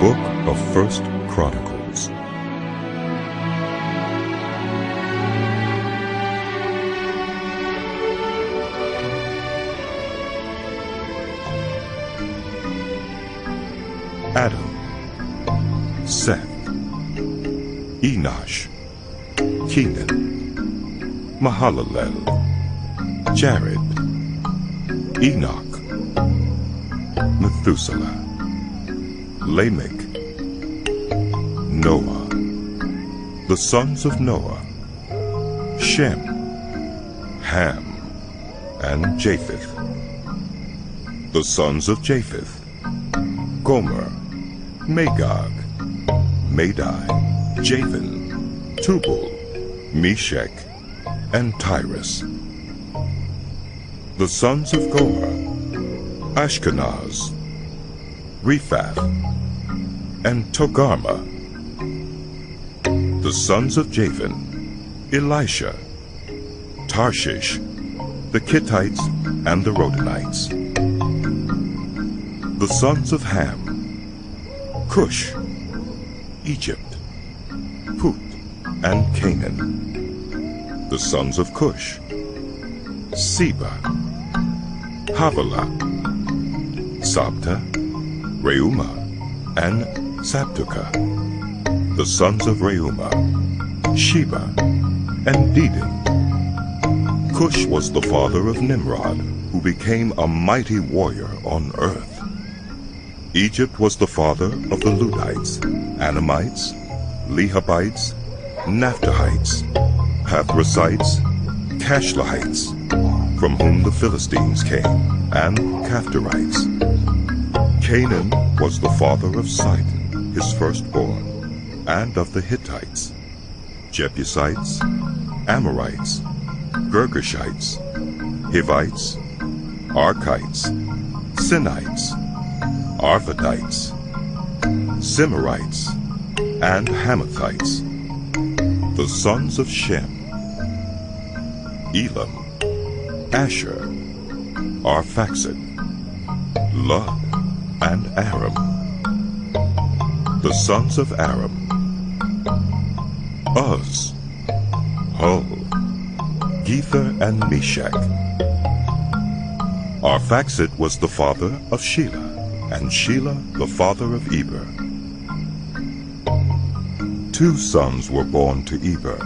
book of 1Chronicles. Adam, Seth, Enosh, Kenan, Mahalalel, Jared, Enoch, Methuselah, Lamech, Noah. The sons of Noah: Shem, Ham, and Japheth. The sons of Japheth: Gomer, Magog, Madai, Javan, Tubal, Meshech, and Tyrus. The sons of Gomer: Ashkenaz, Rephath, and Togarmah. The sons of Javan: Elisha, Tarshish, the Kittites, and the Rodanites. The sons of Ham: Cush, Egypt, Put, and Canaan. The sons of Cush: Seba, Havilah, Sabta, Reumah, and Sabtuka. The sons of Reumah: Sheba and Dedan. Cush was the father of Nimrod, who became a mighty warrior on earth. Egypt was the father of the Ludites, Annamites, Lehabites, Naphtuhites, Hathracites, Cashlahites, from whom the Philistines came, and Caphtorites. Canaan was the father of Sidon, his firstborn, and of the Hittites, Jebusites, Amorites, Girgashites, Hivites, Arkites, Sinites, Arvadites, Semarites, and Hamathites. The sons of Shem: Elam, Asher, Arphaxad, Lud, and Aram. The sons of Aram: Uz, Hul, Gether, and Meshach. Arphaxad was the father of Shelah, and Shelah the father of Eber. 2 sons were born to Eber.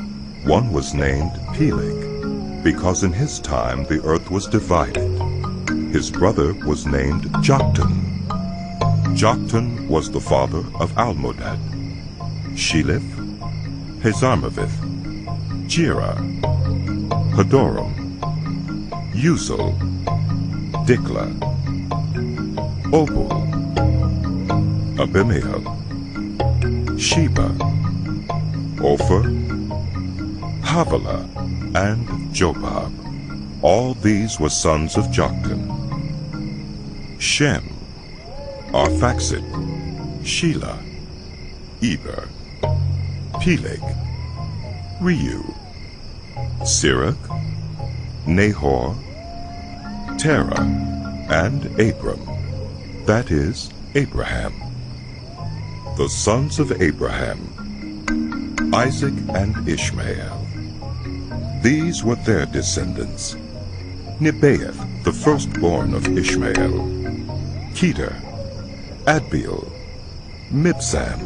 One was named Peleg, because in his time the earth was divided. His brother was named Joktan. Joktan was the father of Almodad, Shelith, Hazarmaveth, Jerah, Hadoram, Uzal, Diklah, Obul, Abimael, Sheba, Ophir, Havilah, and Jobab. All these were sons of Joktan. Shem, Arphaxad, Shelah, Eber, Peleg, Reu, Sirach, Nahor, Terah, and Abram, that is, Abraham. The sons of Abraham: Isaac and Ishmael. These were their descendants: Nebaioth, the firstborn of Ishmael, Kedar, Adbeel, Mibsam,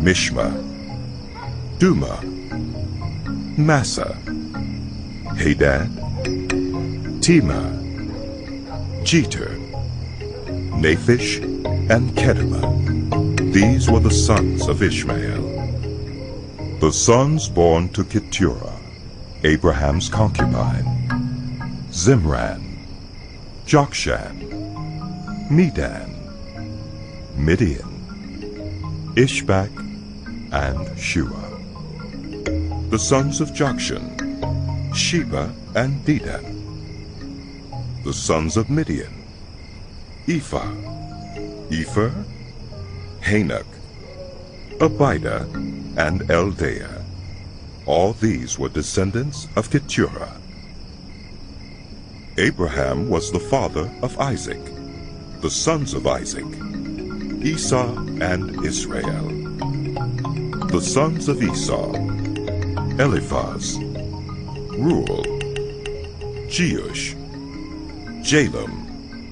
Mishma, Duma, Massa, Hadad, Tema, Jeter, Naphish, and Kedemah. These were the sons of Ishmael. The sons born to Keturah, Abraham's concubine: Zimran, Jokshan, Medan, Midian, Ishbak, and Shua. The sons of Jokshan: Sheba and Dedan. The sons of Midian: Ephah, Epher, Hanok, Abida, and Eldaah. All these were descendants of Keturah. Abraham was the father of Isaac. The sons of Isaac: Esau and Israel. The sons of Esau: Eliphaz, Reuel, Jeush, Jalem,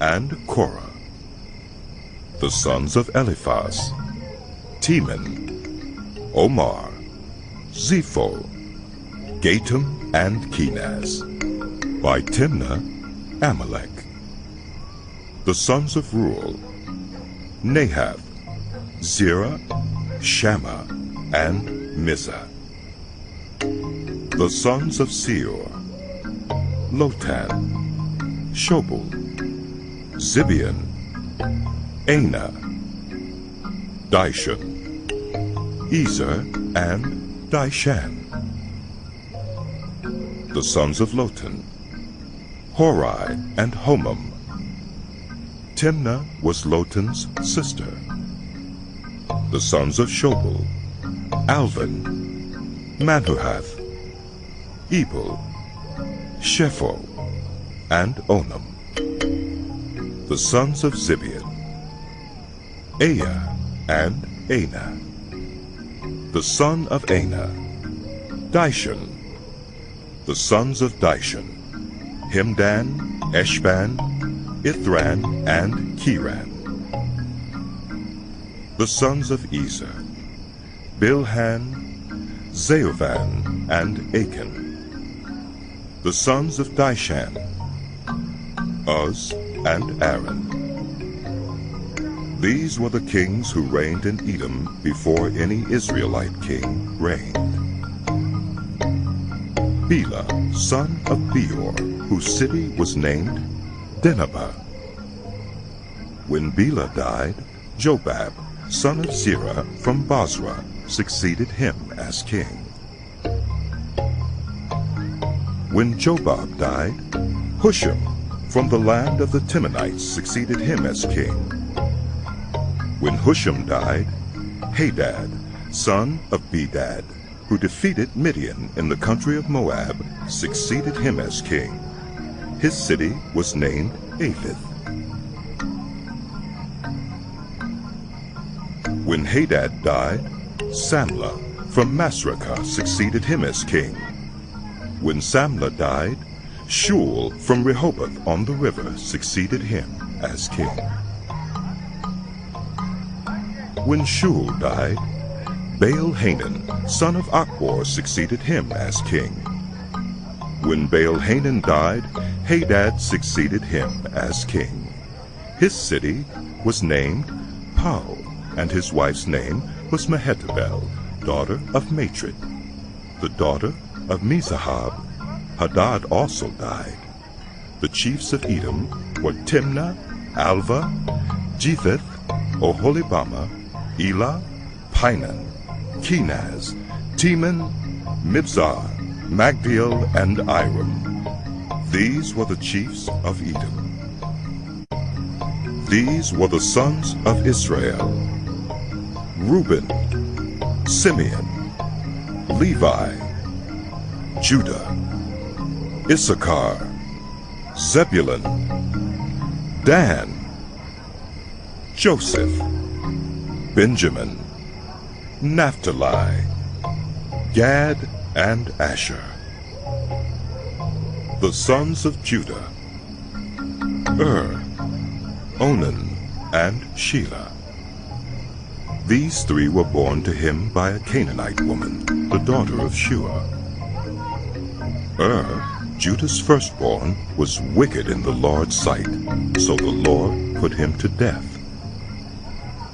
and Korah. The sons of Eliphaz: Teman, Omar, Zepho, Gatam, and Kenaz. By Timnah, Amalek. The sons of Reuel: Nahath, Zerah, Shammah, and Mizah. The sons of Seor: Lotan, Shobal, Zibeon, Anah, Dishon, Ezer, and Dishan. The sons of Lotan: Hori and Homam. Timnah was Lotan's sister. The sons of Shobal: Alvan, Manuhath, Ebal, Shepho, and Onam. The sons of Zibeon: Aya and Anah. The son of Anah: Dishon. The sons of Dishon: Himdan, Eshban, Ithran, and Kiran. The sons of Ezer: Bilhan, Zeovan, and Achan. The sons of Dishan: Uz and Aaron. These were the kings who reigned in Edom before any Israelite king reigned. Bela, son of Beor, whose city was named Dinhabah. When Bela died, Jobab, son of Zerah from Bozrah, succeeded him as king. When Jobab died, Husham from the land of the Timonites succeeded him as king. When Husham died, Hadad, son of Bedad, who defeated Midian in the country of Moab, succeeded him as king. His city was named Avith. When Hadad died, Samlah from Masrekah succeeded him as king. When Samlah died, Shul from Rehoboth on the river succeeded him as king. When Shul died, Baal-Hanan, son of Achbor, succeeded him as king. When Baal-Hanan died, Hadad succeeded him as king. His city was named Pau, and his wife's name was Mehetabel, daughter of Matred. The daughter of Mezahab, Hadad also died. The chiefs of Edom were Timnah, Alva, Jetheth, Oholibamah, Elah, Pinan, Kenaz, Teman, Mibzar, Magdiel, and Iram. These were the chiefs of Edom. These were the sons of Israel: Reuben, Simeon, Levi, Judah, Issachar, Zebulun, Dan, Joseph, Benjamin, Naphtali, Gad, and Asher. The sons of Judah: Onan, and Shelah. These three were born to him by a Canaanite woman, the daughter of Shua. Judah's firstborn, was wicked in the Lord's sight, so the Lord put him to death.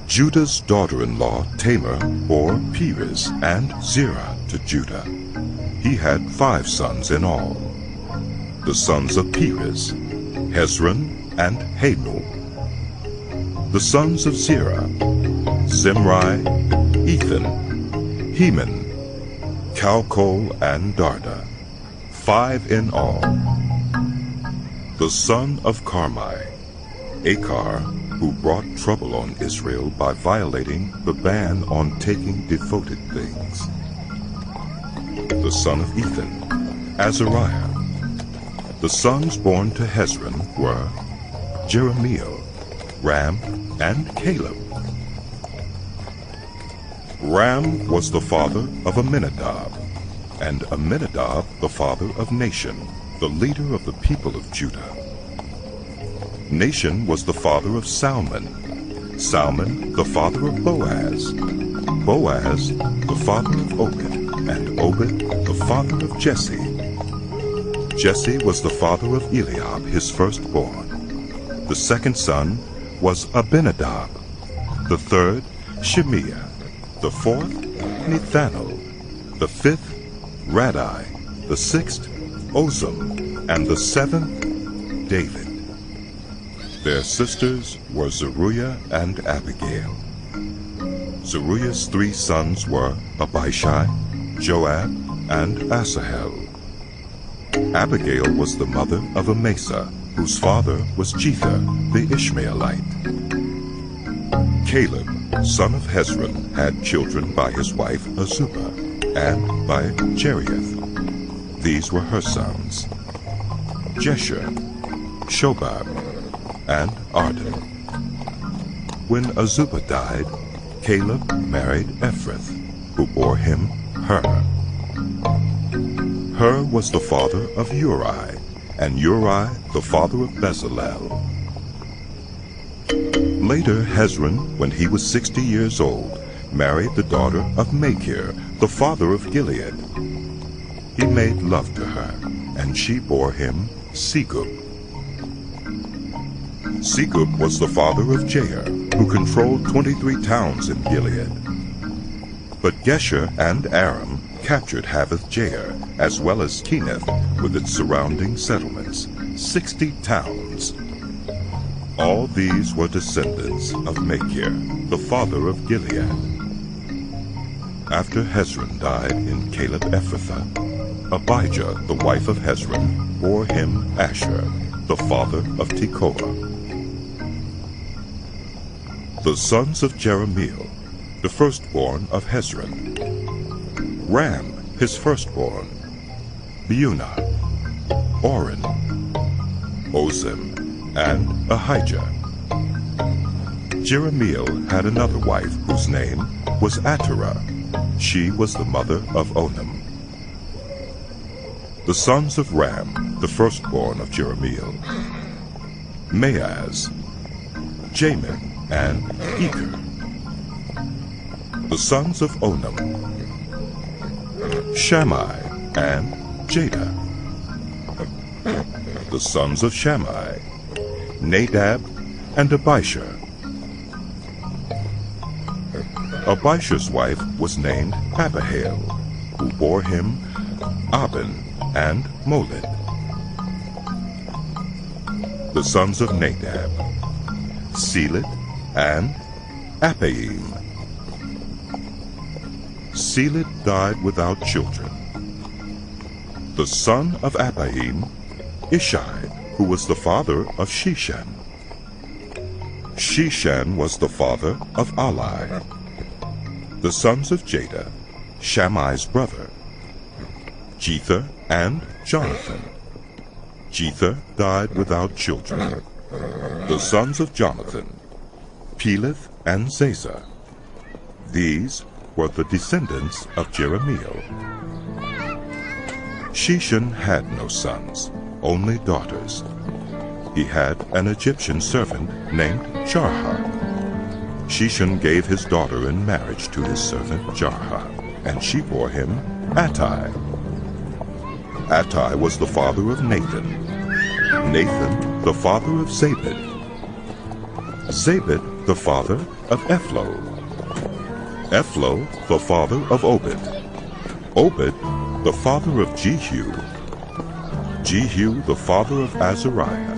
Judah's daughter-in-law Tamar bore Perez and Zerah to Judah. He had 5 sons in all. The sons of Perez: Hezron and Hamul. The sons of Zerah: Zimri, Ethan, Heman, Calcol, and Darda. 5 in all. The son of Carmi: Achar, who brought trouble on Israel by violating the ban on taking devoted things. The son of Ethan: Azariah. The sons born to Hezron were Jeremiel, Ram, and Caleb. Ram was the father of Amminadab, and Amminadab the father of Nahshon, the leader of the people of Judah. Nahshon was the father of Salmon, Salmon the father of Boaz, Boaz the father of Obed, and Obed the father of Jesse. Jesse was the father of Eliab, his firstborn. The second son was Abinadab, the third Shemiah, the fourth Nethanel, the fifth Radai, the sixth Ozem, and the seventh David. Their sisters were Zeruiah and Abigail. Zeruiah's three sons were Abishai, Joab, and Asahel. Abigail was the mother of Amasa, whose father was Jether the Ishmaelite. Caleb, son of Hezron, had children by his wife Azubah, and by Jerioth. These were her sons: Jesher, Shobab, and Arden. When Azubah died, Caleb married Ephrath, who bore him Hur. Hur was the father of Uri, and Uri the father of Bezalel. Later Hezron, when he was 60 years old, married the daughter of Machir, the father of Gilead. He made love to her, and she bore him Segub. Segub was the father of Jair, who controlled 23 towns in Gilead. But Gesher and Aram captured Havoth-Jair, as well as Kenath with its surrounding settlements, 60 towns. All these were descendants of Machir, the father of Gilead. After Hezron died in Caleb-Ephrathah, Abijah, the wife of Hezron, bore him Asher, the father of Tekoa. The sons of Jerahmeel, the firstborn of Hezron: Ram, his firstborn, Beunah, Oren, Ozem, and Ahijah. Jerahmeel had another wife whose name was Atterah. She was the mother of Onam. The sons of Ram, the firstborn of Jerahmeel: Maaz, Jamin, and Eker. The sons of Onam: Shammai and Jada. The sons of Shammai: Nadab and Abishur. Abishur's wife was named Abihail, who bore him Abin and Molid. The sons of Nadab: Seled and Appaim. Seled died without children. The son of Appaim: Ishai, who was the father of Sheshan. Sheshan was the father of Alai. The sons of Jada: Shammai's brother, Jether and Jonathan. Jether died without children. The sons of Jonathan: Peleth and Zazah. These were the descendants of Jerahmeel. Sheshan had no sons, only daughters. He had an Egyptian servant named Jarha. Sheshan gave his daughter in marriage to his servant Jarha, and she bore him Attai. Attai was the father of Nathan, Nathan the father of Zabed, Zabed the father of Ephlo, Ephlo the father of Obed, Obed the father of Jehu, Jehu the father of Azariah,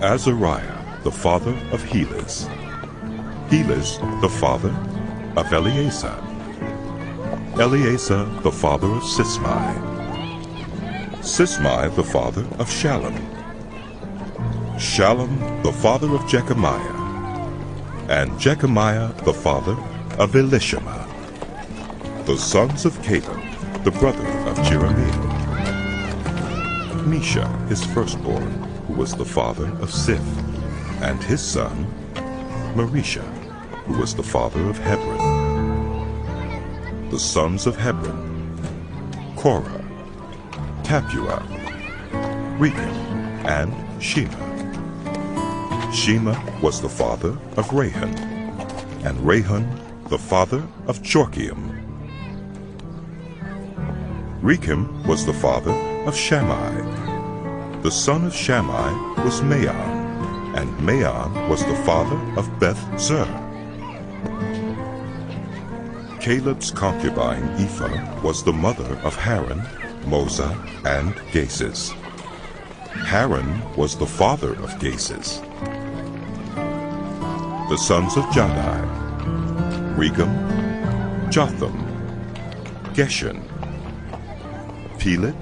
Azariah the father of Helez, Helez the father of Eleazar, Eleazar the father of Sismai, Sismai the father of Shallum, Shallum the father of Jechemiah, and Jechemiah the father of Elishama. The sons of Caleb, the brother of Jerahmeel: Misha, his firstborn, who was the father of Siph, and his son Marisha, who was the father of Hebron. the sons of Hebron: Korah, Tapua, Recham, and Shema. Shema was the father of Rehum, and Rehum the father of Jorkiam. Recham was the father of Shammai. The son of Shammai was Maon, and Maon was the father of Beth-zur. Caleb's concubine Ephah was the mother of Haran, Moza, and Gases. Haran was the father of Gases. The sons of Jahdai: Regem, Jotham, Geshan, Pelet,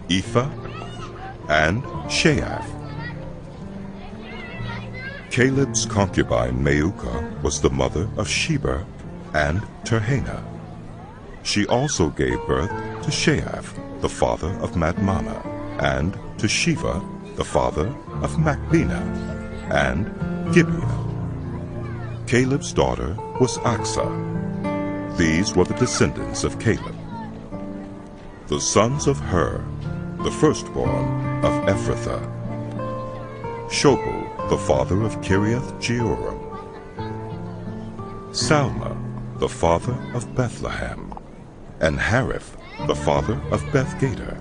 Ephah, and Sheaph. Caleb's concubine Maacah was the mother of Sheba and Tirhana. She also gave birth to Sheaph, the father of Madmannah, and to Shiva, the father of Machbenah, and Gibeah. Caleb's daughter was Aksah. These were the descendants of Caleb. The sons of Hur, the firstborn of Ephrathah: Shobal, the father of Kiriath-Jearim; Salma, the father of Bethlehem; and Hariph, the father of Beth-gader.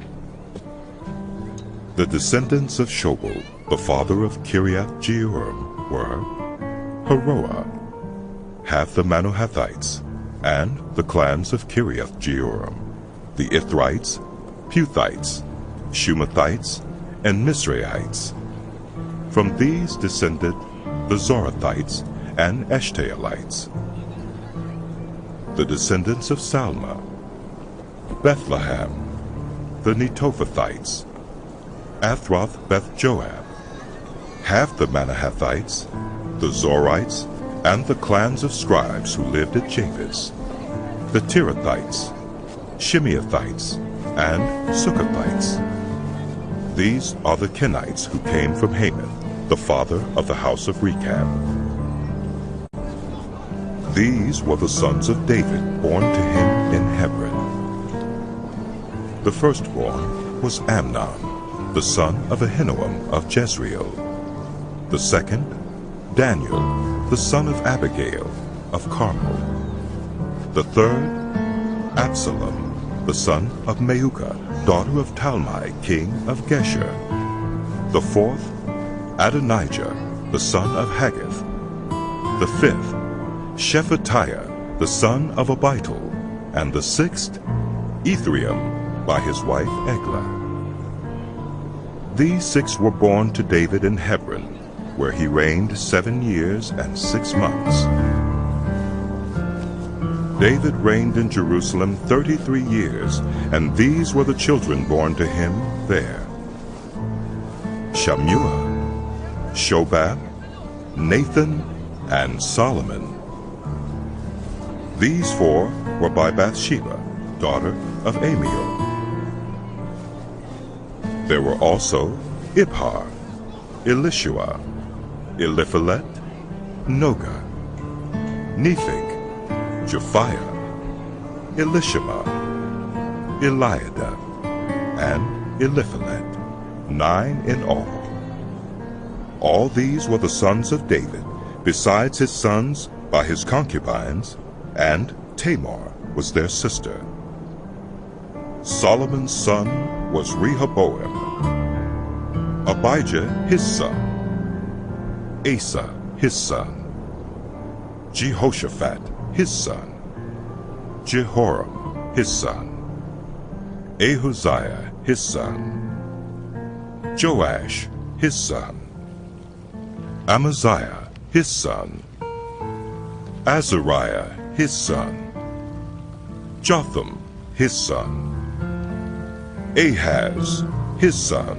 The descendants of Shobal, the father of Kiriath-Jearim, were Haroah, half the Manahathites, and the clans of Kiriath-Jearim, the Ithrites, Puthites, Shumathites, and Misraites. From these descended the Zorathites and Eshtaolites. The descendants of Salma: Bethlehem, the Netophathites, Athroth Beth-Joab, half the Manahathites, the Zorites, and the clans of scribes who lived at Jabez, the Tirathites, Shimeathites, and Sukkothites. These are the Kenites who came from Hamath, the father of the house of Rechab. These were the sons of David born to him in Hebron. The firstborn was Amnon, the son of Ahinoam of Jezreel. The second, Daniel, the son of Abigail of Carmel. The third, Absalom, the son of Maacah, daughter of Talmai, king of Geshur. The fourth, Adonijah, the son of Haggith. The fifth, Shephatiah, the son of Abital. And the sixth, Ithream, by his wife Eglah. These six were born to David in Hebron, where he reigned 7 years and 6 months. David reigned in Jerusalem 33 years, and these were the children born to him there: Shammua, Shobab, Nathan, and Solomon. These four were by Bathsheba, daughter of Amiel. There were also Ibhar, Elishua, Eliphalet, Noga, Nepheg, Japhiah, Elishama, Eliada, and Eliphalet, 9 in all. All these were the sons of David, besides his sons by his concubines, and Tamar was their sister. Solomon's son was Rehoboam, Abijah his son, Asa his son, Jehoshaphat his son, Jehoram his son, Ahaziah his son, Joash his son, Amaziah his son, Azariah his son, Jotham his son, Ahaz his son,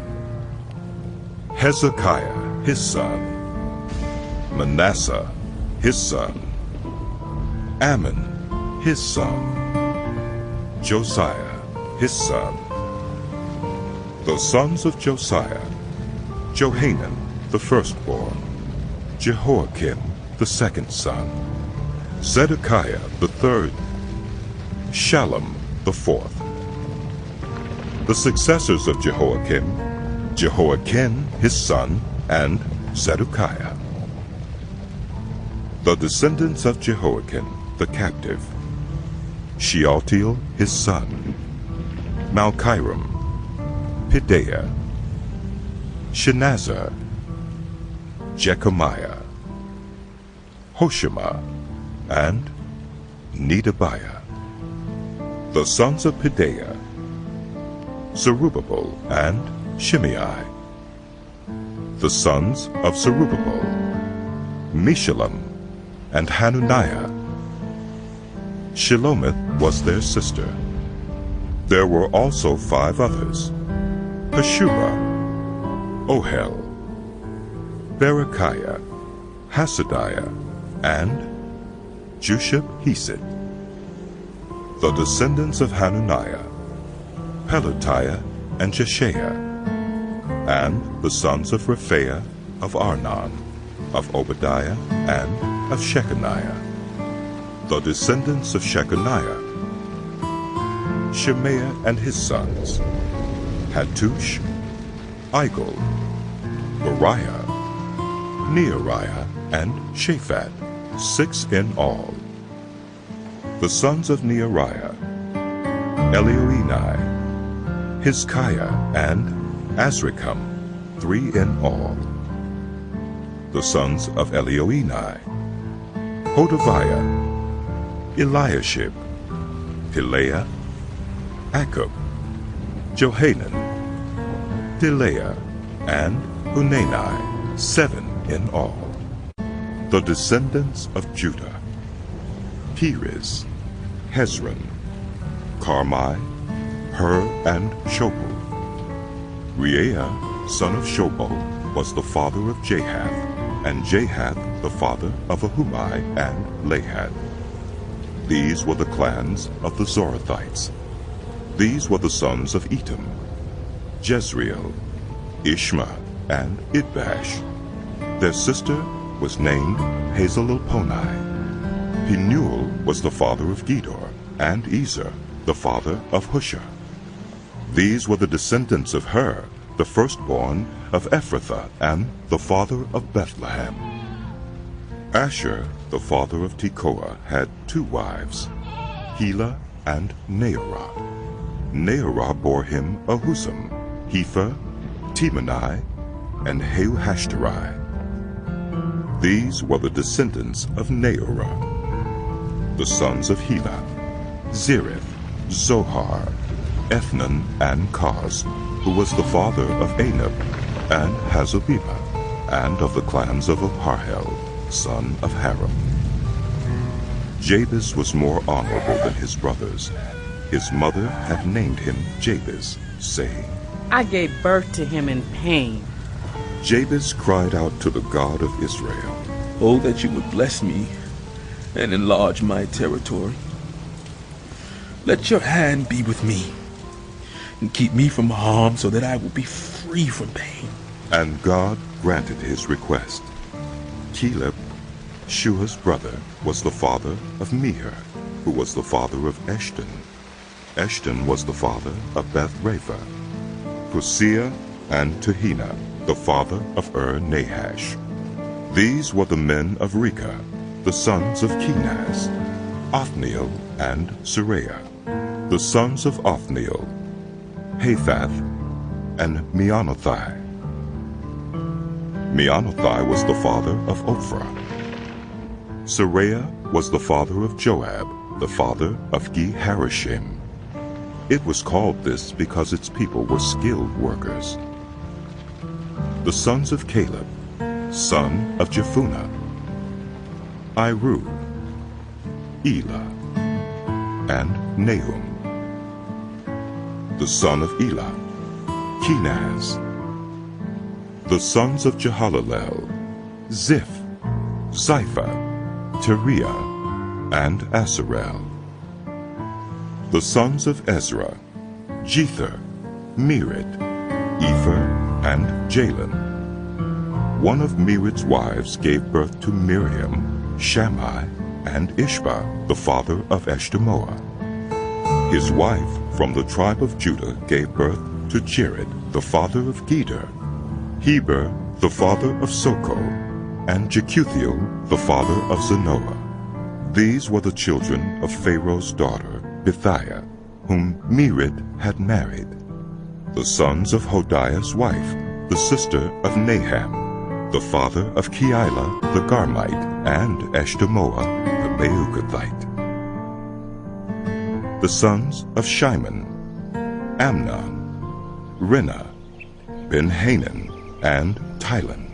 Hezekiah his son, Manasseh his son, Ammon his son, Josiah his son. The sons of Josiah: Johanan the firstborn, Jehoiakim the second son, Zedekiah the third, Shallum the fourth. The successors of Jehoiakim, Jehoiachin his son, and Zedekiah. The descendants of Jehoiakim the captive, Shealtiel his son, Malchiram, Pedaiah, Shenazar, Jechemiah, Hoshema, and Nedabiah. The sons of Pedaiah, Zerubbabel and Shimei. The sons of Zerubbabel, Meshullam and Hananiah. Shelomith was their sister. There were also 5 others: Pashurah, Ohel, Berechiah, Hasadiah, and Jushab-Hesed. The descendants of Hananiah, Pelatiah and Jeshaiah, and the sons of Rephaiah of Arnon, of Obadiah, and of Shechaniah. The descendants of Shechaniah, Shemaiah and his sons, Hattush, Igal, Bariah, Neariah, and Shaphat, 6 in all. The sons of Neariah, Elioenai, Hizkiah, and Azrikam, 3 in all. The sons of Elioenai, Hodaviah, Eliashib, Pelaiah, Akub, Johanan, Delaiah, and Unani, 7 in all. The descendants of Judah, Perez, Hezron, Carmi, Hur, and Shobal. Reaiah, son of Shobal, was the father of Jahath, and Jahath the father of Ahumai and Lahad. These were the clans of the Zorathites. These were the sons of Etam, Jezreel, Ishma, and Idbash. Their sister was named Hazelelponi. Penuel was the father of Gedor, and Ezer, the father of Hushah. These were the descendants of Hur, the firstborn of Ephrathah, and the father of Bethlehem. Asher, the father of Tekoa, had 2 wives, Helah and Naarah. Naarah bore him Ahuzam, Hepher, Temani, and Heuhashtarai. These were the descendants of Naarah. The sons of Helah, Zerith, Zohar, Ethnan, and Koz, who was the father of Anab, and Hazobebah, and of the clans of Aharhel, son of Haram. Jabez was more honorable than his brothers. His mother had named him Jabez, saying, I gave birth to him in pain. Jabez cried out to the God of Israel, Oh, that you would bless me and enlarge my territory. Let your hand be with me and keep me from harm so that I will be free from pain. And God granted his request. Caleb, Shua's brother, was the father of Meher, who was the father of Eshton. Eshton was the father of Beth-Rapha, Pusea, and Tehina, the father of Nahash. These were the men of Rekah, the sons of Kenaz, Othniel, and Seraiah. The sons of Othniel, Hathath, and Meonothai. Meonothai was the father of Ophrah. Seraiah was the father of Joab, the father of Ge-Harashim. It was called this because its people were skilled workers. The sons of Caleb, son of Jephunneh, Iru, Elah, and Nahum. The son of Elah, Kenaz. The sons of Jehalalel, Ziph, Zipha, Teriah, and Asarel. The sons of Ezra, Jether, Merid, Epher, and Jalon. One of Merid's wives gave birth to Miriam, Shammai, and Ishba, the father of Eshtemoa. His wife from the tribe of Judah gave birth to Jared, the father of Geder, Heber, the father of Soko, and Jekuthiel, the father of Zanoah. These were the children of Pharaoh's daughter, Bithiah, whom Mered had married. The sons of Hodiah's wife, the sister of Naham, the father of Keilah the Garmite, and Eshtemoa the Meukathite. The sons of Shimon, Amnon, Rinnah, Ben-Hanan, and Tilon.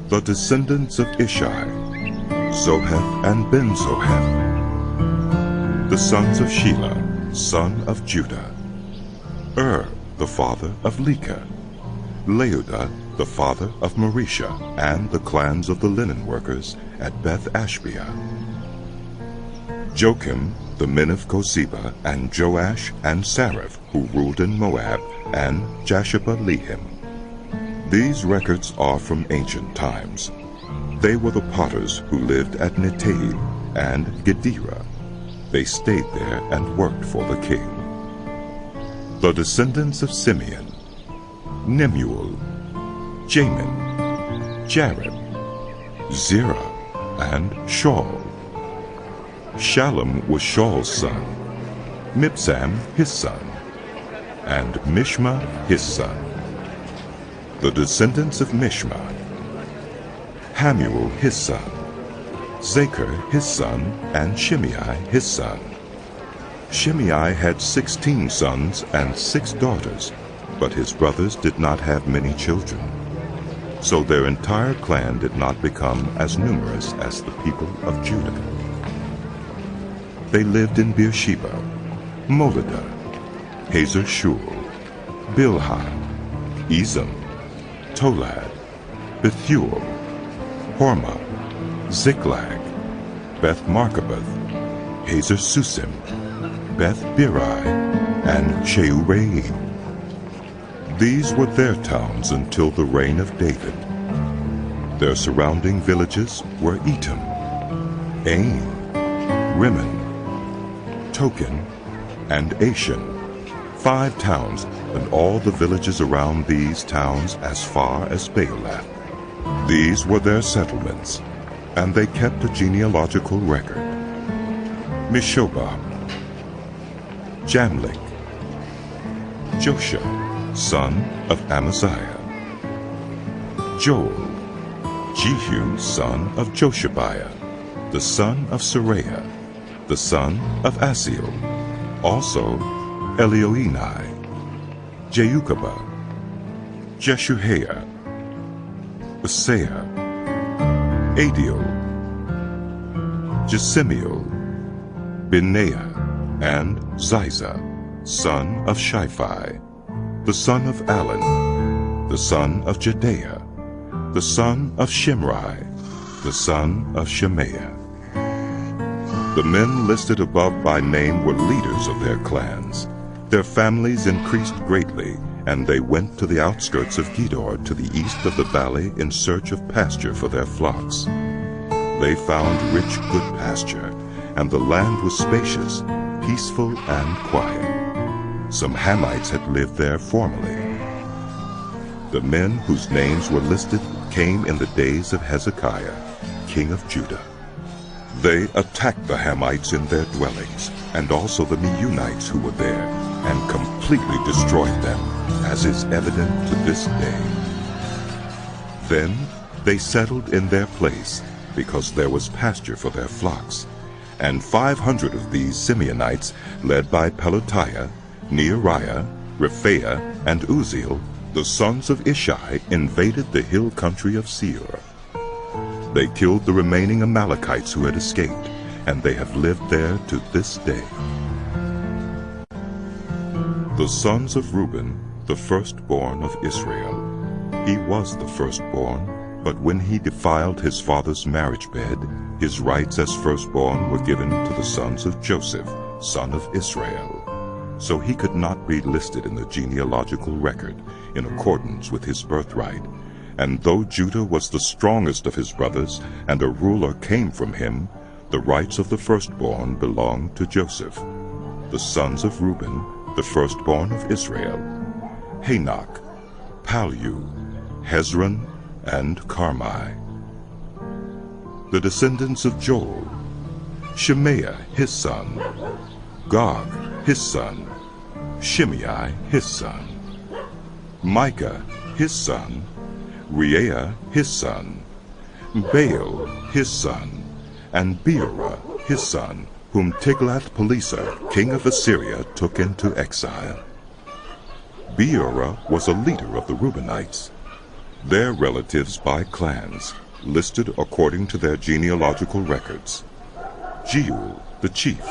The descendants of Ishai, Zoheth and Ben-Zoheth. The sons of Shelah, son of Judah, the father of Leka, Leudah, the father of Marisha, and the clans of the linen workers at Beth-Ashbea. Joachim, the men of Koseba, and Joash and Saraph, who ruled in Moab, and Jashuba-Lehim. These records are from ancient times. They were the potters who lived at Netaim and Gederah. They stayed there and worked for the king. The descendants of Simeon, Nemuel, Jamin, Jareb, Zerah, and Shaul. Shallum was Shaul's son, Mibsam his son, and Mishma his son. The descendants of Mishma, Hamuel his son, Zachar his son, and Shimei his son. Shimei had 16 sons and 6 daughters, but his brothers did not have many children. So their entire clan did not become as numerous as the people of Judah. They lived in Beersheba, Moladah, Hazar-Shul, Bilhah, Ezem, Tolad, Bethuel, Hormah, Ziklag, Beth-Markaboth, Hazar-Susim, Beth-Birai, and Sheureim. These were their towns until the reign of David. Their surrounding villages were Etam, Ain, Rimmon, Token, and Ashan, 5 towns, and all the villages around these towns as far as Baalath. These were their settlements, and they kept a genealogical record. Mishobab, Jamlik, Joshua, son of Amaziah, Joel, Jehu, son of Joshabiah, the son of Seraiah, the son of Asiel, also Elioenai, Jeucabah, Jeshuhaiah, Asaiah, Adiel, Jesimiel, Benaiah, and Ziza, son of Shiphi, the son of Alan, the son of Jedaiah, the son of Shimri, the son of Shemaiah. The men listed above by name were leaders of their clans. Their families increased greatly, and they went to the outskirts of Gedor to the east of the valley in search of pasture for their flocks. They found rich, good pasture, and the land was spacious, peaceful, and quiet. Some Hamites had lived there formerly. The men whose names were listed came in the days of Hezekiah, king of Judah. They attacked the Hamites in their dwellings, and also the Meunites who were there, and completely destroyed them, as is evident to this day. Then they settled in their place, because there was pasture for their flocks. And 500 of these Simeonites, led by Pelatiah, Neariah, Rephaiah, and Uzziel, the sons of Ishai, invaded the hill country of Seir. They killed the remaining Amalekites who had escaped, and they have lived there to this day. The sons of Reuben, the firstborn of Israel. He was the firstborn, but when he defiled his father's marriage bed, his rights as firstborn were given to the sons of Joseph, son of Israel. So he could not be listed in the genealogical record in accordance with his birthright. And though Judah was the strongest of his brothers, and a ruler came from him, The rights of the firstborn belonged to Joseph. The sons of Reuben, the firstborn of Israel: Hanok, Palu, Hezron, and Carmi. The descendants of Joel: Shemaiah his son, Gog his son, Shimei his son, Micah his son, Reaiah his son, Baal his son, and Beerah his son, whom Tiglath-Pileser, king of Assyria, took into exile. Beerah was a leader of the Reubenites. Their relatives by clans, listed according to their genealogical records: Jeuel the chief,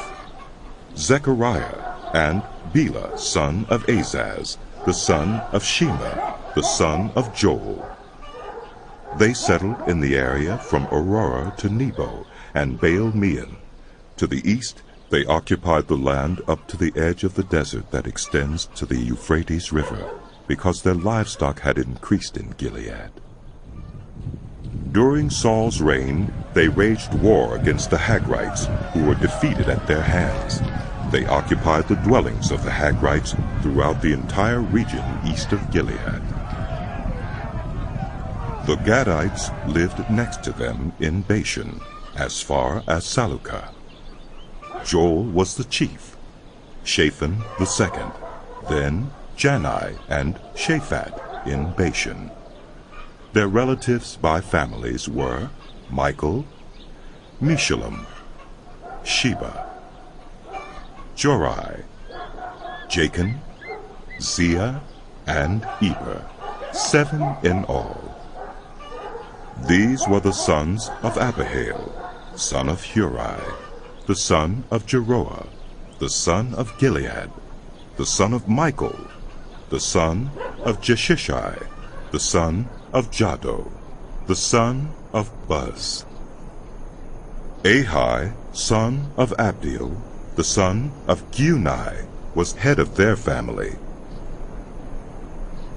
Zechariah, and Bela son of Azaz, the son of Shema, the son of Joel. They settled in the area from Aurora to Nebo and Baal-Meon. To the east, they occupied the land up to the edge of the desert that extends to the Euphrates River, because their livestock had increased in Gilead. During Saul's reign, they waged war against the Hagrites, who were defeated at their hands. They occupied the dwellings of the Hagrites throughout the entire region east of Gilead. The Gadites lived next to them in Bashan, as far as Salucah. Joel was the chief, Shaphan the second, then Jani and Shaphat in Bashan. Their relatives by families were Michael, Meshullam, Sheba, Jorai, Jachin, Zia, and Eber, 7 in all. These were the sons of Abihail, son of Huri, the son of Jeroah, the son of Gilead, the son of Michael, the son of Jeshishai, the son of Jado, the son of Buz. Ahi, son of Abdiel, the son of Guni, was head of their family.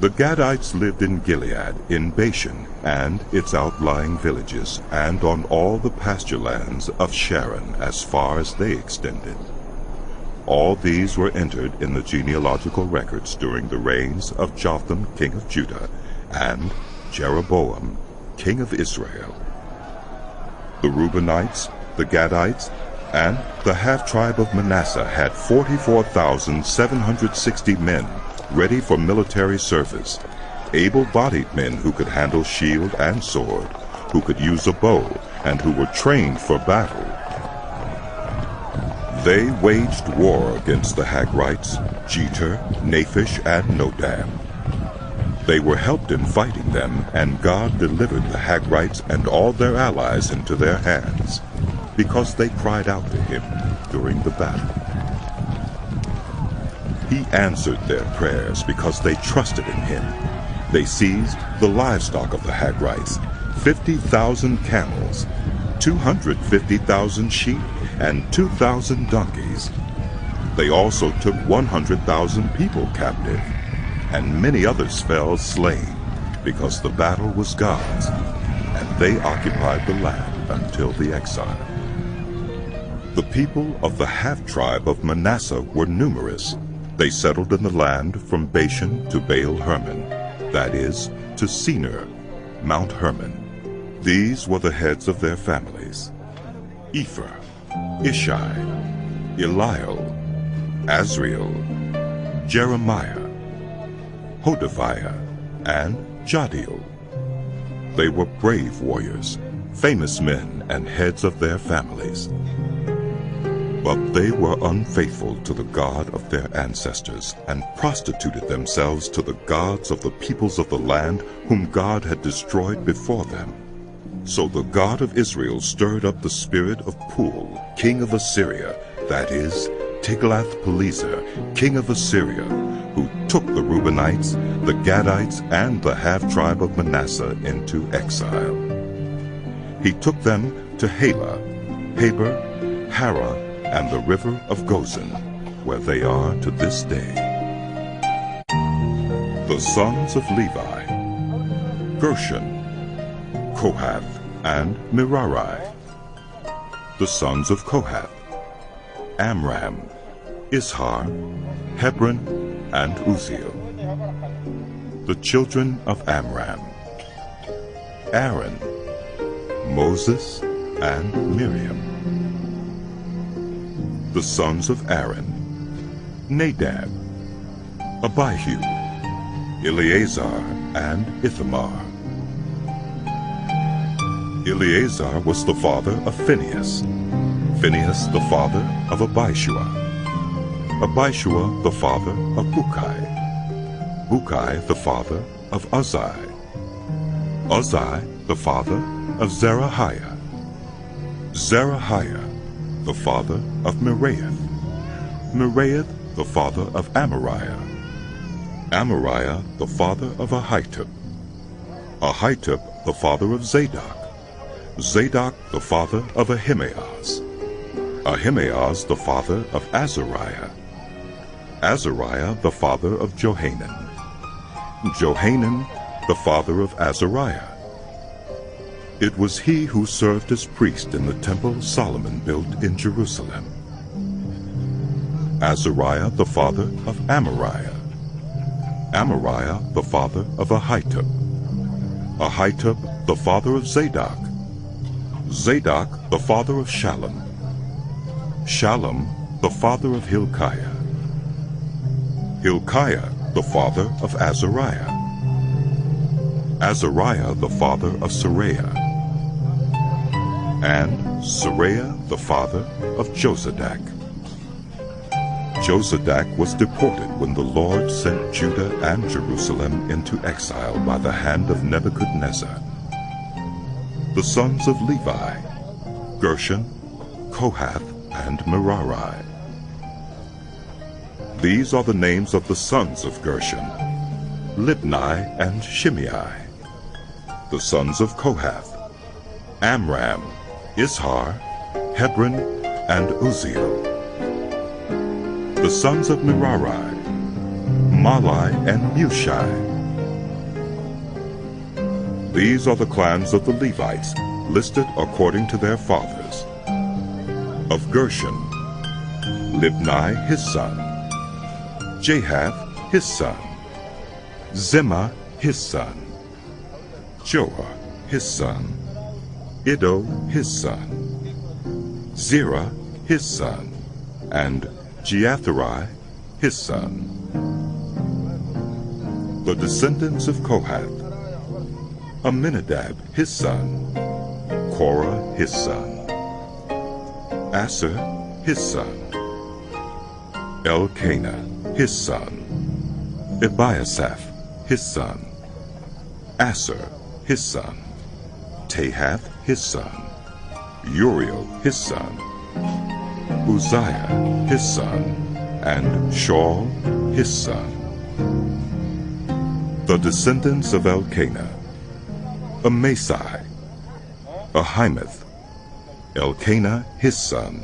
The Gadites lived in Gilead, in Bashan, and its outlying villages, and on all the pasture lands of Sharon as far as they extended. All these were entered in the genealogical records during the reigns of Jotham, king of Judah, and Jeroboam, king of Israel. The Reubenites, the Gadites, and the half-tribe of Manasseh had 44,760 men ready for military service, able-bodied men who could handle shield and sword, who could use a bow, and who were trained for battle. They waged war against the Hagrites, Jeter, Naphish, and Nodam. They were helped in fighting them, and God delivered the Hagrites and all their allies into their hands, because they cried out to him during the battle. He answered their prayers because they trusted in him. They seized the livestock of the Hagrites, 50,000 camels, 250,000 sheep, and 2,000 donkeys. They also took 100,000 people captive, and many others fell slain, because the battle was God's, and they occupied the land until the exile. The people of the half-tribe of Manasseh were numerous. They settled in the land from Bashan to Baal-Hermon, that is, to Senir, Mount Hermon. These were the heads of their families: Ephah, Ishai, Eliel, Azriel, Jeremiah, Hodaviah, and Jadiel. They were brave warriors, famous men and heads of their families. But they were unfaithful to the God of their ancestors, and prostituted themselves to the gods of the peoples of the land whom God had destroyed before them. So the God of Israel stirred up the spirit of Pul, king of Assyria, that is, Tiglath-Pileser, king of Assyria, who took the Reubenites, the Gadites, and the half-tribe of Manasseh into exile. He took them to Halah, Habor, Hara, and the river of Gozan, where they are to this day. The sons of Levi: Gershon, Kohath, and Merari. The sons of Kohath: Amram, Ishar, Hebron, and Uzziel. The children of Amram: Aaron, Moses, and Miriam. The sons of Aaron: Nadab, Abihu, Eleazar, and Ithamar. Eleazar was the father of Phinehas, Phinehas the father of Abishua, Abishua the father of Bukai, Bukai the father of Uzzi, Uzzi the father of Zerahiah, Zerahiah the father of Meraioth, Meraioth the father of Amariah, Amariah the father of Ahitub, Ahitub the father of Zadok, Zadok the father of Ahimaaz, Ahimaaz the father of Azariah, Azariah the father of Johanan, Johanan the father of Azariah. It was he who served as priest in the temple Solomon built in Jerusalem. Azariah the father of Amariah, Amariah the father of Ahitub, Ahitub the father of Zadok, Zadok the father of Shallum, Shallum the father of Hilkiah, Hilkiah the father of Azariah, Azariah the father of Seraiah, and Seraiah the father of Josadak. Josadak was deported when the Lord sent Judah and Jerusalem into exile by the hand of Nebuchadnezzar. The sons of Levi: Gershon, Kohath, and Merari. These are the names of the sons of Gershon: Libni and Shimei. The sons of Kohath: Amram, Ishar, Hebron, and Uzziel. The sons of Merari: Mahli and Mushi. These are the clans of the Levites, listed according to their fathers. Of Gershon: Libni his son, Jahath his son, Zimmah his son, Joah his son, Iddo his son, Zerah his son, and Jeatherai his son. The descendants of Kohath: Amminadab his son, Korah his son, Asher his son, Elkanah his son, Ebiasaph his son, Asher his son, Tahath his son, Uriel his son, Uzziah his son, and Shaul his son. The descendants of Elkanah: Amasai, Ahimeth, Elkanah his son,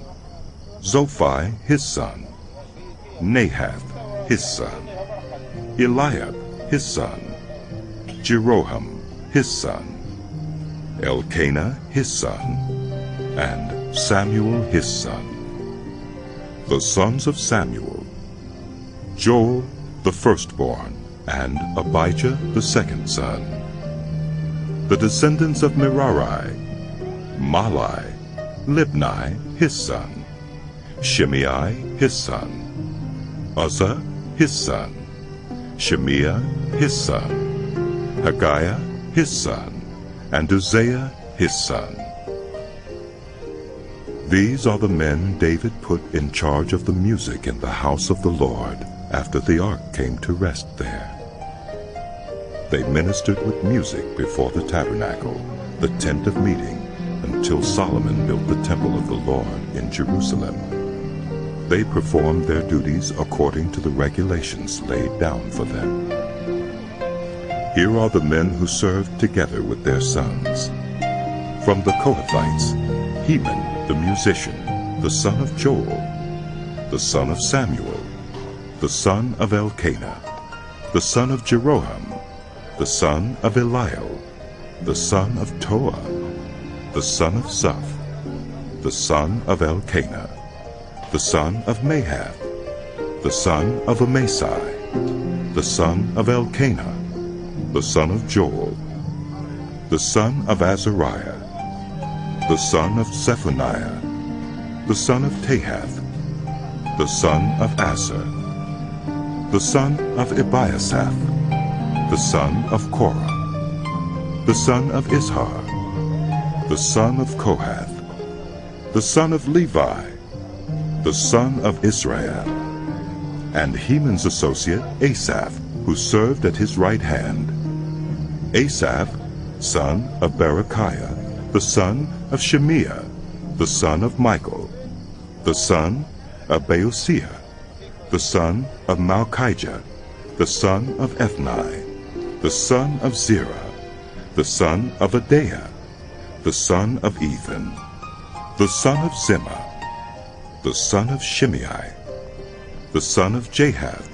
Zophai his son, Nahath his son, Eliab his son, Jeroham his son, Elkanah his son, and Samuel his son. The sons of Samuel: Joel the firstborn, and Abijah the second son. The descendants of Merari: Mahli, Libni his son, Shimei his son, Uzzah his son, Shemiah his son, Haggiah his son, and Uzziah his son. These are the men David put in charge of the music in the house of the Lord after the ark came to rest there. They ministered with music before the tabernacle, the tent of meeting, until Solomon built the temple of the Lord in Jerusalem. They performed their duties according to the regulations laid down for them. Here are the men who served together with their sons. From the Kohathites: Heman the musician, the son of Joel, the son of Samuel, the son of Elkanah, the son of Jeroham, the son of Eliel, the son of Toah, the son of Zoph, the son of Elkanah, the son of Mahath, the son of Amasai, the son of Elkanah, the son of Joel, the son of Azariah, the son of Zephaniah, the son of Tahath, the son of Asher, the son of Ebiasaph, the son of Korah, the son of Ishar, the son of Kohath, the son of Levi, the son of Israel, and Heman's associate Asaph, who served at his right hand. Asaph, son of Berechiah, the son of Shemiah, the son of Michael, the son of Baosiah, the son of Malchijah, the son of Ethni, the son of Zerah, the son of Adaiah, the son of Ethan, the son of Zimmah, the son of Shimei, the son of Jahath,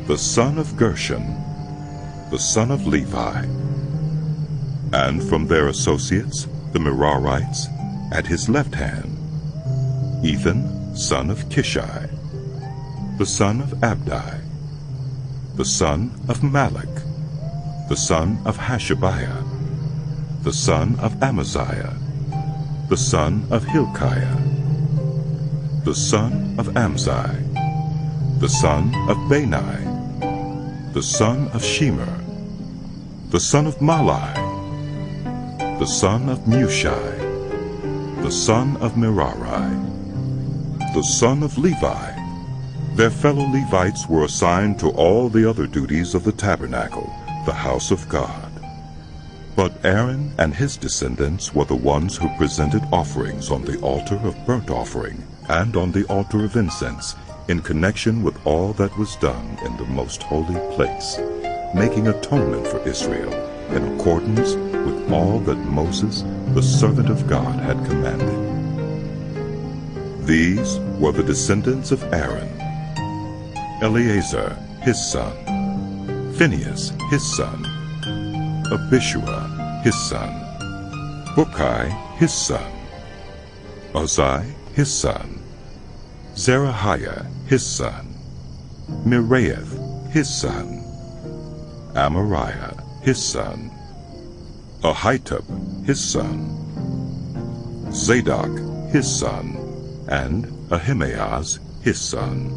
the son of Gershon, the son of Levi. And from their associates, the Merarites, at his left hand, Ethan, son of Kishi, the son of Abdi, the son of Malach, the son of Hashabiah, the son of Amaziah, the son of Hilkiah, the son of Amzi, the son of Bani, the son of Shemer, the son of Malai, the son of Mushi, the son of Merari, the son of Levi. Their fellow Levites were assigned to all the other duties of the tabernacle, the house of God. But Aaron and his descendants were the ones who presented offerings on the altar of burnt offering and on the altar of incense in connection with all that was done in the most holy place, making atonement for Israel in accordance with all that Moses, the servant of God, had commanded. These were the descendants of Aaron: Eleazar, his son; Phinehas, his son; Abishua, his son; Bukki, his son; Uzzi, his son; Zerahiah, his son; Miraioth, his son; Amariah, his son; Ahitub, his son; Zadok, his son; and Ahimaaz, his son.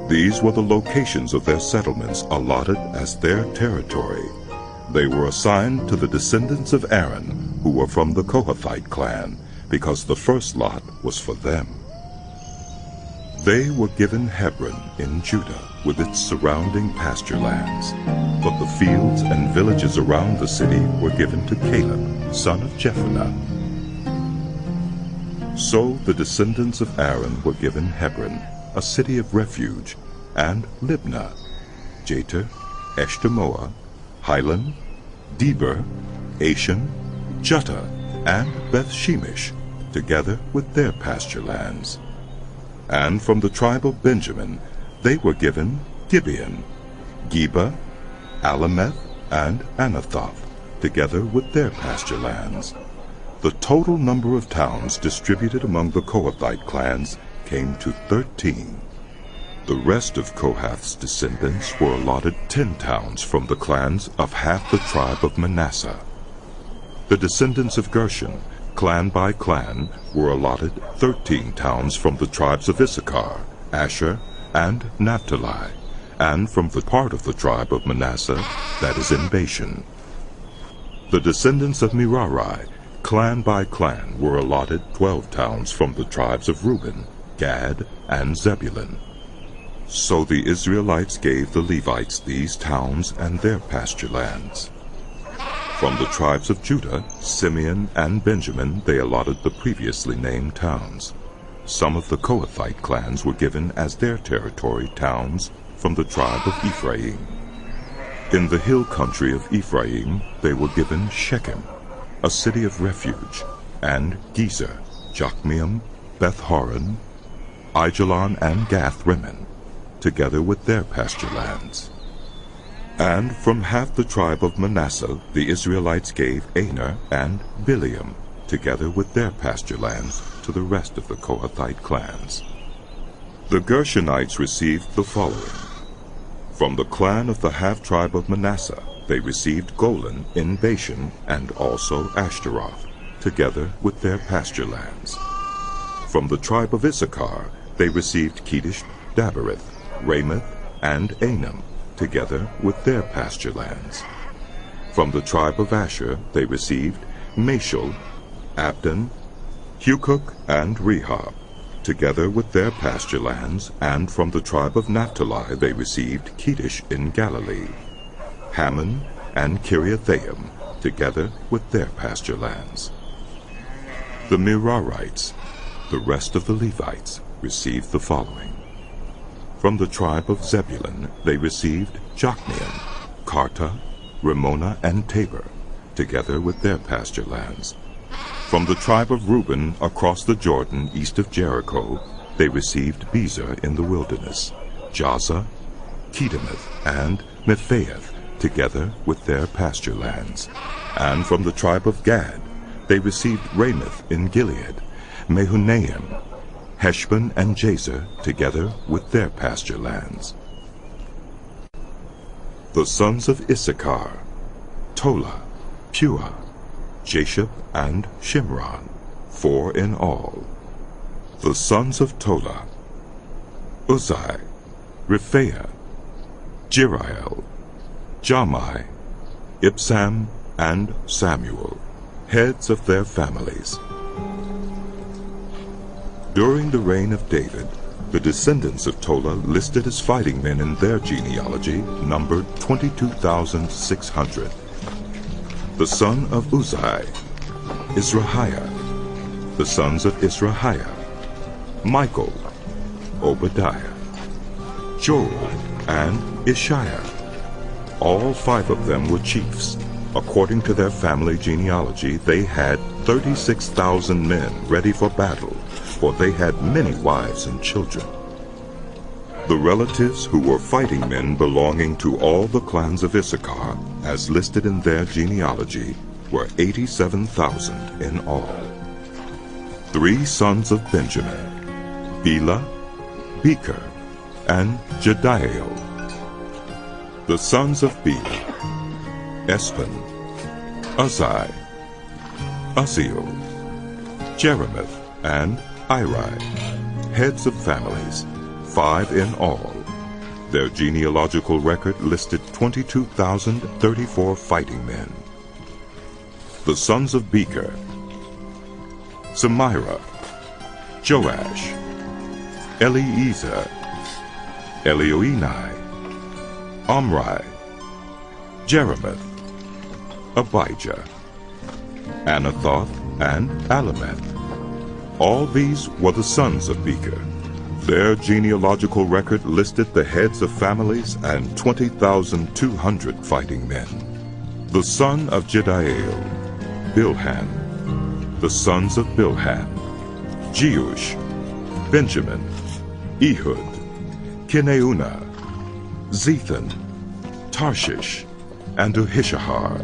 These were the locations of their settlements allotted as their territory. They were assigned to the descendants of Aaron, who were from the Kohathite clan, because the first lot was for them. They were given Hebron in Judah with its surrounding pasture lands, but the fields and villages around the city were given to Caleb, son of Jephunneh. So the descendants of Aaron were given Hebron, a city of refuge, and Libnah, Jatir, Eshtemoa, Hilan, Deber, Ashan, Juttah, and Beth-Shemesh, together with their pasture lands. And from the tribe of Benjamin they were given Gibeon, Geba, Alameth, and Anathoth, together with their pasture lands. The total number of towns distributed among the Kohathite clans came to 13. The rest of Kohath's descendants were allotted 10 towns from the clans of half the tribe of Manasseh. The descendants of Gershon, clan by clan, were allotted 13 towns from the tribes of Issachar, Asher, and Naphtali, and from the part of the tribe of Manasseh that is in Bashan. The descendants of Merari, clan by clan, were allotted 12 towns from the tribes of Reuben, Gad, and Zebulun. So the Israelites gave the Levites these towns and their pasture lands. From the tribes of Judah, Simeon, and Benjamin they allotted the previously named towns. Some of the Kohathite clans were given as their territory towns from the tribe of Ephraim. In the hill country of Ephraim they were given Shechem, a city of refuge, and Gezer, Jokmeam, Beth-horon, Aijalon, and Gath-rimmon, together with their pasture lands. And from half the tribe of Manasseh the Israelites gave Aner and Bileam, together with their pasture lands, to the rest of the Kohathite clans. The Gershonites received the following. From the clan of the half-tribe of Manasseh, they received Golan in Bashan and also Ashtaroth, together with their pasture lands. From the tribe of Issachar, they received Kedesh, Daberith, Ramoth, and Anam, together with their pasture lands. From the tribe of Asher, they received Mashal, Abdon, Hukok, and Rehob, together with their pasture lands, and from the tribe of Naphtali they received Kedesh in Galilee, Hammon, and Kiriathaim, together with their pasture lands. The Merarites, the rest of the Levites, received the following. From the tribe of Zebulun they received Jokneam, Karta, Ramona, and Tabor, together with their pasture lands. From the tribe of Reuben across the Jordan east of Jericho, they received Bezer in the wilderness, Jaza, Kedemoth, and Mephaeth, together with their pasture lands. And from the tribe of Gad, they received Ramoth in Gilead, Mehunaim, Heshbon, and Jazer, together with their pasture lands. The sons of Issachar, Tola, Puah, Jashub, and Shimron, 4 in all. The sons of Tola, Uzai, Rephaiah, Jeriel, Jamai, Ibsam, and Samuel, heads of their families. During the reign of David, the descendants of Tola listed as fighting men in their genealogy numbered 22,600. The son of Uzai, Izrahiah. The sons of Izrahiah, Michael, Obadiah, Joel, and Ishiah. All 5 of them were chiefs. According to their family genealogy, they had 36,000 men ready for battle, for they had many wives and children. The relatives who were fighting men belonging to all the clans of Issachar, as listed in their genealogy, were 87,000 in all. 3 sons of Benjamin, Bela, Becher, and Jediael. The sons of Bela, Espan, Uzai, Uzziel, Jeremoth, and Iri, heads of families, 5 in all. Their genealogical record listed 22,034 fighting men. The sons of Becher, Zemira, Joash, Eliezer, Elioenai, Omri, Jeremoth, Abijah, Anathoth, and Alameth. All these were the sons of Becher. Their genealogical record listed the heads of families and 20,200 fighting men. The son of Jediael, Bilhan. The sons of Bilhan, Jeush, Benjamin, Ehud, Kineunah, Zethan, Tarshish, and Ahishahar.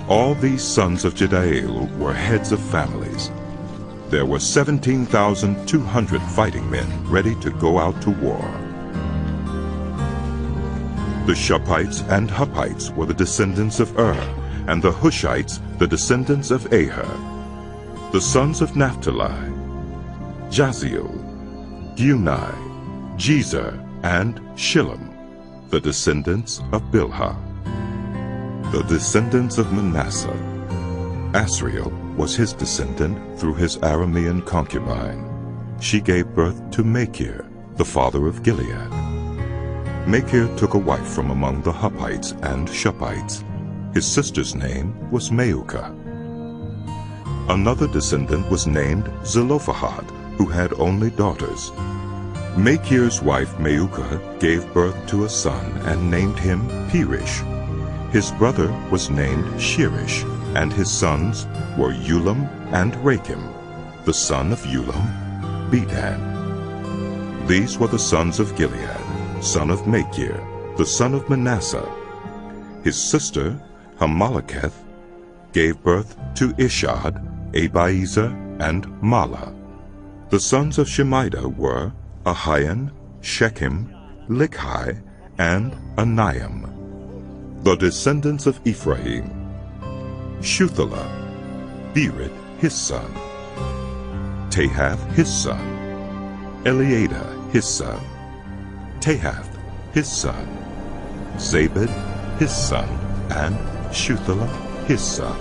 All these sons of Jediael were heads of families. There were 17,200 fighting men ready to go out to war. The Shuppites and Huppites were the descendants of and the Hushites the descendants of Aher. The sons of Naphtali, Jaziel, Guni, Jezer, and Shillem, the descendants of Bilhah. The descendants of Manasseh, Asriel was his descendant through his Aramean concubine. She gave birth to Machir, the father of Gilead. Machir took a wife from among the Huppites and Shuppites. His sister's name was Maukah. Another descendant was named Zelophehad, who had only daughters. Machir's wife Maukah gave birth to a son and named him Perish. His brother was named Shirish, and his sons were Ulam and Rakim. The son of Ulam, Bedan. These were the sons of Gilead, son of Machir, the son of Manasseh. His sister, Hamaleketh, gave birth to Ishad, Abiezer, and Mala. The sons of Shemida were Ahian, Shechem, Likhi, and Aniam. The descendants of Ephraim: Shuthelah, Berit his son, Tahath his son, Eliada his son, Tahath his son, Zabad his son, and Shuthelah his son.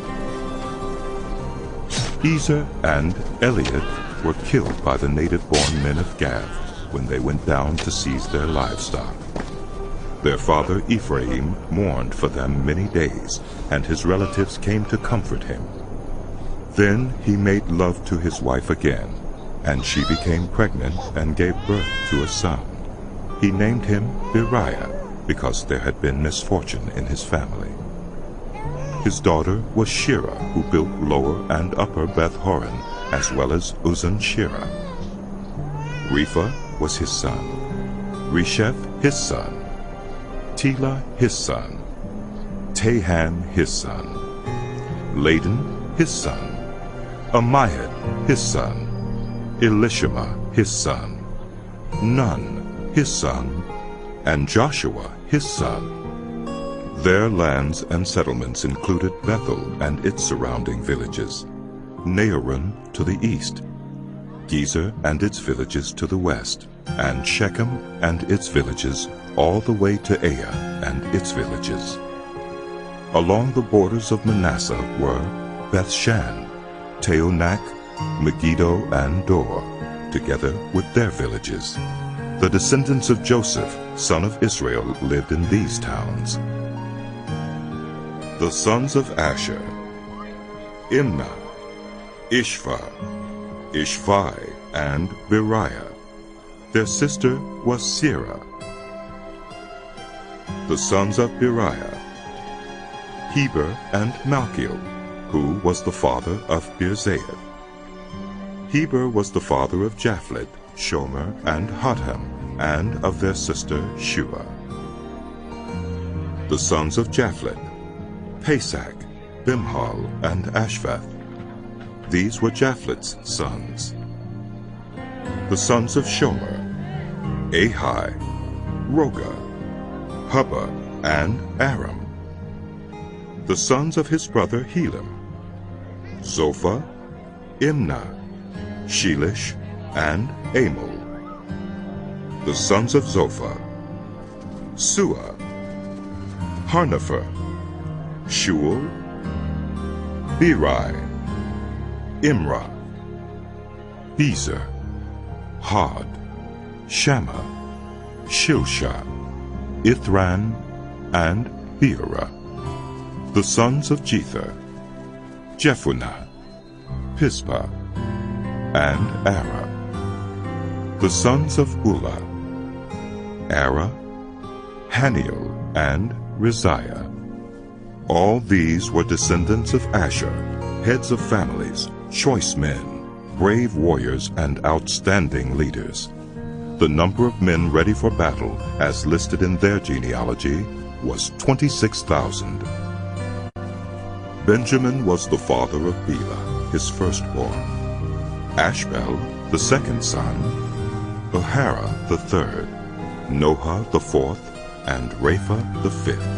Ezer and Eliad were killed by the native-born men of Gath when they went down to seize their livestock. Their father Ephraim mourned for them many days, and his relatives came to comfort him. Then he made love to his wife again, and she became pregnant and gave birth to a son. He named him Beriah, because there had been misfortune in his family. His daughter was Shirah, who built Lower and Upper Beth-horon, as well as Uzan-Shirah. Repha was his son, Resheph his son, Tela his son, Tahan his son, Ladan his son, Amihud his son, Elishama his son, Nun his son, and Joshua his son. Their lands and settlements included Bethel and its surrounding villages, Naaran to the east, Gezer and its villages to the west, and Shechem and its villages all the way to Ai and its villages. Along the borders of Manasseh were Bethshan, Teonak, Megiddo, and Dor, together with their villages. The descendants of Joseph, son of Israel, lived in these towns. The sons of Asher: Imnah, Ishva, Ishvai, and Beriah. Their sister was Serah. The sons of Beriah: Heber and Malchiel, who was the father of Birzeiah. Heber was the father of Japhlet, Shomer, and Hotham, and of their sister Shua. The sons of Japhlet: Pesach, Bimhal, and Ashvath. These were Japhlet's sons. The sons of Shomer: Ahi, Roga, Hubba, and Aram. The sons of his brother Helam: Zophah, Imnah, Shelish, and Amul. The sons of Zophah: Sua, Harnepher, Shual, Beri, Imrah, Bezer, Had, Shammah, Shilshah, Ithran, and Beerah. The sons of Jether: Jephunneh, Pispa, and Ara. The sons of Ulah: Ara, Haniel, and Riziah. All these were descendants of Asher, heads of families, choice men, brave warriors, and outstanding leaders. The number of men ready for battle, as listed in their genealogy, was 26,000. Benjamin was the father of Bela, his firstborn, Ashbel, the second son, Ahara, the third, Noha, the fourth, and Rapha, the fifth.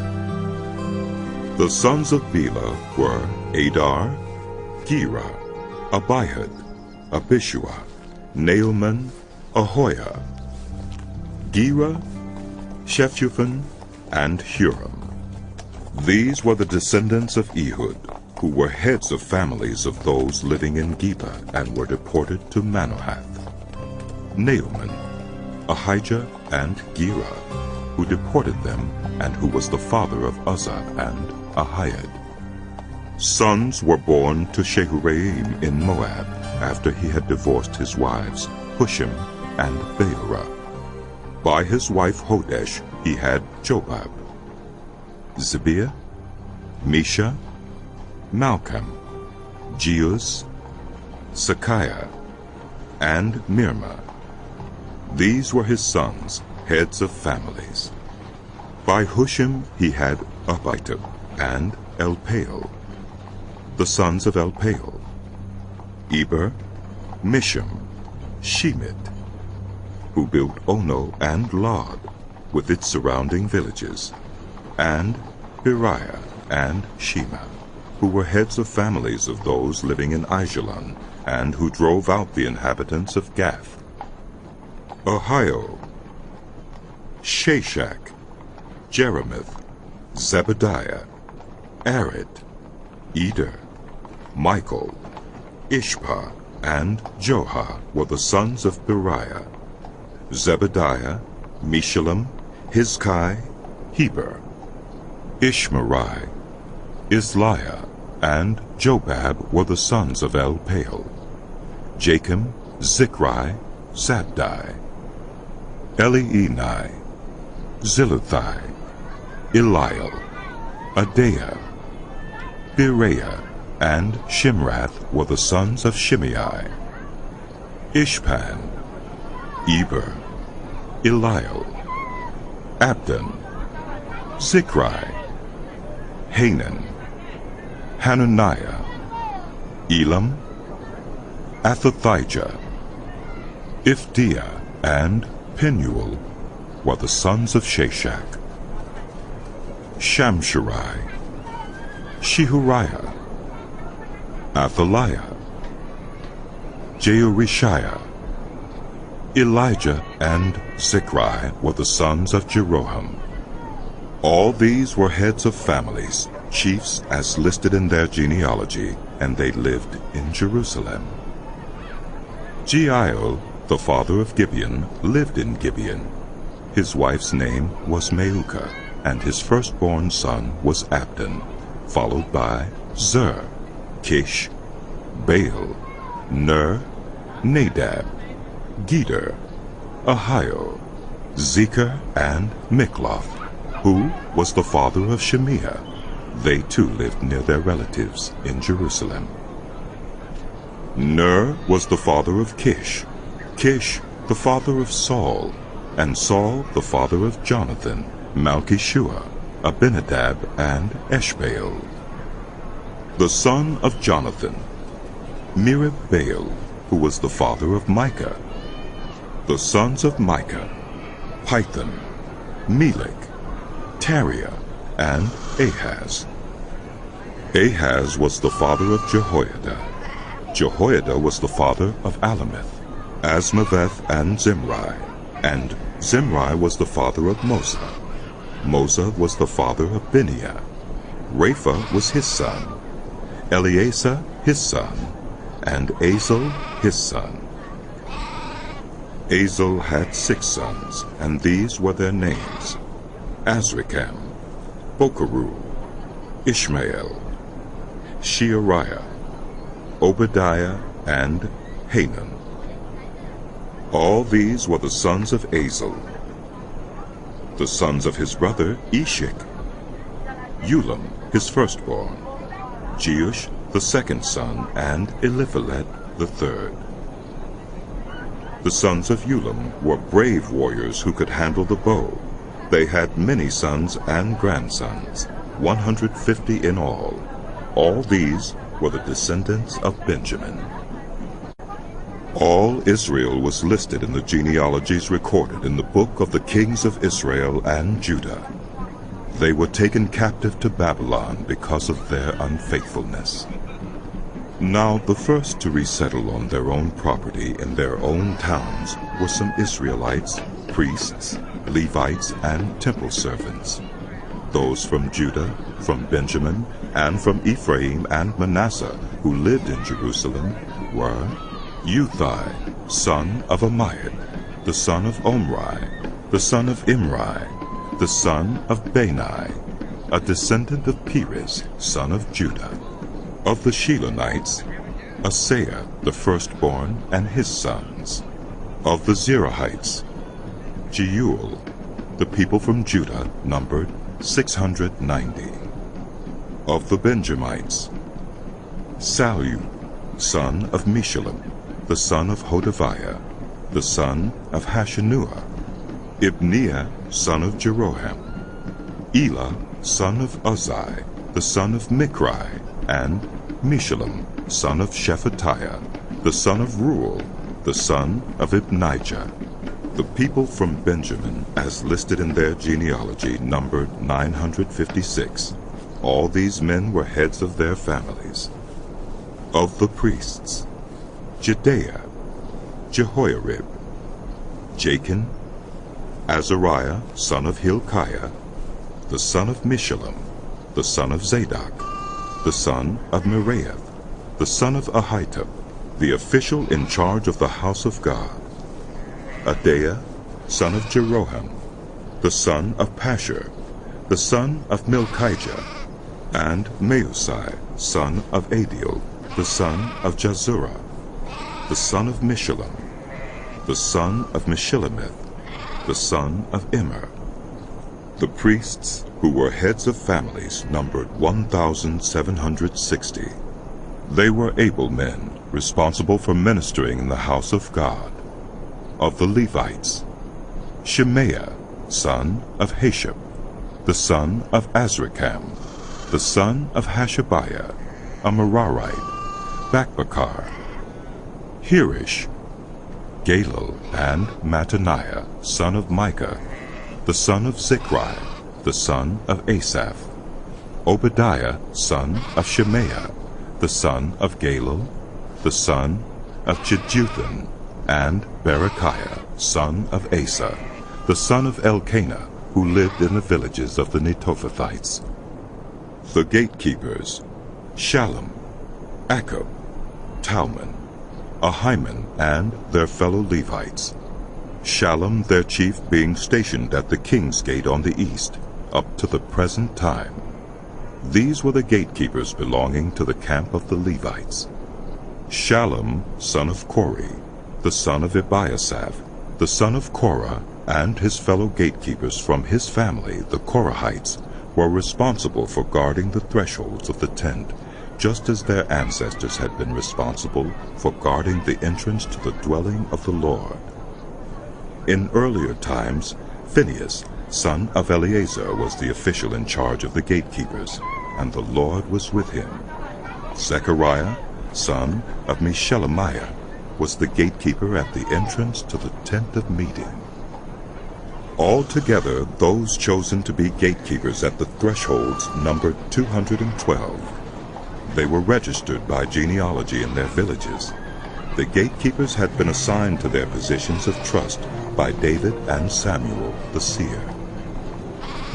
The sons of Bela were Adar, Gera, Abihud, Abishua, Naaman, Ahoyah, Gera, Shephupan, and Huram. These were the descendants of Ehud, who were heads of families of those living in Geba and were deported to Manohath. Naaman, Ahijah, and Gera, who deported them, and who was the father of Uzzah and Ahiad. Sons were born to Shehuraim in Moab, after he had divorced his wives, Hushim and Beerah. By his wife Hodesh he had Jobab, Zibiah, Mesha, Malcham, Jeuz, Sakiah, and Mirma. These were his sons, heads of families. By Hushim he had Abitub and Elpaal. The sons of Elpaal: Eber, Misham, Shemit, who built Ono and Lod, with its surrounding villages, and Beriah and Shema, who were heads of families of those living in Aijalon, and who drove out the inhabitants of Gath. Ahio, Shashak, Jerimoth, Zebediah, Arid, Eder, Michael, Ishpa, and Johah were the sons of Beriah. Zebediah, Meshullam, Hizkai, Heber, Ishmerai, Isliah, and Jobab were the sons of Elpaal. Jachim, Zichri, Zabdi, Elienai, Ziluthai, Eliel, Adaiah, Bereah, and Shimrath were the sons of Shimei. Ishpan, Eber, Eliel, Abdon, Zichri, Hanan, Hananiah, Elam, Athathijah, Ifdiah, and Penuel were the sons of Shashak. Shamsherai, Shehuriah, Athaliah, Jehorishiah, Elijah, and Zichri were the sons of Jeroham. All these were heads of families, chiefs as listed in their genealogy, and they lived in Jerusalem. Jeiel, the father of Gibeon, lived in Gibeon. His wife's name was Maukah, and his firstborn son was Abdon, followed by Zer, Kish, Baal, Ner, Nadab, Geder, Ahio, Zechar, and Mikloth, who was the father of Shemiah. They too lived near their relatives in Jerusalem. Ner was the father of Kish, Kish the father of Saul, and Saul the father of Jonathan, Malchishua, Abinadab, and Eshbaal. The son of Jonathan, Merib-Baal, who was the father of Micah. The sons of Micah, Pithon, Melech, Tariah, and Ahaz. Ahaz was the father of Jehoiada. Jehoiada was the father of Alameth, Asmaveth, and Zimri. And Zimri was the father of Mosa. Mosa was the father of Biniah. Rapha was his son. Eleazar his son. And Azel his son. Azel had 6 sons, and these were their names: Azrikam, Bokeru, Ishmael, Sheariah, Obadiah, and Hanan. All these were the sons of Azel. The sons of his brother Eshek: Ulam his firstborn, Jeush the second son, and Eliphalet the third. The sons of Ulam were brave warriors who could handle the bow. They had many sons and grandsons, 150 in all. All these were the descendants of Benjamin. All Israel was listed in the genealogies recorded in the book of the kings of Israel and Judah. They were taken captive to Babylon because of their unfaithfulness. Now the first to resettle on their own property in their own towns were some Israelites, priests, Levites, and temple servants. Those from Judah, from Benjamin, and from Ephraim and Manasseh who lived in Jerusalem were Uthai, son of Amiad, the son of Omri, the son of Imri, the son of Bani, a descendant of Perez, son of Judah. Of the Shilonites, Asaiah the firstborn and his sons. Of the Zerahites, Jeuel. The people from Judah numbered 690. Of the Benjamites, Sallu, son of Meshullam, the son of Hodaviah, the son of Hashanuah, Ibniah, son of Jeroham, Elah, son of Uzai, the son of Mikri, and Meshullam, son of Shephatiah, the son of Reuel, the son of Ibnijah. The people from Benjamin, as listed in their genealogy, numbered 956. All these men were heads of their families. Of the priests, Jedaiah, Jehoiarib, Jachin, Azariah, son of Hilkiah, the son of Meshullam, the son of Zadok, the son of Meraioth, the son of Ahitub, the official in charge of the house of God, Adaiah, son of Jeroham, the son of Pashur, the son of Milchijah, and Mausai, son of Adiel, the son of Jazurah, the son of Meshullam, the son of Meshilemeth, the son of Immer. The priests, who were heads of families, numbered 1,760. They were able men, responsible for ministering in the house of God. Of the Levites, Shemaiah, son of Hashab, the son of Azrikam, the son of Hashabiah, a Merarite, Bakbakar, Hirish, Galal, and Mattaniah, son of Micah, the son of Zichri, the son of Asaph, Obadiah, son of Shemaiah, the son of Galal, the son of Jeduthun, and Berechiah, son of Asa, the son of Elkanah, who lived in the villages of the Netophathites. The gatekeepers, Shallum, Akub, Talmon, Ahiman, and their fellow Levites. Shallum, their chief, being stationed at the king's gate on the east, up to the present time. These were the gatekeepers belonging to the camp of the Levites. Shallum, son of Kori, the son of Ebiasaph, the son of Korah, and his fellow gatekeepers from his family, the Korahites, were responsible for guarding the thresholds of the tent, just as their ancestors had been responsible for guarding the entrance to the dwelling of the Lord. In earlier times, Phinehas, son of Eleazar, was the official in charge of the gatekeepers, and the Lord was with him. Zechariah, son of Meshelemiah, was the gatekeeper at the entrance to the tent of meeting. Altogether, those chosen to be gatekeepers at the thresholds numbered 212. They were registered by genealogy in their villages. The gatekeepers had been assigned to their positions of trust by David and Samuel the seer.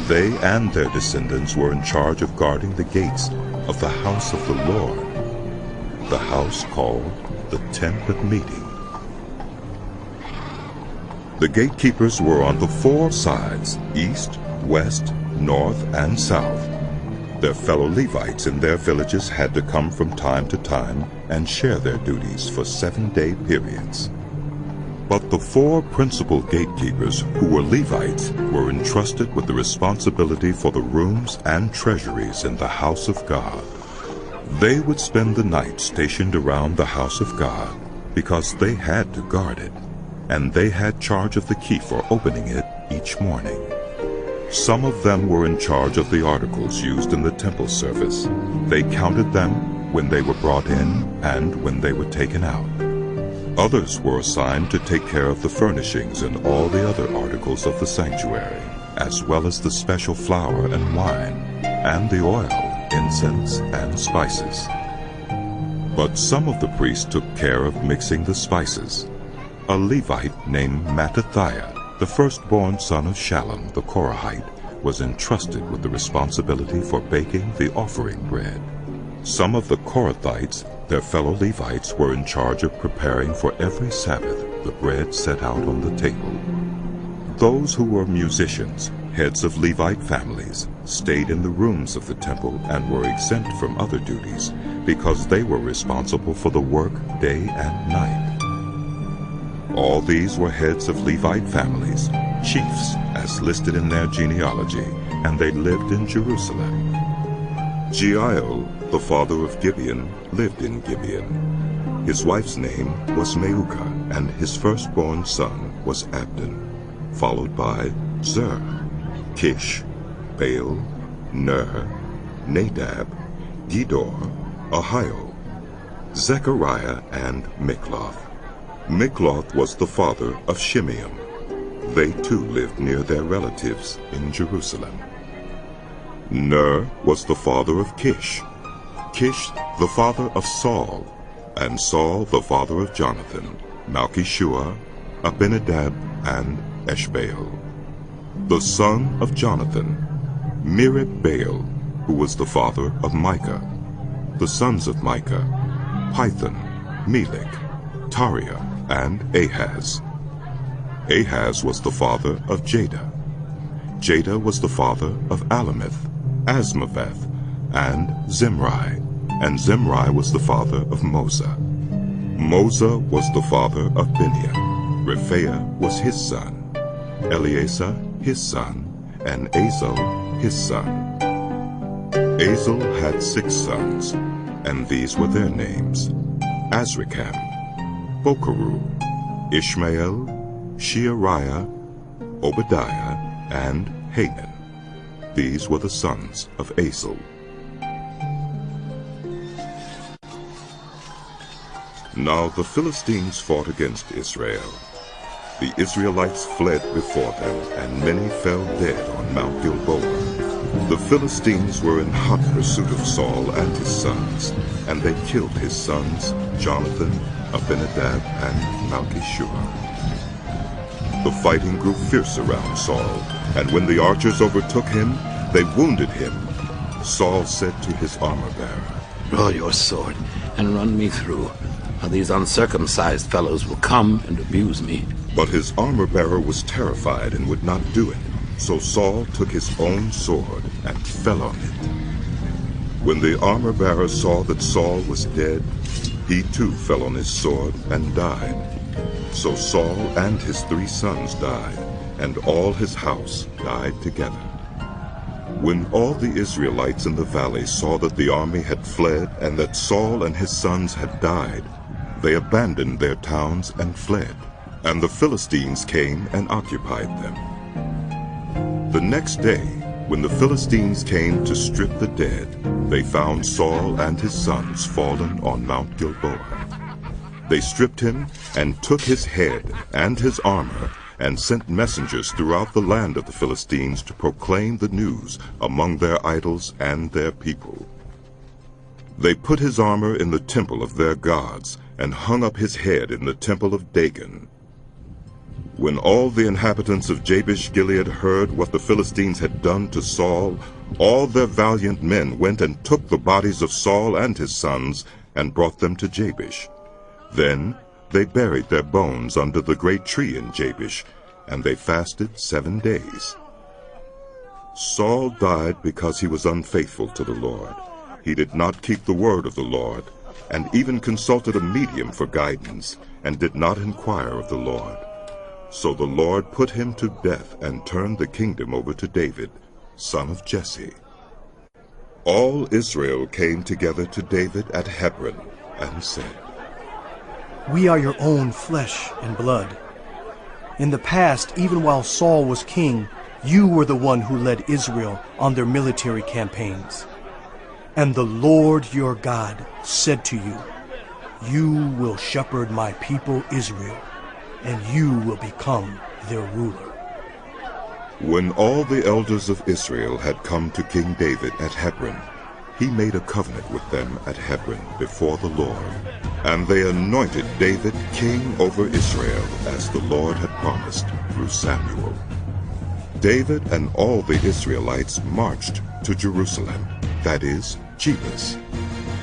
They and their descendants were in charge of guarding the gates of the house of the Lord, the house called the Tent of Meeting. The gatekeepers were on the four sides, east, west, north, and south. Their fellow Levites in their villages had to come from time to time and share their duties for 7-day periods. But the four principal gatekeepers, who were Levites, were entrusted with the responsibility for the rooms and treasuries in the house of God. They would spend the night stationed around the house of God because they had to guard it, and they had charge of the key for opening it each morning. Some of them were in charge of the articles used in the temple service. They counted them when they were brought in and when they were taken out. Others were assigned to take care of the furnishings and all the other articles of the sanctuary, as well as the special flour and wine, and the oil, incense, and spices. But some of the priests took care of mixing the spices. A Levite named Mattathiah, the firstborn son of Shallum the Korahite, was entrusted with the responsibility for baking the offering bread. Some of the Korathites, their fellow Levites, were in charge of preparing for every Sabbath the bread set out on the table. Those who were musicians, heads of Levite families, stayed in the rooms of the temple and were exempt from other duties because they were responsible for the work day and night. All these were heads of Levite families, chiefs, as listed in their genealogy, and they lived in Jerusalem. Jeiel, the father of Gibeon, lived in Gibeon. His wife's name was Maacah, and his firstborn son was Abdon, followed by Zer, Kish, Baal, Ner, Nadab, Gedor, Ahio, Zechariah and Mikloth. Mikloth was the father of Shimeam. They too lived near their relatives in Jerusalem. Ner was the father of Kish, Kish the father of Saul, and Saul the father of Jonathan, Malchishua, Abinadab, and Eshbaal. The son of Jonathan, Merib-Baal, who was the father of Micah. The sons of Micah, Pithon, Melech, Tariah, and Ahaz. Ahaz was the father of Jada. Jada was the father of Alameth, Asmaveth, and Zimri, and Zimri was the father of Moza. Moza was the father of Bineah. Rephaiah was his son, Eleazar his son, and Azel his son. Azel had 6 sons, and these were their names: Azrikam, Bokeru, Ishmael, Sheariah, Obadiah, and Hanan. These were the sons of Azel. Now the Philistines fought against Israel. The Israelites fled before them, and many fell dead on Mount Gilboa. The Philistines were in hot pursuit of Saul and his sons, and they killed his sons, Jonathan, Abinadab, and Malchishua. The fighting grew fierce around Saul, and when the archers overtook him, they wounded him. Saul said to his armor-bearer, "Draw your sword and run me through, or these uncircumcised fellows will come and abuse me." But his armor-bearer was terrified and would not do it. So Saul took his own sword and fell on it. When the armor-bearer saw that Saul was dead, he too fell on his sword and died. So Saul and his 3 sons died, and all his house died together. When all the Israelites in the valley saw that the army had fled and that Saul and his sons had died, they abandoned their towns and fled, and the Philistines came and occupied them. The next day, when the Philistines came to strip the dead, they found Saul and his sons fallen on Mount Gilboa. They stripped him and took his head and his armor and sent messengers throughout the land of the Philistines to proclaim the news among their idols and their people. They put his armor in the temple of their gods and hung up his head in the temple of Dagon. When all the inhabitants of Jabesh-Gilead heard what the Philistines had done to Saul, all their valiant men went and took the bodies of Saul and his sons and brought them to Jabesh. Then they buried their bones under the great tree in Jabesh, and they fasted 7 days. Saul died because he was unfaithful to the Lord. He did not keep the word of the Lord, and even consulted a medium for guidance, and did not inquire of the Lord. So the Lord put him to death and turned the kingdom over to David, son of Jesse. All Israel came together to David at Hebron and said, "We are your own flesh and blood. In the past, even while Saul was king, you were the one who led Israel on their military campaigns. And the Lord your God said to you, 'You will shepherd my people Israel, and you will become their ruler.'" When all the elders of Israel had come to King David at Hebron, he made a covenant with them at Hebron before the Lord, and they anointed David king over Israel, as the Lord had promised through Samuel. David and all the Israelites marched to Jerusalem, that is, Jebus.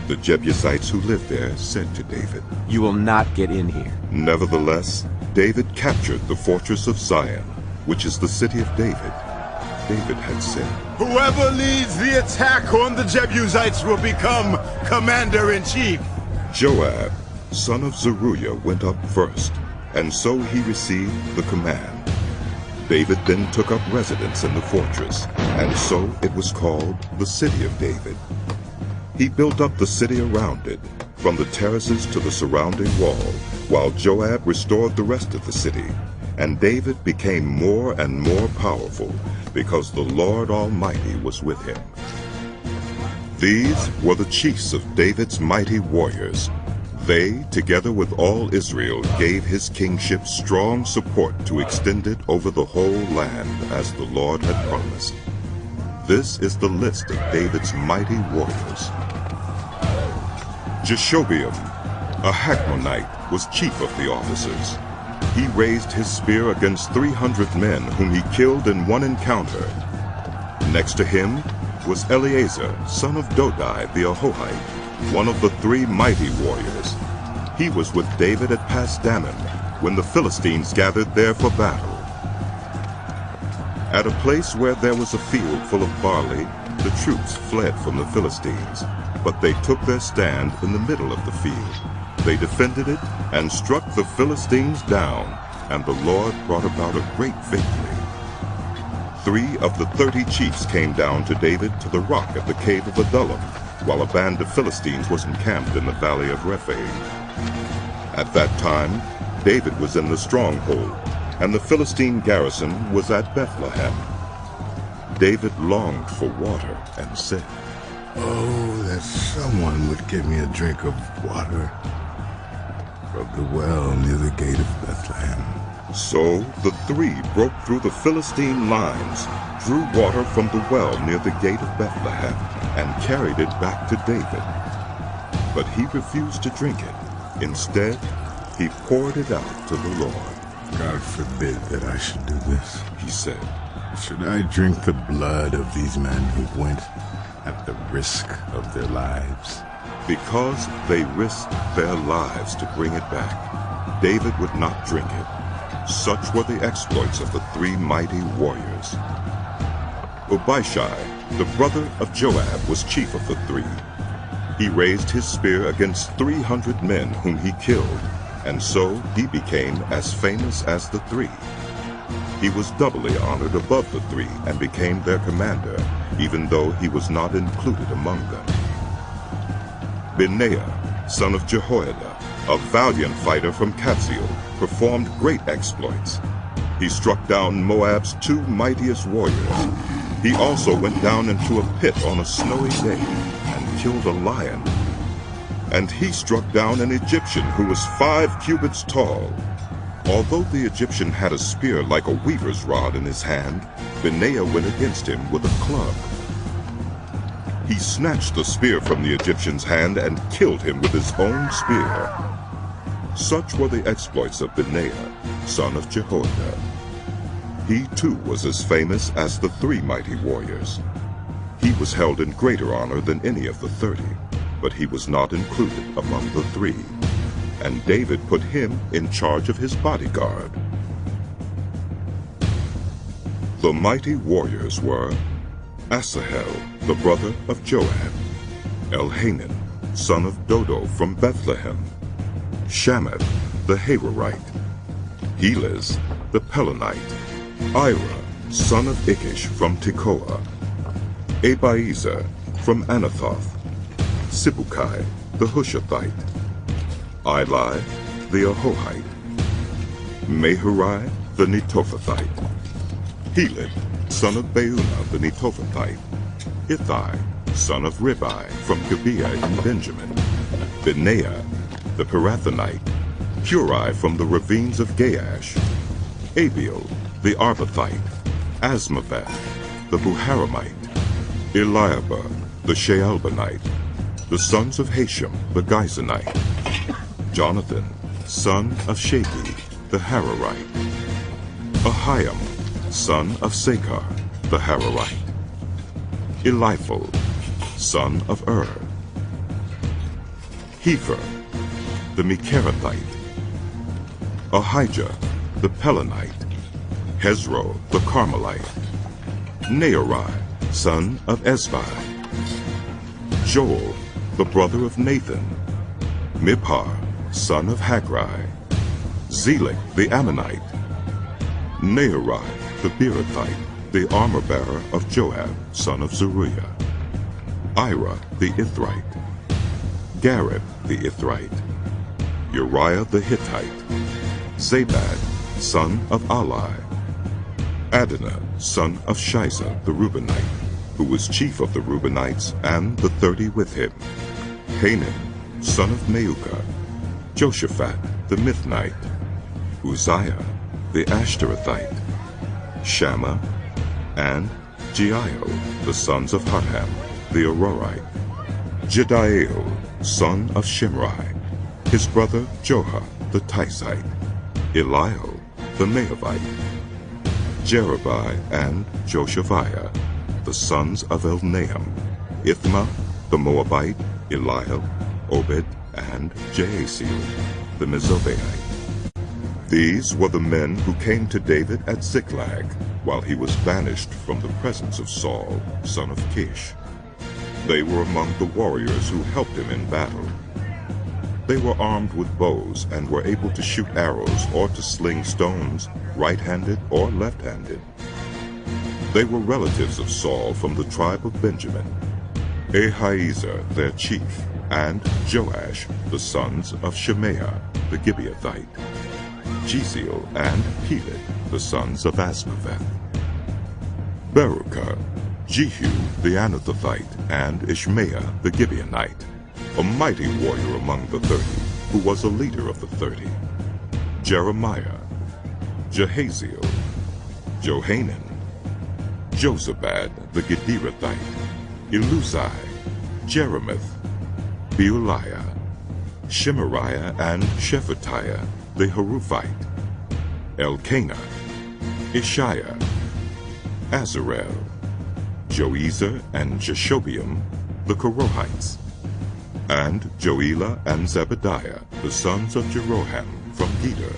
The Jebusites who lived there said to David, "You will not get in here." Nevertheless, David captured the fortress of Zion, which is the city of David. David had said, "Whoever leads the attack on the Jebusites will become commander-in-chief." Joab, son of Zeruiah, went up first, and so he received the command. David then took up residence in the fortress, and so it was called the City of David. He built up the city around it, from the terraces to the surrounding wall, while Joab restored the rest of the city. And David became more and more powerful, because the Lord Almighty was with him. These were the chiefs of David's mighty warriors: They, together with all Israel, gave his kingship strong support to extend it over the whole land as the Lord had promised. This is the list of David's mighty warriors. Jeshobeam, a Hachmonite, was chief of the officers. He raised his spear against 300 men whom he killed in one encounter. Next to him was Eleazar, son of Dodai the Ahohite, one of the 3 mighty warriors. He was with David at Pasdammim when the Philistines gathered there for battle. At a place where there was a field full of barley, the troops fled from the Philistines, but they took their stand in the middle of the field. They defended it and struck the Philistines down, and the Lord brought about a great victory. 3 of the 30 chiefs came down to David to the rock at the cave of Adullam, while a band of Philistines was encamped in the valley of Rephaim. At that time, David was in the stronghold, and the Philistine garrison was at Bethlehem. David longed for water and said, Oh, that someone would give me a drink of water from the well near the gate of Bethlehem. So the 3 broke through the Philistine lines, drew water from the well near the gate of Bethlehem, and carried it back to David. But he refused to drink it. Instead, he poured it out to the Lord. God forbid that I should do this, he said. Should I drink the blood of these men who went at the risk of their lives? Because they risked their lives to bring it back, David would not drink it. Such were the exploits of the 3 mighty warriors. Abishai, the brother of Joab, was chief of the 3. He raised his spear against 300 men whom he killed, and so he became as famous as the 3. He was doubly honored above the 3 and became their commander, even though he was not included among them. Benaiah, son of Jehoiada, a valiant fighter from Kabzeel, performed great exploits. He struck down Moab's 2 mightiest warriors. He also went down into a pit on a snowy day and killed a lion. And he struck down an Egyptian who was 5 cubits tall. Although the Egyptian had a spear like a weaver's rod in his hand, Benaiah went against him with a club. He snatched the spear from the Egyptian's hand and killed him with his own spear. Such were the exploits of Benaiah, son of Jehoiada. He too was as famous as the 3 mighty warriors. He was held in greater honor than any of the 30, but he was not included among the 3. And David put him in charge of his bodyguard. The mighty warriors were Asahel, the brother of Joab, Elhanan, son of Dodo from Bethlehem, Shamath, the Hararite, Helez, the Pelonite, Ira, son of Ikish from Tekoa, Abiezer from Anathoth, Sibukai, the Hushathite, Eli, the Ahohite, Mehurai, the Netophathite, Heled, son of Beunah the Netophathite, Ittai, son of Ribai from Gibeah in Benjamin, Benaiah, the Pirathonite, Hurai from the ravines of Gaash, Abiel, the Arbathite, Asmaveth, the Buharamite, Eliahba, the Shaalbanite, the sons of Hashem, the Gizonite, Jonathan, son of Shaphi, the Hararite, Ahiam, son of Sakar, the Hararite, Eliphal, son of Hefer, the Mecherathite, Ahijah, the Pelonite, Hezro, the Carmelite, Nearai, son of Ezbai, Joel, the brother of Nathan, Miphar, son of Hagrai, Zelek, the Ammonite, Nearai, the Beerothite, the armor-bearer of Joab, son of Zeruiah, Ira, the Ithrite, Gareb, the Ithrite, Uriah the Hittite, Zabad, son of Ali, Adonah, son of Shiza the Reubenite, who was chief of the Reubenites and the 30 with him, Hanan, son of Meucah, Joshaphat the Mithnite, Uzziah the Ashtorethite, Shammah, and Jeiel, the sons of Hatam the Arorite, Jediael, son of Shimri, his brother Joha the Tizite, Eliel the Maavite, Jerubai and Joshaviah, the sons of Elnaam, Ithma the Moabite, Eliel, Obed, and Jaasiel the Mezobaite. These were the men who came to David at Ziklag, while he was banished from the presence of Saul, son of Kish. They were among the warriors who helped him in battle. They were armed with bows and were able to shoot arrows or to sling stones, right-handed or left-handed. They were relatives of Saul from the tribe of Benjamin, Ahiezer their chief, and Joash, the sons of Shemaiah the Gibeathite, Jeziel and Peled, the sons of Asmaveth, Beruchah, Jehu the Anathothite, and Ishmael the Gibeonite, a mighty warrior among the 30, who was a leader of the 30, Jeremiah, Jehaziel, Johanan, Jozabad the Gederathite, Eluzai, Jerimoth, Beuliah, Shemariah and Shephatiah the Haruphite, Elkanah, Ishiah, Azarel, Joezer and Jeshobeam the Korohites, and Joelah and Zebadiah the sons of Jeroham from Geder.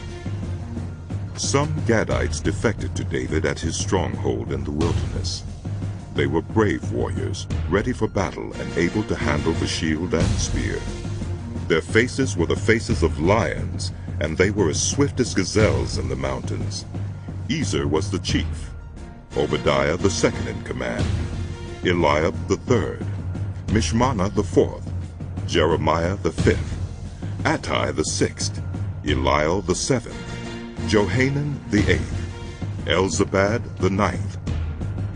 Some Gadites defected to David at his stronghold in the wilderness. They were brave warriors, ready for battle and able to handle the shield and spear. Their faces were the faces of lions, and they were as swift as gazelles in the mountains. Ezer was the chief, Obadiah the second in command, Eliab the third, Mishmannah the fourth, Jeremiah the fifth, Attai the sixth, Eliel the seventh, Johanan the eighth, Elzabad the ninth,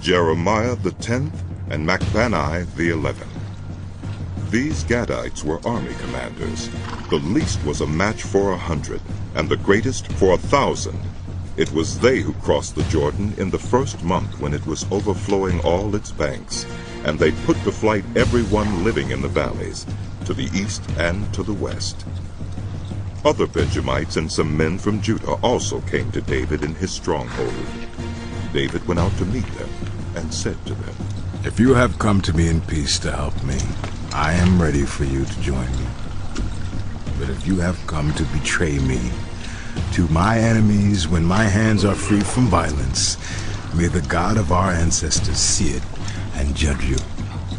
Jeremiah the 10th, and Machbanai the 11th. These Gadites were army commanders. The least was a match for 100, and the greatest for 1,000. It was they who crossed the Jordan in the first month when it was overflowing all its banks, and they put to flight everyone living in the valleys, to the east and to the west. Other Benjamites and some men from Judah also came to David in his stronghold. David went out to meet them and said to them, If you have come to me in peace to help me, I am ready for you to join me. But if you have come to betray me to my enemies when my hands are free from violence, may the God of our ancestors see it and judge you.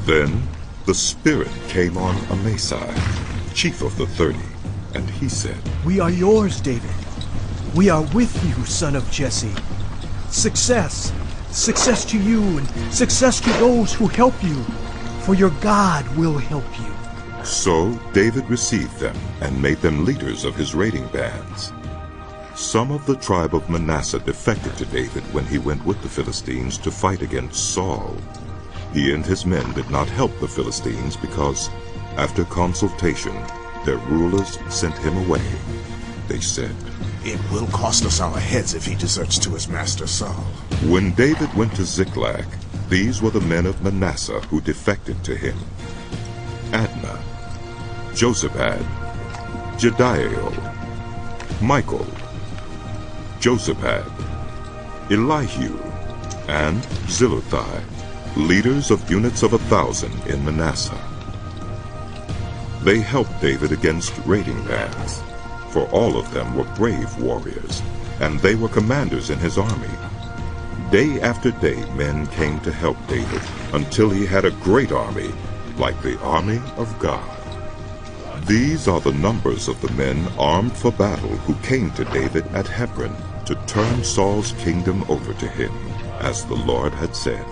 Then the Spirit came on Amasai, chief of the 30, and he said, We are yours, David. We are with you, son of Jesse. Success! Success to you and success to those who help you, for your God will help you. So David received them and made them leaders of his raiding bands. Some of the tribe of Manasseh defected to David when he went with the Philistines to fight against Saul. He and his men did not help the Philistines because, after consultation, their rulers sent him away. They said, It will cost us our heads if he deserts to his master Saul. When David went to Ziklag, these were the men of Manasseh who defected to him: Adnah, Jozabad, Jediael, Michael, Jozabad, Elihu, and Zillothai, leaders of units of 1,000 in Manasseh. They helped David against raiding bands, for all of them were brave warriors, and they were commanders in his army. Day after day men came to help David, until he had a great army, like the army of God. These are the numbers of the men armed for battle who came to David at Hebron to turn Saul's kingdom over to him, as the Lord had said.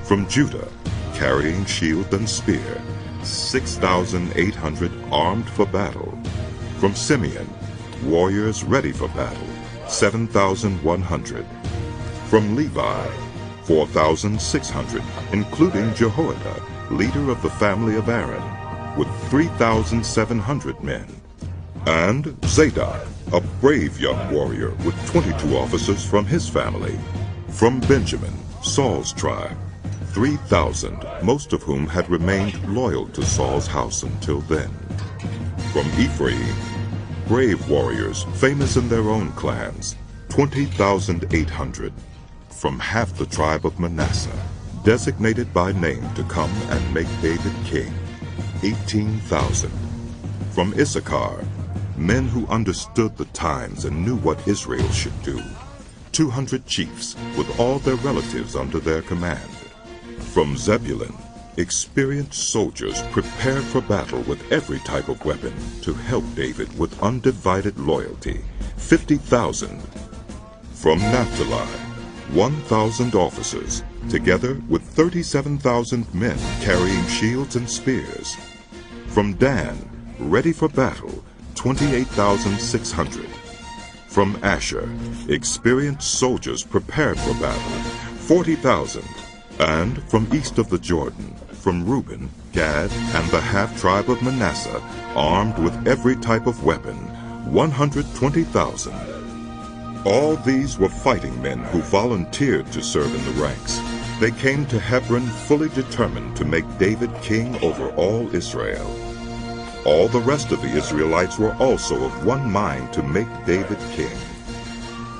From Judah, carrying shield and spear, 6,800 armed for battle. From Simeon, warriors ready for battle, 7,100. From Levi, 4,600, including Jehoiada, leader of the family of Aaron, with 3,700 men. And Zadok, a brave young warrior with 22 officers from his family. From Benjamin, Saul's tribe, 3,000, most of whom had remained loyal to Saul's house until then. From Ephraim, brave warriors famous in their own clans, 20,800. From half the tribe of Manasseh, designated by name to come and make David king, 18,000. From Issachar, men who understood the times and knew what Israel should do, 200 chiefs with all their relatives under their command. From Zebulun, experienced soldiers prepared for battle with every type of weapon to help David with undivided loyalty, 50,000. From Naphtali, 1,000 officers, together with 37,000 men carrying shields and spears. From Dan, ready for battle, 28,600. From Asher, experienced soldiers prepared for battle, 40,000. And from east of the Jordan, from Reuben, Gad, and the half-tribe of Manasseh, armed with every type of weapon, 120,000. All these were fighting men who volunteered to serve in the ranks. They came to Hebron fully determined to make David king over all Israel. All the rest of the Israelites were also of one mind to make David king.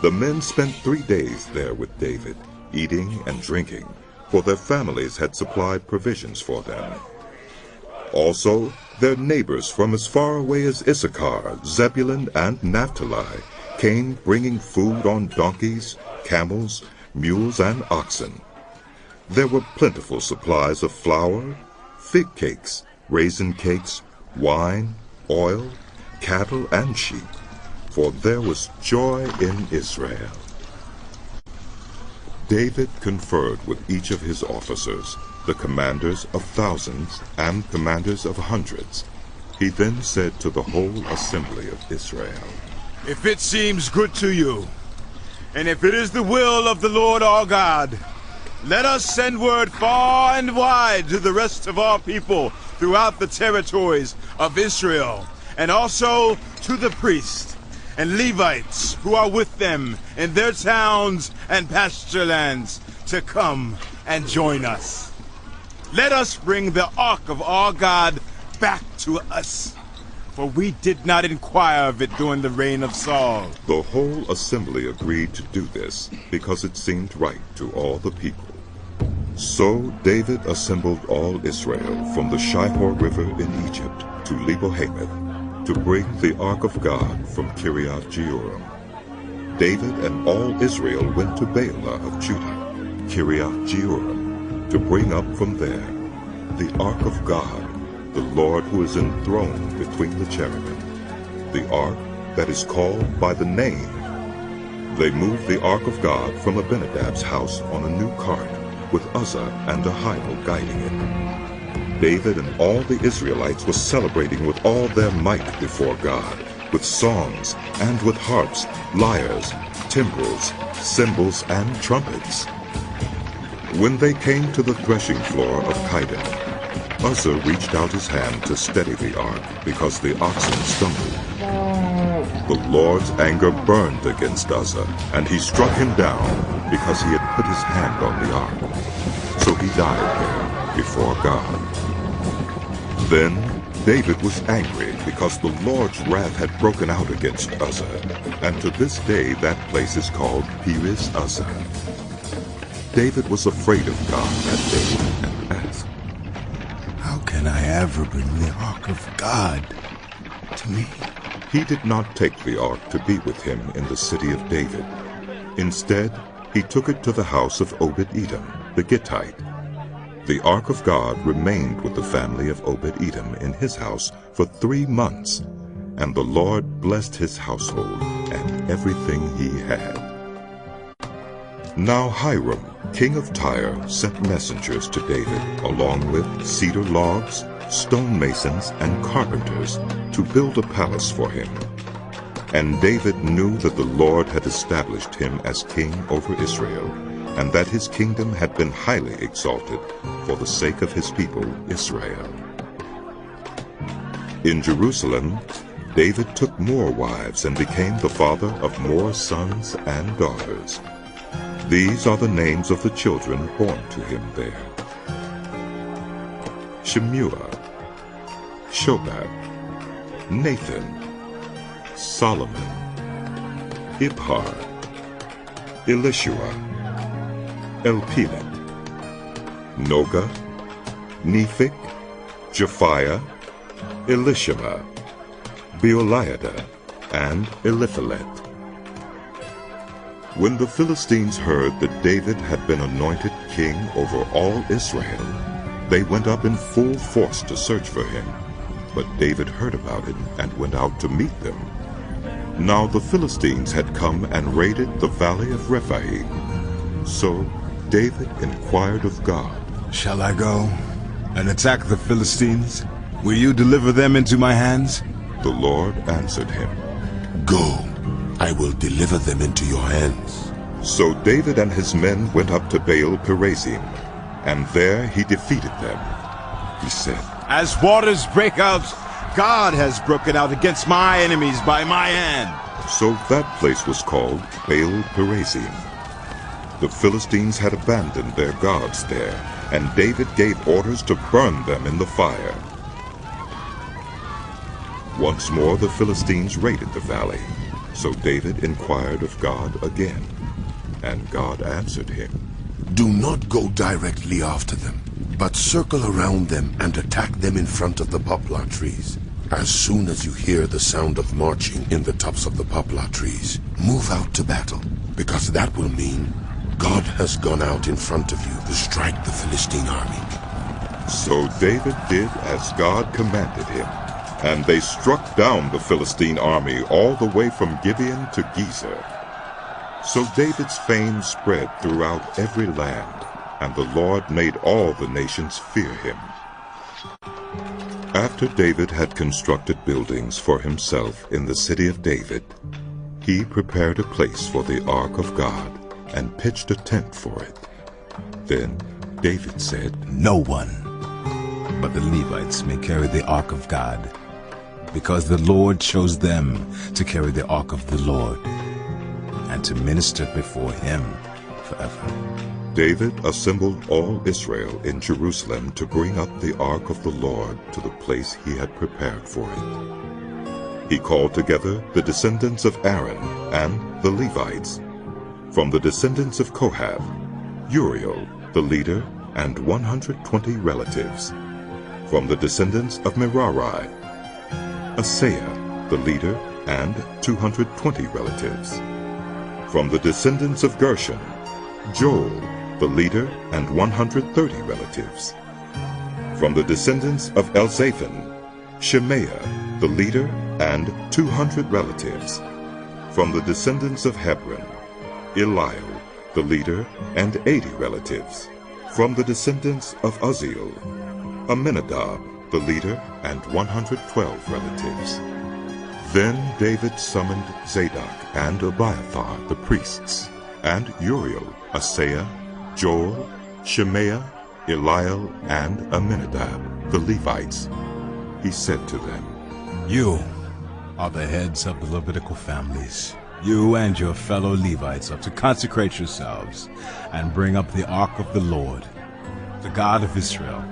The men spent 3 days there with David, eating and drinking, for their families had supplied provisions for them. Also, their neighbors from as far away as Issachar, Zebulun, and Naphtali came bringing food on donkeys, camels, mules, and oxen. There were plentiful supplies of flour, fig cakes, raisin cakes, wine, oil, cattle, and sheep, for there was joy in Israel. David conferred with each of his officers, the commanders of thousands and commanders of hundreds. He then said to the whole assembly of Israel, "If it seems good to you, and if it is the will of the Lord our God, let us send word far and wide to the rest of our people throughout the territories of Israel, and also to the priests and Levites who are with them in their towns and pasture lands, to come and join us. Let us bring the ark of our God back to us, for we did not inquire of it during the reign of Saul." The whole assembly agreed to do this because it seemed right to all the people. So David assembled all Israel from the Shihor River in Egypt to Lebo-Hamath to bring the ark of God from Kiriath-Jearim. David and all Israel went to Baalah of Judah, Kiriath-Jearim, to bring up from there the ark of God, the Lord who is enthroned between the cherubim, the ark that is called by the name. They moved the ark of God from Abinadab's house on a new cart, with Uzzah and Ahio guiding it. David and all the Israelites were celebrating with all their might before God, with songs and with harps, lyres, timbrels, cymbals, and trumpets. When they came to the threshing floor of Kidon, Uzzah reached out his hand to steady the ark because the oxen stumbled. The Lord's anger burned against Uzzah, and he struck him down because he had put his hand on the ark. So he died there before God. Then David was angry because the Lord's wrath had broken out against Uzzah, and to this day that place is called Perez Uzzah. David was afraid of God that day and asked, "How can I ever bring the ark of God to me?" He did not take the ark to be with him in the city of David. Instead, he took it to the house of Obed-Edom, the Gittite. The ark of God remained with the family of Obed-Edom in his house for 3 months, and the Lord blessed his household and everything he had. Now Hiram, king of Tyre, sent messengers to David, along with cedar logs, stonemasons, and carpenters, to build a palace for him. And David knew that the Lord had established him as king over Israel, and that his kingdom had been highly exalted for the sake of his people Israel. In Jerusalem, David took more wives and became the father of more sons and daughters. These are the names of the children born to him there: Shemua, Shobab, Nathan, Solomon, Ibhar, Elishua, Elpelet, Noga, Nephik, Japhiah, Elishama, Beoliada, and Eliphalet. When the Philistines heard that David had been anointed king over all Israel, they went up in full force to search for him. But David heard about it and went out to meet them. Now the Philistines had come and raided the valley of Rephaim. So David inquired of God, Shall I go and attack the Philistines? Will you deliver them into my hands? The Lord answered him, Go, I will deliver them into your hands. So David and his men went up to Baal Perazim, and there he defeated them. He said, As waters break out, God has broken out against my enemies by my hand. So that place was called Baal Perazim. The Philistines had abandoned their gods there, and David gave orders to burn them in the fire. Once more the Philistines raided the valley. So David inquired of God again, and God answered him, Do not go directly after them, but circle around them and attack them in front of the poplar trees. As soon as you hear the sound of marching in the tops of the poplar trees, move out to battle, because that will mean God has gone out in front of you to strike the Philistine army. So David did as God commanded him, and they struck down the Philistine army all the way from Gibeon to Gezer. So David's fame spread throughout every land, and the Lord made all the nations fear him. After David had constructed buildings for himself in the city of David, he prepared a place for the ark of God and pitched a tent for it. Then David said, No one but the Levites may carry the ark of God, because the Lord chose them to carry the ark of the Lord and to minister before him forever. David assembled all Israel in Jerusalem to bring up the ark of the Lord to the place he had prepared for it. He called together the descendants of Aaron and the Levites. From the descendants of Kohath, Uriel, the leader, and 120 relatives. From the descendants of Merari, Asaiah, the leader, and 220 relatives. From the descendants of Gershon, Joel, the leader, and 130 relatives. From the descendants of Elzaphan, Shemaiah, the leader, and 200 relatives. From the descendants of Hebron, Eliel, the leader, and 80 relatives. From the descendants of Uzziel, Aminadab, the leader, and 112 relatives. Then David summoned Zadok and Abiathar, the priests, and Uriel, Asaiah, Joel, Shemaiah, Eliel, and Aminadab, the Levites. He said to them, You are the heads of the Levitical families. You and your fellow Levites are to consecrate yourselves and bring up the ark of the Lord, the God of Israel,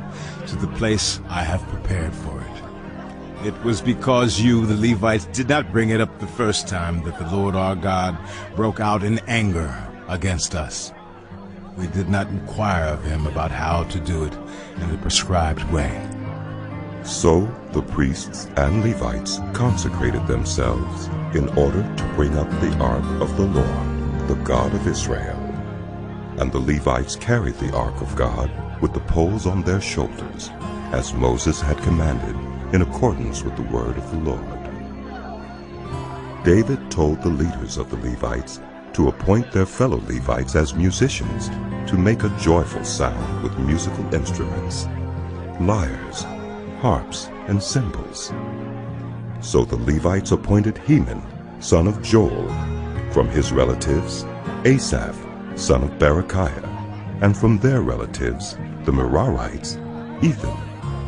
to the place I have prepared for it. It was because you, the Levites, did not bring it up the first time that the Lord our God broke out in anger against us. We did not inquire of him about how to do it in the prescribed way. So the priests and Levites consecrated themselves in order to bring up the ark of the Lord, the God of Israel. And the Levites carried the ark of God with the poles on their shoulders, as Moses had commanded, in accordance with the word of the Lord. David told the leaders of the Levites to appoint their fellow Levites as musicians to make a joyful sound with musical instruments, lyres, harps, and cymbals. So the Levites appointed Heman, son of Joel, from his relatives, Asaph, son of Berechiah, and from their relatives, the Merarites, Ethan,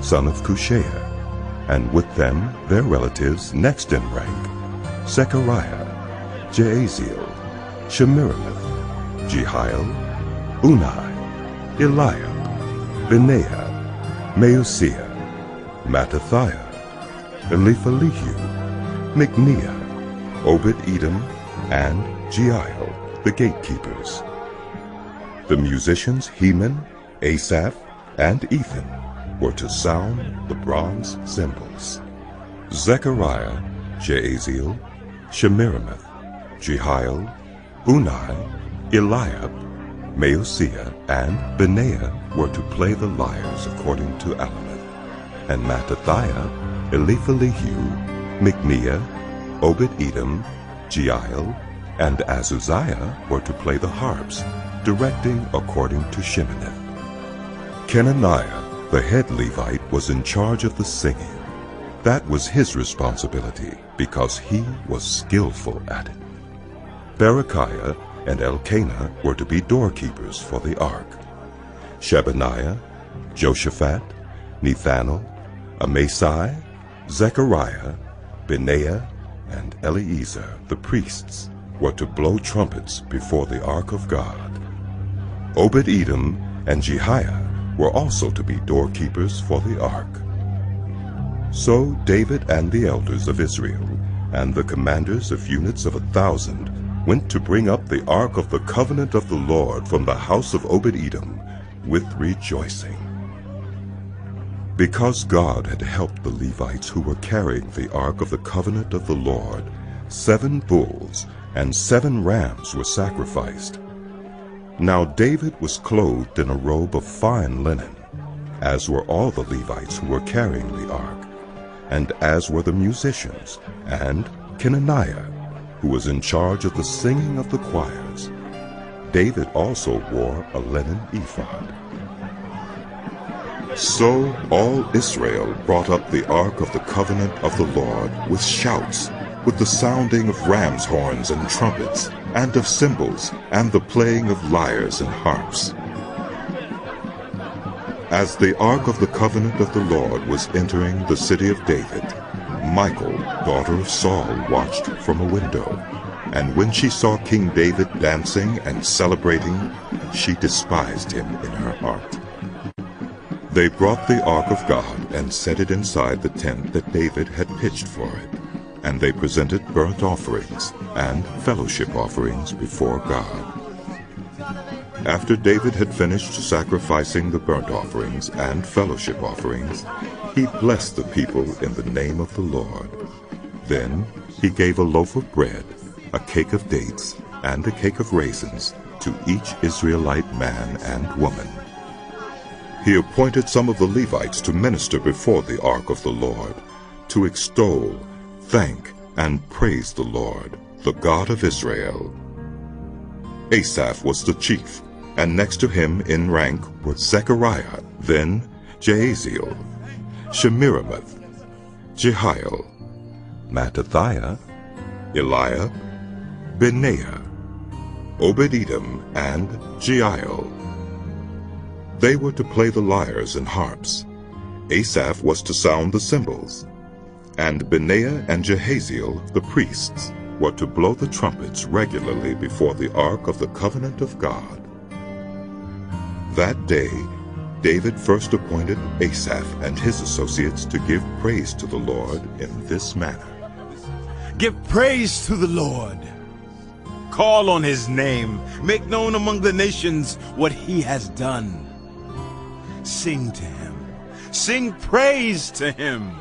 son of Cushaiah, and with them their relatives next in rank: Zechariah, Jaasiel, Shemiramoth, Jehiel, Unai, Eliab, Benaiah, Maaseiah, Mattithiah, Eliphalihu, Micniah, Obed-Edom, and Jeiel, the gatekeepers. The musicians Heman, Asaph, and Ethan were to sound the bronze cymbals. Zechariah, Jaasiel, Shemiramoth, Jehiel, Unai, Eliab, Maaseiah, and Benaiah were to play the lyres according to allotments, and Mattithiah, Eliphalihu, Micniah, Obed-Edom, Jeiel, and Azuziah were to play the harps, directing according to Sheminith. Kenaniah, the head Levite, was in charge of the singing. That was his responsibility, because he was skillful at it. Berechiah and Elkanah were to be doorkeepers for the ark. Shebaniah, Joshaphat, Nethanel, Amasai, Zechariah, Benaiah, and Eleazar, the priests, were to blow trumpets before the ark of God. Obed-Edom and Jehiah were also to be doorkeepers for the ark. So David and the elders of Israel and the commanders of units of 1,000 went to bring up the ark of the covenant of the Lord from the house of Obed-Edom with rejoicing. Because God had helped the Levites who were carrying the ark of the covenant of the Lord, 7 bulls and 7 rams were sacrificed. Now David was clothed in a robe of fine linen, as were all the Levites who were carrying the ark, and as were the musicians, and Kenaniah, who was in charge of the singing of the choirs. David also wore a linen ephod. So all Israel brought up the ark of the covenant of the Lord with shouts, with the sounding of ram's horns and trumpets, and of cymbals, and the playing of lyres and harps. As the ark of the covenant of the Lord was entering the city of David, Michal, daughter of Saul, watched from a window. And when she saw King David dancing and celebrating, she despised him in her heart. They brought the ark of God and set it inside the tent that David had pitched for it. And they presented burnt offerings and fellowship offerings before God. After David had finished sacrificing the burnt offerings and fellowship offerings, he blessed the people in the name of the Lord. Then he gave a loaf of bread, a cake of dates, and a cake of raisins to each Israelite man and woman. He appointed some of the Levites to minister before the ark of the Lord, to extol, thank, and praise the Lord, the God of Israel. Asaph was the chief, and next to him in rank were Zechariah, then Jaasiel, Shemiramoth, Jehiel, Mattithiah, Eliab, Benaiah, Obed-Edom, and Jeiel. They were to play the lyres and harps. Asaph was to sound the cymbals, and Benaiah and Jahaziel, the priests, were to blow the trumpets regularly before the ark of the covenant of God. That day David first appointed Asaph and his associates to give praise to the Lord in this manner. Give praise to the Lord. Call on his name. Make known among the nations what he has done. Sing to him. Sing praise to him.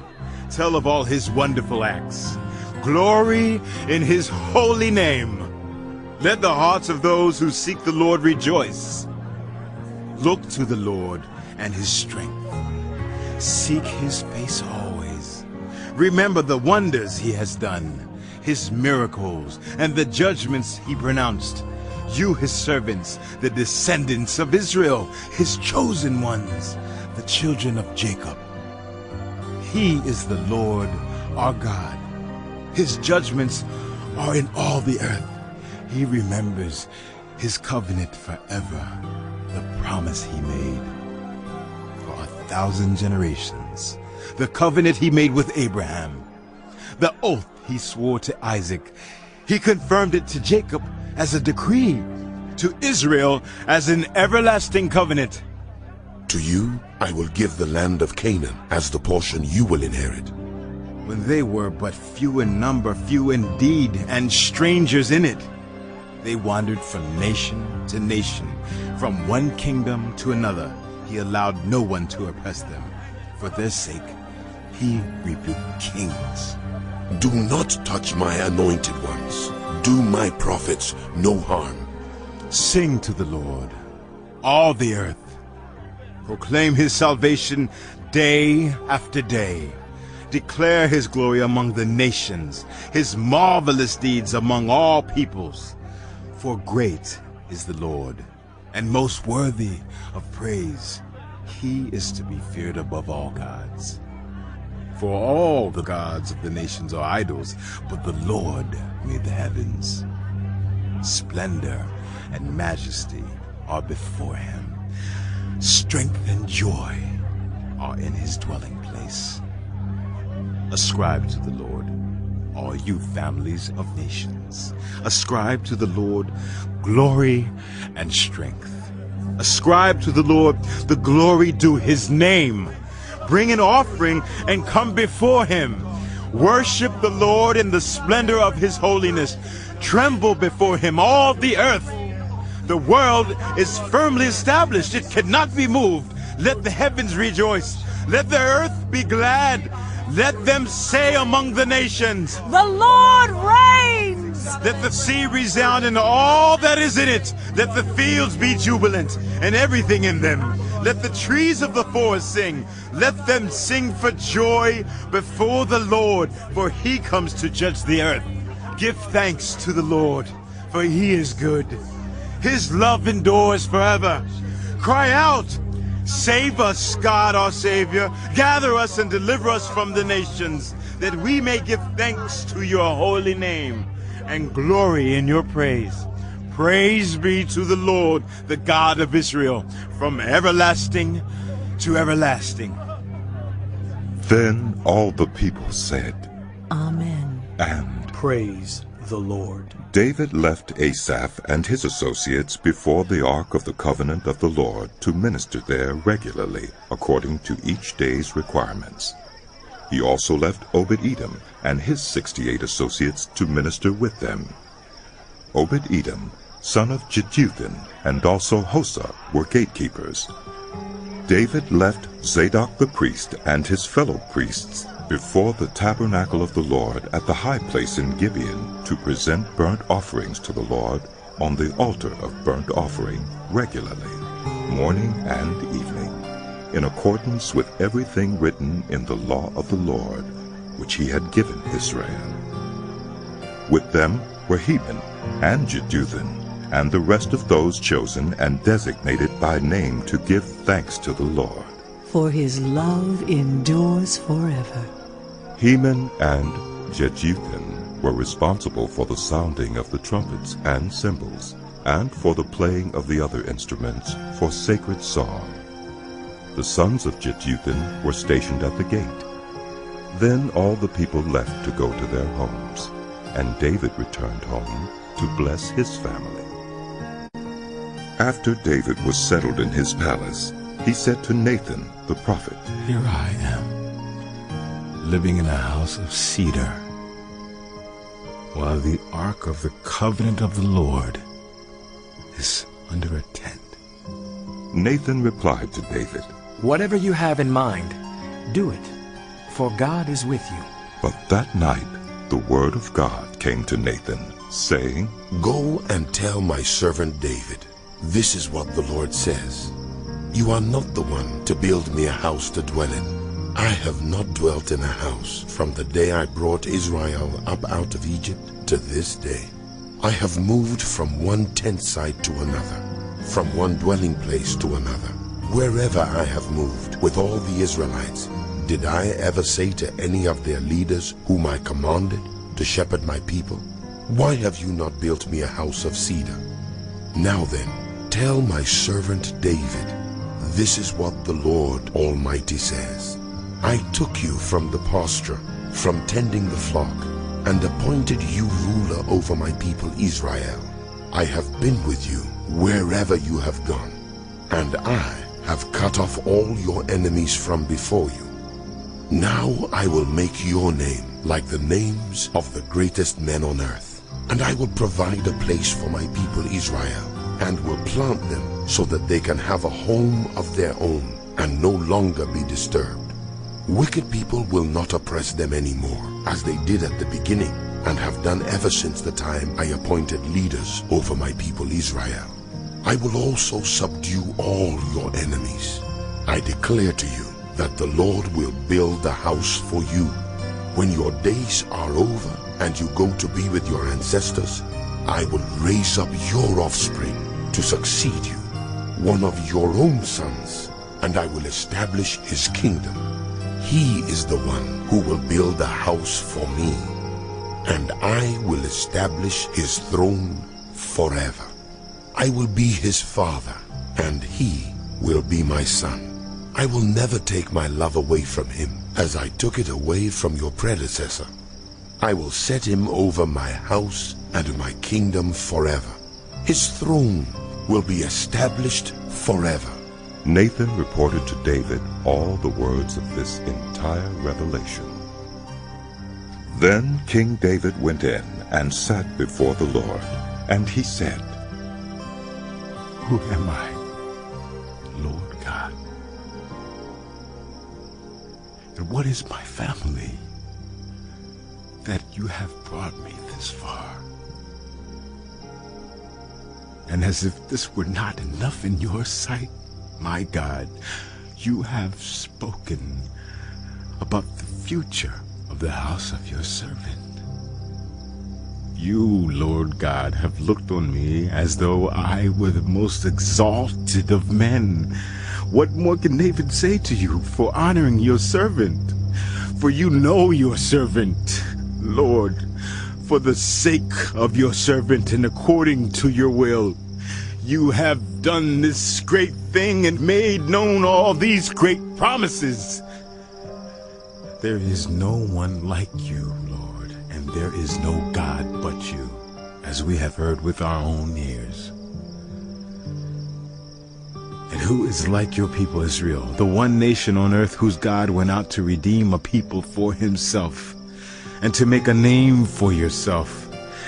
Tell of all his wonderful acts. Glory in his holy name. Let the hearts of those who seek the Lord rejoice. Look to the Lord and his strength. Seek his face always. Remember the wonders he has done, his miracles, and the judgments he pronounced. You, his servants, the descendants of Israel, his chosen ones, the children of Jacob. He is the Lord our God. His judgments are in all the earth. He remembers his covenant forever, the promise he made for 1,000 generations, the covenant he made with Abraham, the oath he swore to Isaac. He confirmed it to Jacob as a decree, to Israel as an everlasting covenant. To you I will give the land of Canaan as the portion you will inherit. When they were but few in number, few indeed, and strangers in it, they wandered from nation to nation, from one kingdom to another. He allowed no one to oppress them. For their sake, he rebuked kings. Do not touch my anointed ones. Do my prophets no harm. Sing to the Lord, all the earth. Proclaim his salvation day after day. Declare his glory among the nations, his marvelous deeds among all peoples. For great is the Lord, and most worthy of praise. He is to be feared above all gods. For all the gods of the nations are idols, but the Lord made the heavens. Splendor and majesty are before him. Strength and joy are in his dwelling place. Ascribe to the Lord, all you families of nations. Ascribe to the Lord glory and strength. Ascribe to the Lord the glory due his name. Bring an offering and come before him. Worship the Lord in the splendor of his holiness. Tremble before him, all the earth. The world is firmly established. It cannot be moved. Let the heavens rejoice. Let the earth be glad. Let them say among the nations, The Lord reigns! Let the sea resound and all that is in it. Let the fields be jubilant and everything in them. Let the trees of the forest sing. Let them sing for joy before the Lord, for he comes to judge the earth. Give thanks to the Lord, for he is good. His love endures forever. Cry out, save us, God our Savior. Gather us and deliver us from the nations, that we may give thanks to your holy name and glory in your praise. Praise be to the Lord, the God of Israel, from everlasting to everlasting. Then all the people said, Amen. And Praise the Lord. David left Asaph and his associates before the ark of the covenant of the Lord to minister there regularly, according to each day's requirements. He also left Obed-Edom and his 68 associates to minister with them. Obed-Edom, son of Jeduthun, and also Hosa were gatekeepers. David left Zadok the priest and his fellow priests before the tabernacle of the Lord at the high place in Gibeon to present burnt offerings to the Lord on the altar of burnt offering regularly, morning and evening, in accordance with everything written in the law of the Lord, which he had given Israel. With them were Heman and Jeduthun, and the rest of those chosen and designated by name to give thanks to the Lord. For his love endures forever. Heman and Jeduthun were responsible for the sounding of the trumpets and cymbals, and for the playing of the other instruments for sacred song. The sons of Jeduthun were stationed at the gate. Then all the people left to go to their homes, and David returned home to bless his family. After David was settled in his palace, he said to Nathan the prophet, Here I am, living in a house of cedar, while the ark of the covenant of the Lord is under a tent. Nathan replied to David, Whatever you have in mind, do it, for God is with you. But that night the word of God came to Nathan, saying, Go and tell my servant David, this is what the Lord says. You are not the one to build me a house to dwell in. I have not dwelt in a house from the day I brought Israel up out of Egypt to this day. I have moved from one tent site to another, from one dwelling place to another. Wherever I have moved with all the Israelites, did I ever say to any of their leaders whom I commanded to shepherd my people, Why have you not built me a house of cedar? Now then, tell my servant David, this is what the Lord Almighty says. I took you from the pasture, from tending the flock, and appointed you ruler over my people Israel. I have been with you wherever you have gone, and I have cut off all your enemies from before you. Now I will make your name like the names of the greatest men on earth, and I will provide a place for my people Israel, and will plant them so that they can have a home of their own and no longer be disturbed. Wicked people will not oppress them anymore, as they did at the beginning, and have done ever since the time I appointed leaders over my people Israel. I will also subdue all your enemies. I declare to you that the Lord will build a house for you. When your days are over and you go to be with your ancestors, I will raise up your offspring to succeed you, one of your own sons, and I will establish his kingdom. He is the one who will build a house for me, and I will establish his throne forever. I will be his father, and he will be my son. I will never take my love away from him, as I took it away from your predecessor. I will set him over my house and my kingdom forever. His throne will be established forever. Nathan reported to David all the words of this entire revelation. Then King David went in and sat before the Lord, and he said, Who am I, Lord God? And what is my family that you have brought me this far? And as if this were not enough in your sight, my God, you have spoken about the future of the house of your servant. You, Lord God, have looked on me as though I were the most exalted of men. What more can David say to you for honoring your servant? For you know your servant, Lord, for the sake of your servant and according to your will. You have done this great thing and made known all these great promises. There is no one like you, Lord, and there is no God but you, as we have heard with our own ears. And who is like your people Israel, the one nation on earth whose God went out to redeem a people for himself, and to make a name for yourself,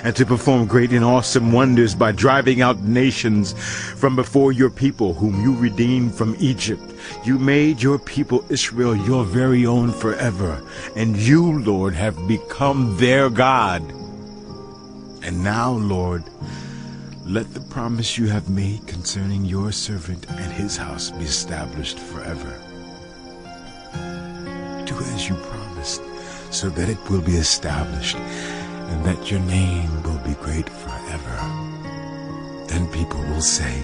and to perform great and awesome wonders by driving out nations from before your people, whom you redeemed from Egypt. You made your people Israel your very own forever, and you, Lord, have become their God. And now, Lord, let the promise you have made concerning your servant and his house be established forever. Do as you promised, so that it will be established, and that your name will be great forever. Then people will say,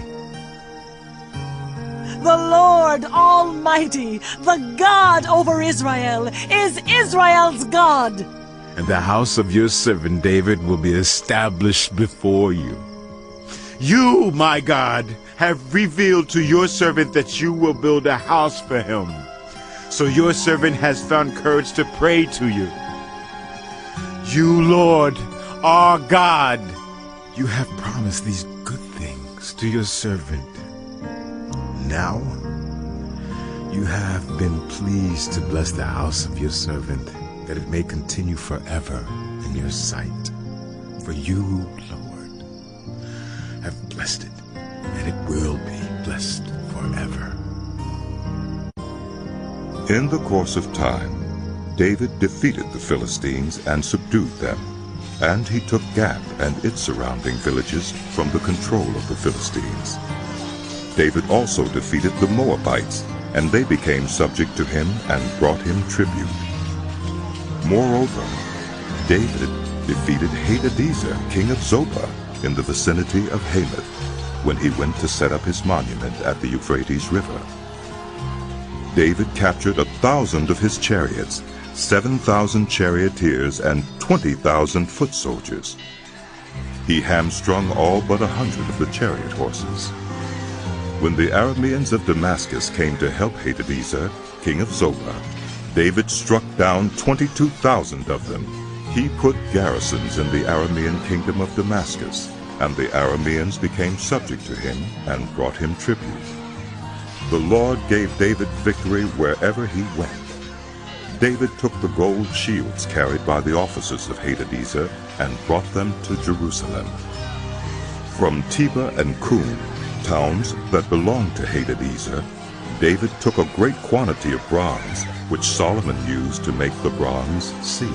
The Lord Almighty, the God over Israel, is Israel's God. And the house of your servant David will be established before you. You, my God, have revealed to your servant that you will build a house for him. So your servant has found courage to pray to you. You, Lord, are God. You have promised these good things to your servant. Now, you have been pleased to bless the house of your servant, that it may continue forever in your sight. For you, Lord, have blessed it, and it will be blessed forever. In the course of time, David defeated the Philistines and subdued them, and he took Gath and its surrounding villages from the control of the Philistines. David also defeated the Moabites, and they became subject to him and brought him tribute. Moreover, David defeated Hadadezer, king of Zobah, in the vicinity of Hamath, when he went to set up his monument at the Euphrates River. David captured 1,000 of his chariots, 7,000 charioteers, and 20,000 foot soldiers. He hamstrung all but 100 of the chariot horses. When the Arameans of Damascus came to help Hadadezer, king of Zobah, David struck down 22,000 of them. He put garrisons in the Aramean kingdom of Damascus, and the Arameans became subject to him and brought him tribute. The Lord gave David victory wherever he went. David took the gold shields carried by the officers of Hadadezer and brought them to Jerusalem. From Tebah and Kun, towns that belonged to Hadadezer, David took a great quantity of bronze, which Solomon used to make the bronze sea,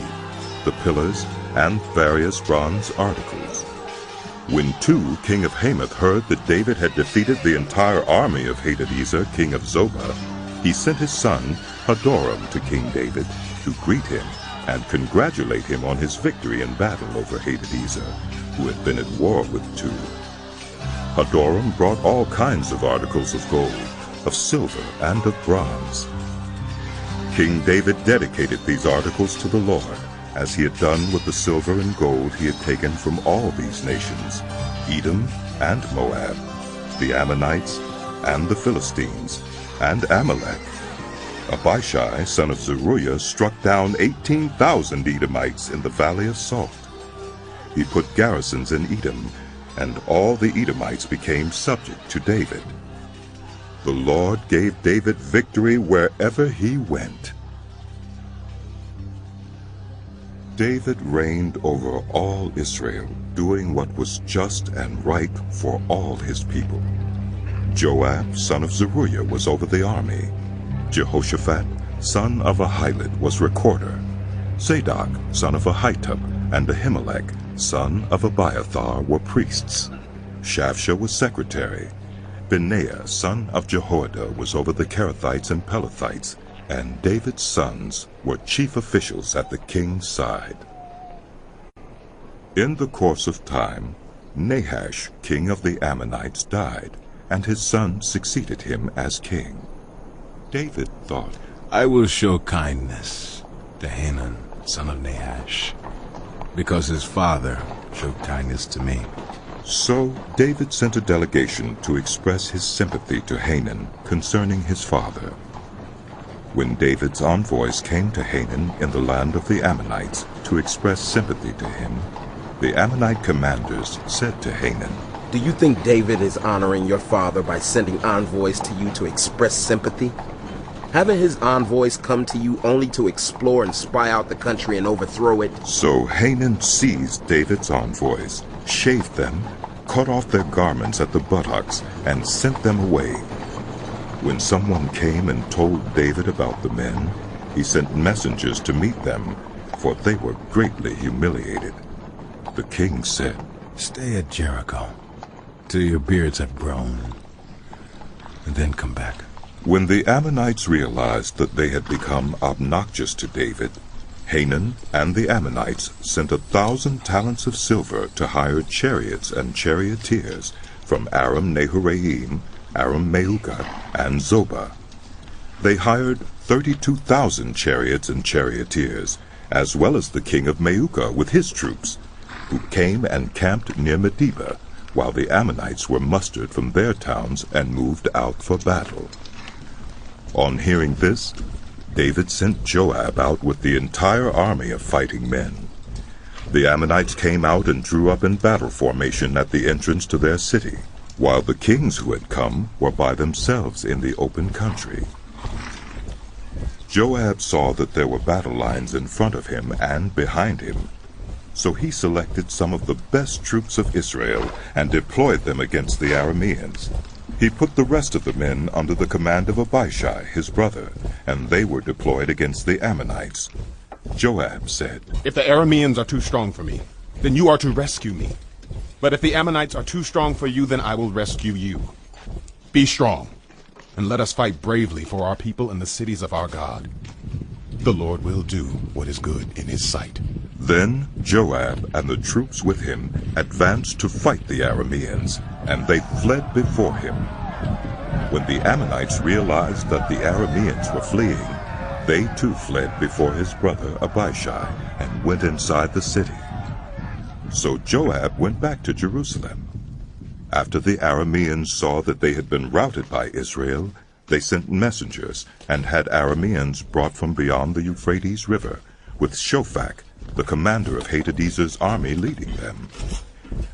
the pillars, and various bronze articles. When Tu, king of Hamath, heard that David had defeated the entire army of Hadadezer, king of Zobah, he sent his son Hadoram to King David to greet him and congratulate him on his victory in battle over Hadadezer, who had been at war with Tu. Hadoram brought all kinds of articles of gold, of silver, and of bronze. King David dedicated these articles to the Lord, as he had done with the silver and gold he had taken from all these nations, Edom and Moab, the Ammonites and the Philistines, and Amalek. Abishai, son of Zeruiah, struck down 18,000 Edomites in the valley of Salt. He put garrisons in Edom, and all the Edomites became subject to David. The Lord gave David victory wherever he went. David reigned over all Israel, doing what was just and right for all his people. Joab, son of Zeruiah, was over the army. Jehoshaphat, son of Ahilud, was recorder. Zadok, son of Ahitub, and Ahimelech, son of Abiathar, were priests. Shavsha was secretary. Benaiah, son of Jehoiada, was over the Kerethites and Pelethites, and David's sons were chief officials at the king's side. In the course of time, Nahash, king of the Ammonites, died, and his son succeeded him as king. David thought, I will show kindness to Hanun, son of Nahash, because his father showed kindness to me. So David sent a delegation to express his sympathy to Hanun concerning his father. When David's envoys came to Hanun in the land of the Ammonites to express sympathy to him, the Ammonite commanders said to Hanun, Do you think David is honoring your father by sending envoys to you to express sympathy? Haven't his envoys come to you only to explore and spy out the country and overthrow it? So Hanun seized David's envoys, shaved them, cut off their garments at the buttocks, and sent them away. When someone came and told David about the men, he sent messengers to meet them, for they were greatly humiliated. The king said, Stay at Jericho till your beards have grown, and then come back. When the Ammonites realized that they had become obnoxious to David, Hanun and the Ammonites sent 1,000 talents of silver to hire chariots and charioteers from Aram-Naharaim, Aram-Maukah, and Zobah. They hired 32,000 chariots and charioteers, as well as the king of Maukah with his troops, who came and camped near Medeba, while the Ammonites were mustered from their towns and moved out for battle. On hearing this, David sent Joab out with the entire army of fighting men. The Ammonites came out and drew up in battle formation at the entrance to their city, while the kings who had come were by themselves in the open country. Joab saw that there were battle lines in front of him and behind him, so he selected some of the best troops of Israel and deployed them against the Arameans. He put the rest of the men under the command of Abishai, his brother, and they were deployed against the Ammonites. Joab said, If the Arameans are too strong for me, then you are to rescue me. But if the Ammonites are too strong for you, then I will rescue you. Be strong, and let us fight bravely for our people and the cities of our God. The Lord will do what is good in his sight. Then Joab and the troops with him advanced to fight the Arameans, and they fled before him. When the Ammonites realized that the Arameans were fleeing, they too fled before his brother Abishai and went inside the city. So Joab went back to Jerusalem. After the Arameans saw that they had been routed by Israel, they sent messengers and had Arameans brought from beyond the Euphrates River, with Shophak, the commander of Hadadezer's army, leading them.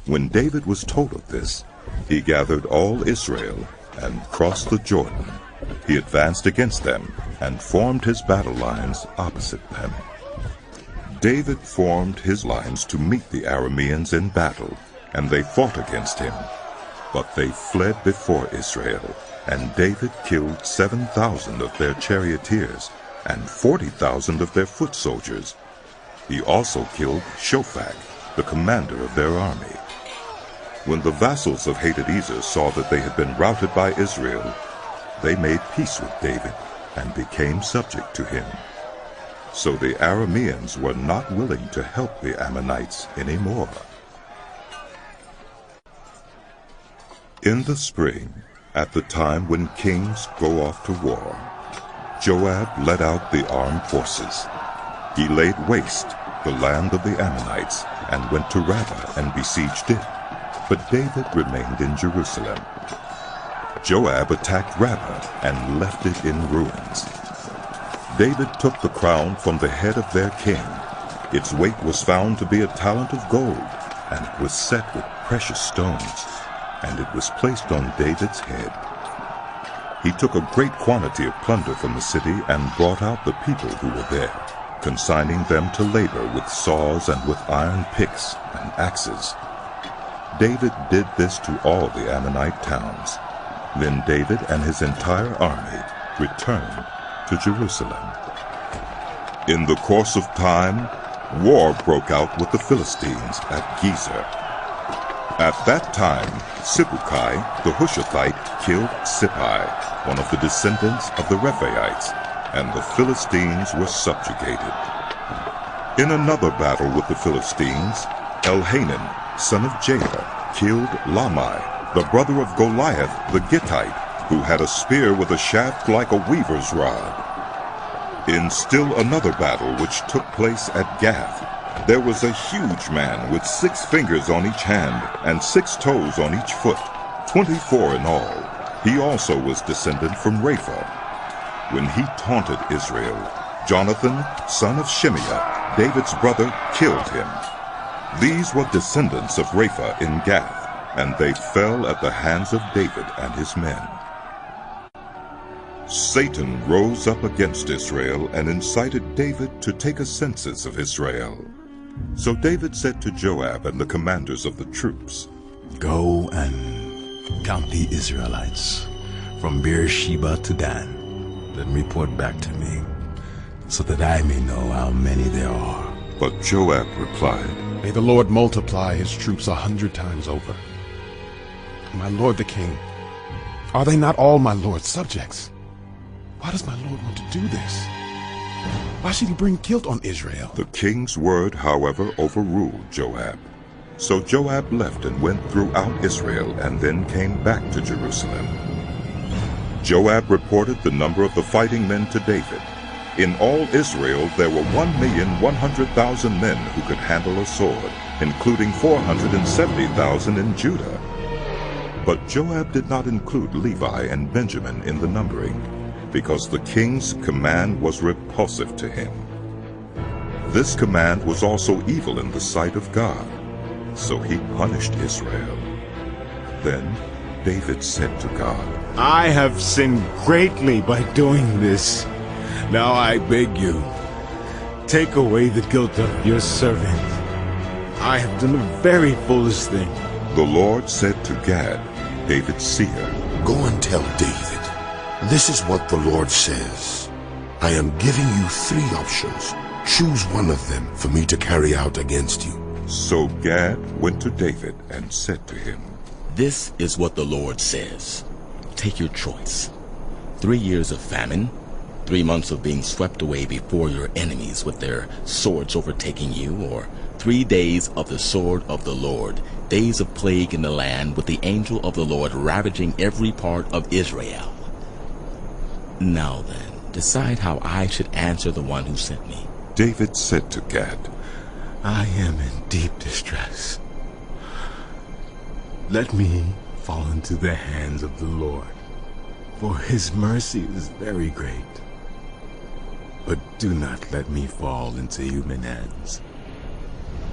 When David was told of this, he gathered all Israel and crossed the Jordan. He advanced against them and formed his battle lines opposite them. David formed his lines to meet the Arameans in battle, and they fought against him. But they fled before Israel, and David killed 7,000 of their charioteers and 40,000 of their foot soldiers. He also killed Shophak, the commander of their army. When the vassals of Hadadezer saw that they had been routed by Israel, they made peace with David and became subject to him. So the Arameans were not willing to help the Ammonites anymore. In the spring, at the time when kings go off to war, Joab led out the armed forces. He laid waste the land of the Ammonites and went to Rabbah and besieged it. But David remained in Jerusalem. Joab attacked Rabbah and left it in ruins. David took the crown from the head of their king. Its weight was found to be a talent of gold, and it was set with precious stones, and it was placed on David's head. He took a great quantity of plunder from the city and brought out the people who were there, consigning them to labor with saws and with iron picks and axes. David did this to all the Ammonite towns. Then David and his entire army returned to Jerusalem. In the course of time, war broke out with the Philistines at Gezer. At that time, Sibbecai the Hushathite killed Sippai, one of the descendants of the Rephaites, and the Philistines were subjugated. In another battle with the Philistines, Elhanan, son of Japheth, killed Lamai, the brother of Goliath the Gittite, who had a spear with a shaft like a weaver's rod. In still another battle which took place at Gath, there was a huge man with 6 fingers on each hand and 6 toes on each foot, 24 in all. He also was descended from Rapha. When he taunted Israel, Jonathan, son of Shimeah, David's brother, killed him. These were descendants of Rapha in Gath, and they fell at the hands of David and his men. Satan rose up against Israel and incited David to take a census of Israel. So David said to Joab and the commanders of the troops, "Go and count the Israelites from Beersheba to Dan. Then report back to me, so that I may know how many there are." But Joab replied, "May the Lord multiply his troops 100 times over. My lord the king, are they not all my lord's subjects? Why does my lord want to do this? Why should he bring guilt on Israel?" The king's word, however, overruled Joab. So Joab left and went throughout Israel and then came back to Jerusalem. Joab reported the number of the fighting men to David. In all Israel there were 1,100,000 men who could handle a sword, including 470,000 in Judah. But Joab did not include Levi and Benjamin in the numbering, because the king's command was repulsive to him. This command was also evil in the sight of God, so he punished Israel. Then David said to God, "I have sinned greatly by doing this. Now I beg you, take away the guilt of your servant. I have done a very foolish thing." The Lord said to Gad, David's seer, "Go and tell David, this is what the Lord says. I am giving you 3 options. Choose one of them for me to carry out against you." So Gad went to David and said to him, "This is what the Lord says. Take your choice. 3 years of famine, 3 months of being swept away before your enemies with their swords overtaking you, or 3 days of the sword of the Lord, days of plague in the land with the angel of the Lord ravaging every part of Israel. Now then, decide how I should answer the one who sent me." David said to Gad, "I am in deep distress. Let me fall into the hands of the Lord. for his mercy is very great. But do not let me fall into human hands.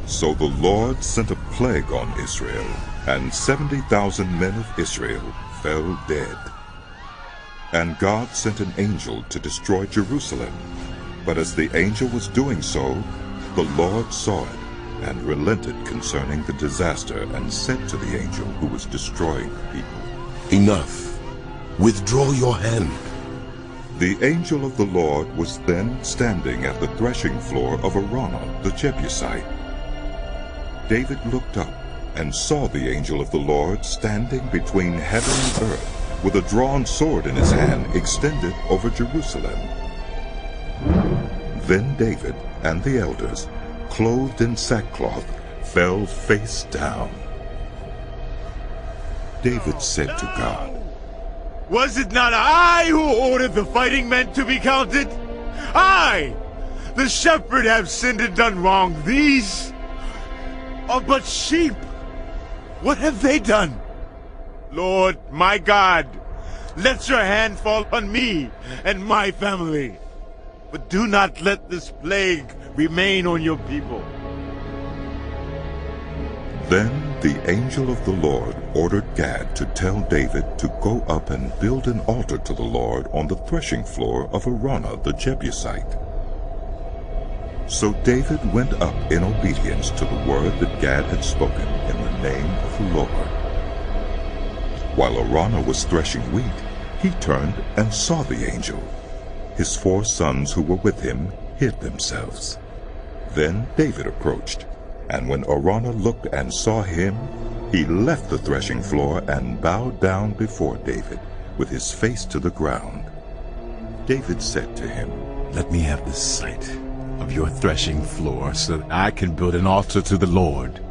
So the Lord sent a plague on Israel, and 70,000 men of Israel fell dead. And God sent an angel to destroy Jerusalem. But as the angel was doing so, the Lord saw it, and relented concerning the disaster, and said to the angel who was destroying the people, Enough. Withdraw your hand. The angel of the Lord was then standing at the threshing floor of Araunah the Jebusite. David looked up and saw the angel of the Lord standing between heaven and earth, with a drawn sword in his hand extended over Jerusalem. Then David and the elders, clothed in sackcloth, fell face down. David said to God, Was it not I who ordered the fighting men to be counted? I, the shepherd, have sinned and done wrong. These are but sheep. What have they done? Lord, my God, let your hand fall on me and my family. But do not let this plague remain on your people. Then the angel of the Lord ordered Gad to tell David to go up and build an altar to the Lord on the threshing floor of Araunah the Jebusite. So David went up in obedience to the word that Gad had spoken in the name of the Lord. While Araunah was threshing wheat, he turned and saw the angel. His 4 sons who were with him hid themselves. Then David approached, and when Araunah looked and saw him, he left the threshing floor and bowed down before David, with his face to the ground. David said to him, Let me have the site of your threshing floor, so that I can build an altar to the Lord,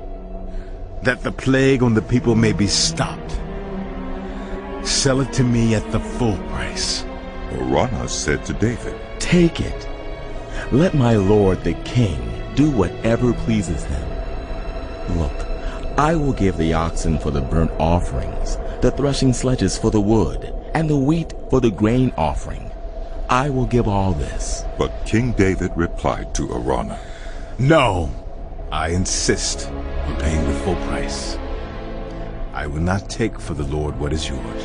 that the plague on the people may be stopped. Sell it to me at the full price. Araunah said to David, Take it. Let my lord the king do whatever pleases him. Look, I will give the oxen for the burnt offerings, the threshing sledges for the wood, and the wheat for the grain offering. I will give all this. But King David replied to Araunah, No, I insist on paying the full price. I will not take for the Lord what is yours,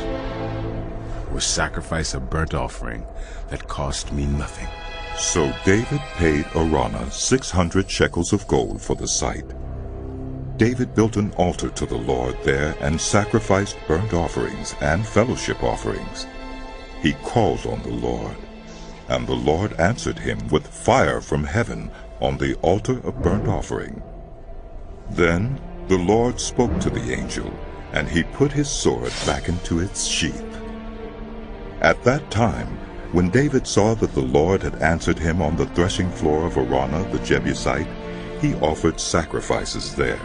or sacrifice a burnt offering that cost me nothing. So David paid Araunah 600 shekels of gold for the site. David built an altar to the Lord there and sacrificed burnt offerings and fellowship offerings. He called on the Lord, and the Lord answered him with fire from heaven on the altar of burnt offering. Then the Lord spoke to the angel, and he put his sword back into its sheath. At that time, when David saw that the Lord had answered him on the threshing floor of Araunah the Jebusite, he offered sacrifices there.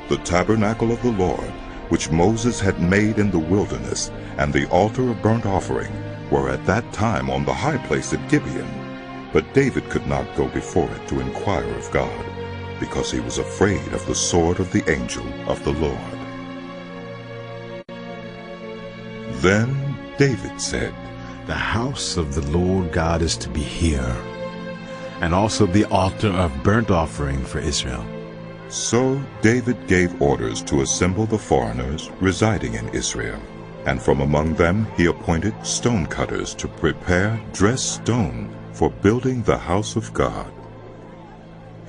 The tabernacle of the Lord, which Moses had made in the wilderness, and the altar of burnt offering, were at that time on the high place at Gibeon. But David could not go before it to inquire of God, because he was afraid of the sword of the angel of the Lord. Then David said, The house of the Lord God is to be here, and also the altar of burnt offering for Israel. So David gave orders to assemble the foreigners residing in Israel, and from among them he appointed stone cutters to prepare dressed stone for building the house of God.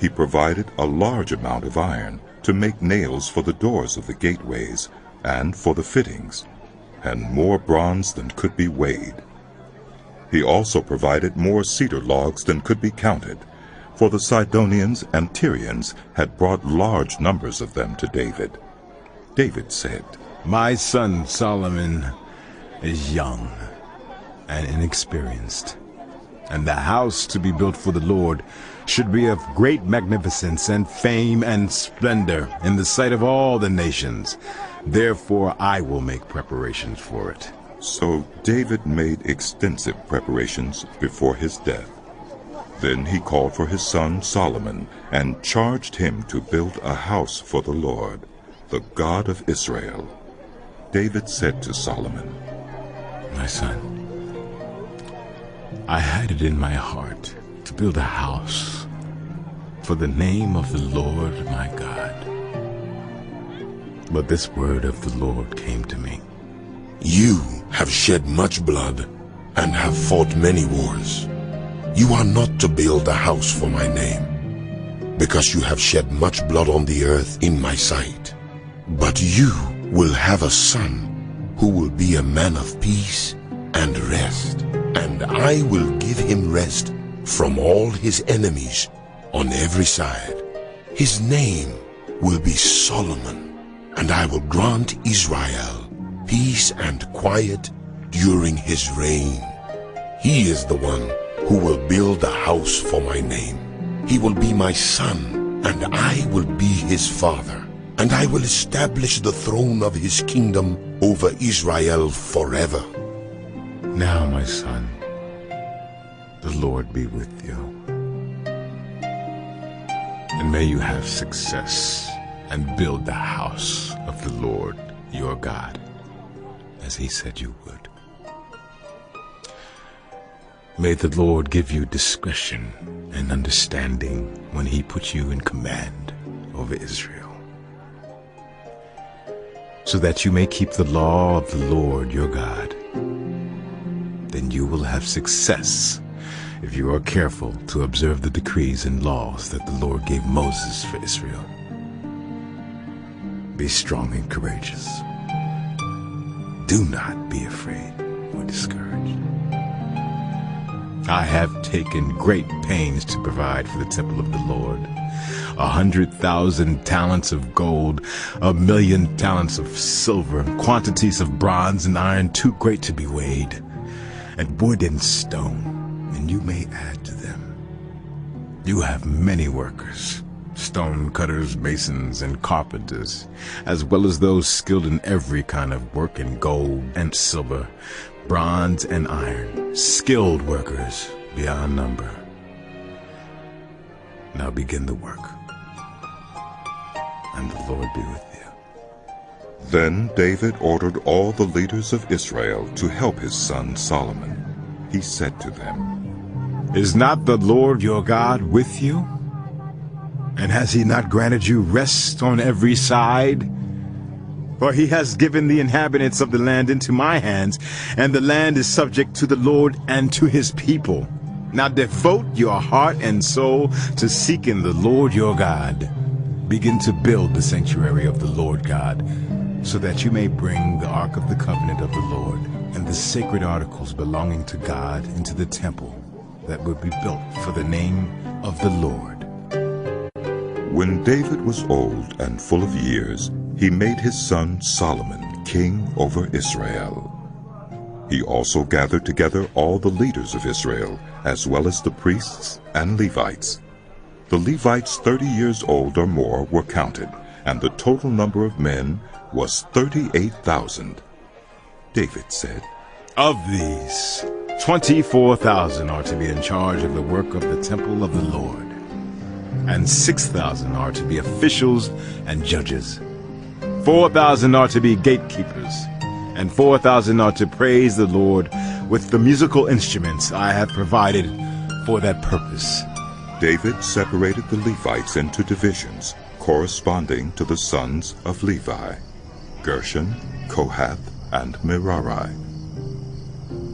He provided a large amount of iron to make nails for the doors of the gateways and for the fittings, and more bronze than could be weighed. He also provided more cedar logs than could be counted, for the Sidonians and Tyrians had brought large numbers of them to David. David said, My son Solomon is young and inexperienced, and the house to be built for the Lord should be of great magnificence and fame and splendor in the sight of all the nations. Therefore I will make preparations for it. So David made extensive preparations before his death. Then he called for his son Solomon and charged him to build a house for the Lord, the God of Israel. David said to Solomon, My son, I had it in my heart to build a house for the name of the Lord my God. But this word of the Lord came to me. You have shed much blood and have fought many wars. You are not to build a house for my name, because you have shed much blood on the earth in my sight. But you will have a son who will be a man of peace and rest, and I will give him rest from all his enemies on every side. His name will be Solomon, and I will grant Israel peace and quiet during his reign. He is the one who will build a house for my name. He will be my son, and I will be his father. And I will establish the throne of his kingdom over Israel forever. Now, my son, the Lord be with you. And may you have success and build the house of the Lord your God, as he said you would. May the Lord give you discretion and understanding when he puts you in command over Israel, so that you may keep the law of the Lord your God. Then you will have success if you are careful to observe the decrees and laws that the Lord gave Moses for Israel. Be strong and courageous. Do not be afraid or discouraged. I have taken great pains to provide for the temple of the Lord. 100,000 talents of gold, 1,000,000 talents of silver, quantities of bronze and iron too great to be weighed, and wood and stone, and you may add to them. You have many workers, stone cutters, masons, and carpenters, as well as those skilled in every kind of work in gold and silver, bronze and iron, skilled workers beyond number. Now begin the work, and the Lord be with you. Then David ordered all the leaders of Israel to help his son Solomon. He said to them, Is not the Lord your God with you? And has he not granted you rest on every side? For he has given the inhabitants of the land into my hands, and the land is subject to the Lord and to his people. Now devote your heart and soul to seeking the Lord your God. Begin to build the sanctuary of the Lord God, so that you may bring the ark of the covenant of the Lord and the sacred articles belonging to God into the temple that will be built for the name of the Lord. When David was old and full of years, he made his son Solomon king over Israel. He also gathered together all the leaders of Israel, as well as the priests and Levites. The Levites 30 years old or more were counted, and the total number of men was 38,000. David said, Of these, 24,000 are to be in charge of the work of the temple of the Lord, and 6,000 are to be officials and judges. 4,000 are to be gatekeepers, and 4,000 are to praise the Lord with the musical instruments I have provided for that purpose. David separated the Levites into divisions corresponding to the sons of Levi: Gershon, Kohath, and Merari.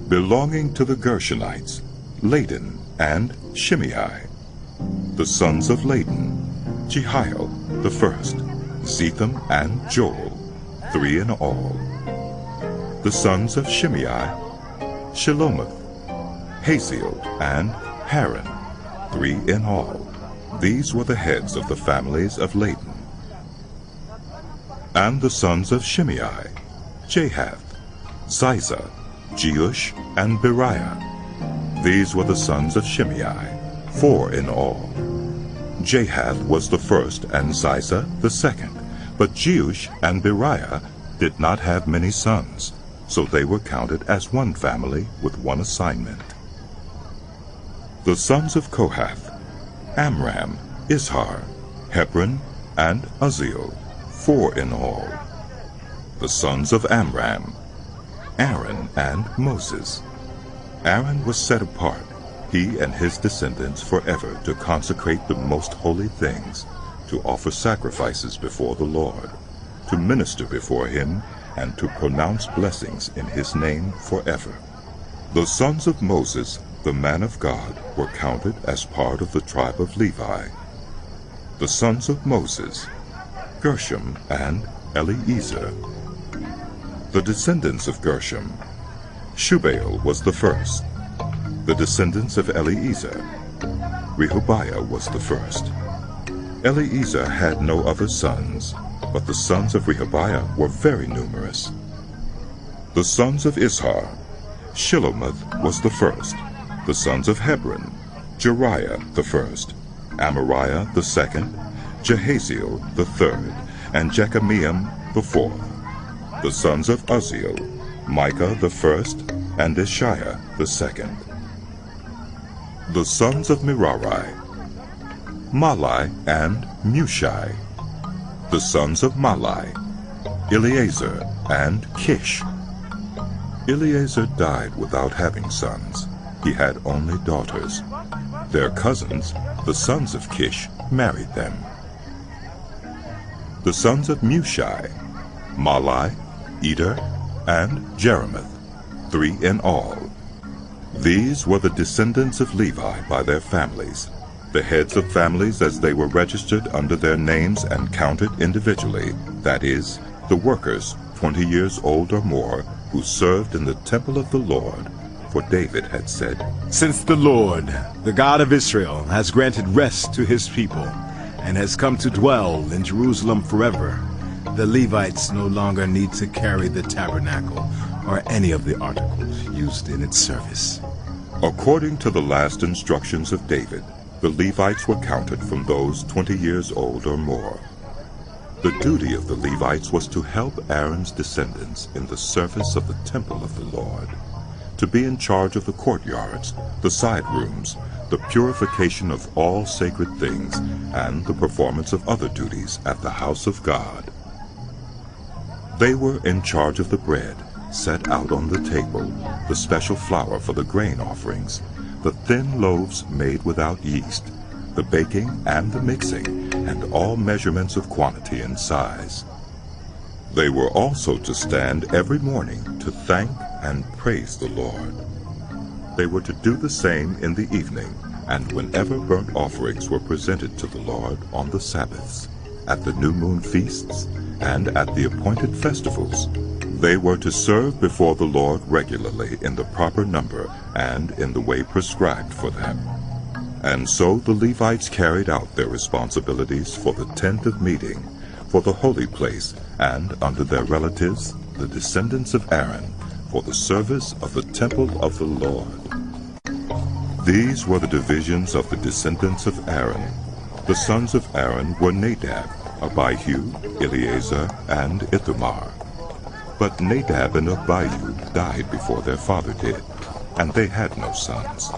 Belonging to the Gershonites, Laden and Shimei. The sons of Laden: Jehiel the first, Zetham and Joel, 3 in all. The sons of Shimei: Shelomoth, Haziel, and Haran, 3 in all. These were the heads of the families of Laden. And the sons of Shimei: Jahath, Ziza, Jeush, and Beriah. These were the sons of Shimei, 4 in all. Jahath was the first and Ziza the second, but Jeush and Beriah did not have many sons, so they were counted as one family with one assignment. The sons of Kohath: Amram, Izhar, Hebron, and Uzziel, 4 in all. The sons of Amram: Aaron and Moses. Aaron was set apart, he and his descendants forever, to consecrate the most holy things, to offer sacrifices before the Lord, to minister before him, and to pronounce blessings in his name forever. The sons of Moses, the man of God, were counted as part of the tribe of Levi. The sons of Moses, Gershom and Eliezer. The descendants of Gershom, Shubael was the first. The descendants of Eliezer, Rehobiah was the first. Eliezer had no other sons, but the sons of Rehobiah were very numerous. The sons of Ishar, Shilomoth was the first. The sons of Hebron, Jeriah the first, Amariah the second, Jehaziel the third, and Jekameam the fourth. The sons of Uzziel, Micah the first, and Ishiah the second. The sons of Merari, Mahli and Mushi. The sons of Mahli, Eleazar and Kish. Eleazar died without having sons. He had only daughters. Their cousins, the sons of Kish, married them. The sons of Mushi, Mahli, Eder, and Jeremoth, 3 in all. These were the descendants of Levi by their families, the heads of families as they were registered under their names and counted individually, that is, the workers 20 years old or more who served in the temple of the Lord. For David had said, "Since the Lord, the God of Israel, has granted rest to his people, and has come to dwell in Jerusalem forever, the Levites no longer need to carry the tabernacle or any of the articles used in its service." According to the last instructions of David, the Levites were counted from those 20 years old or more. The duty of the Levites was to help Aaron's descendants in the service of the temple of the Lord, to be in charge of the courtyards, the side rooms, the purification of all sacred things, and the performance of other duties at the house of God. They were in charge of the bread set out on the table, the special flour for the grain offerings, the thin loaves made without yeast, the baking and the mixing, and all measurements of quantity and size. They were also to stand every morning to thank and praise the Lord. They were to do the same in the evening, and whenever burnt offerings were presented to the Lord on the Sabbaths, at the new moon feasts, and at the appointed festivals. They were to serve before the Lord regularly in the proper number and in the way prescribed for them. And so the Levites carried out their responsibilities for the tent of meeting, for the holy place, and under their relatives, the descendants of Aaron, for the service of the temple of the Lord. These were the divisions of the descendants of Aaron. The sons of Aaron were Nadab, Abihu, Eleazar, and Ithamar. But Nadab and Abihu died before their father did, and they had no sons.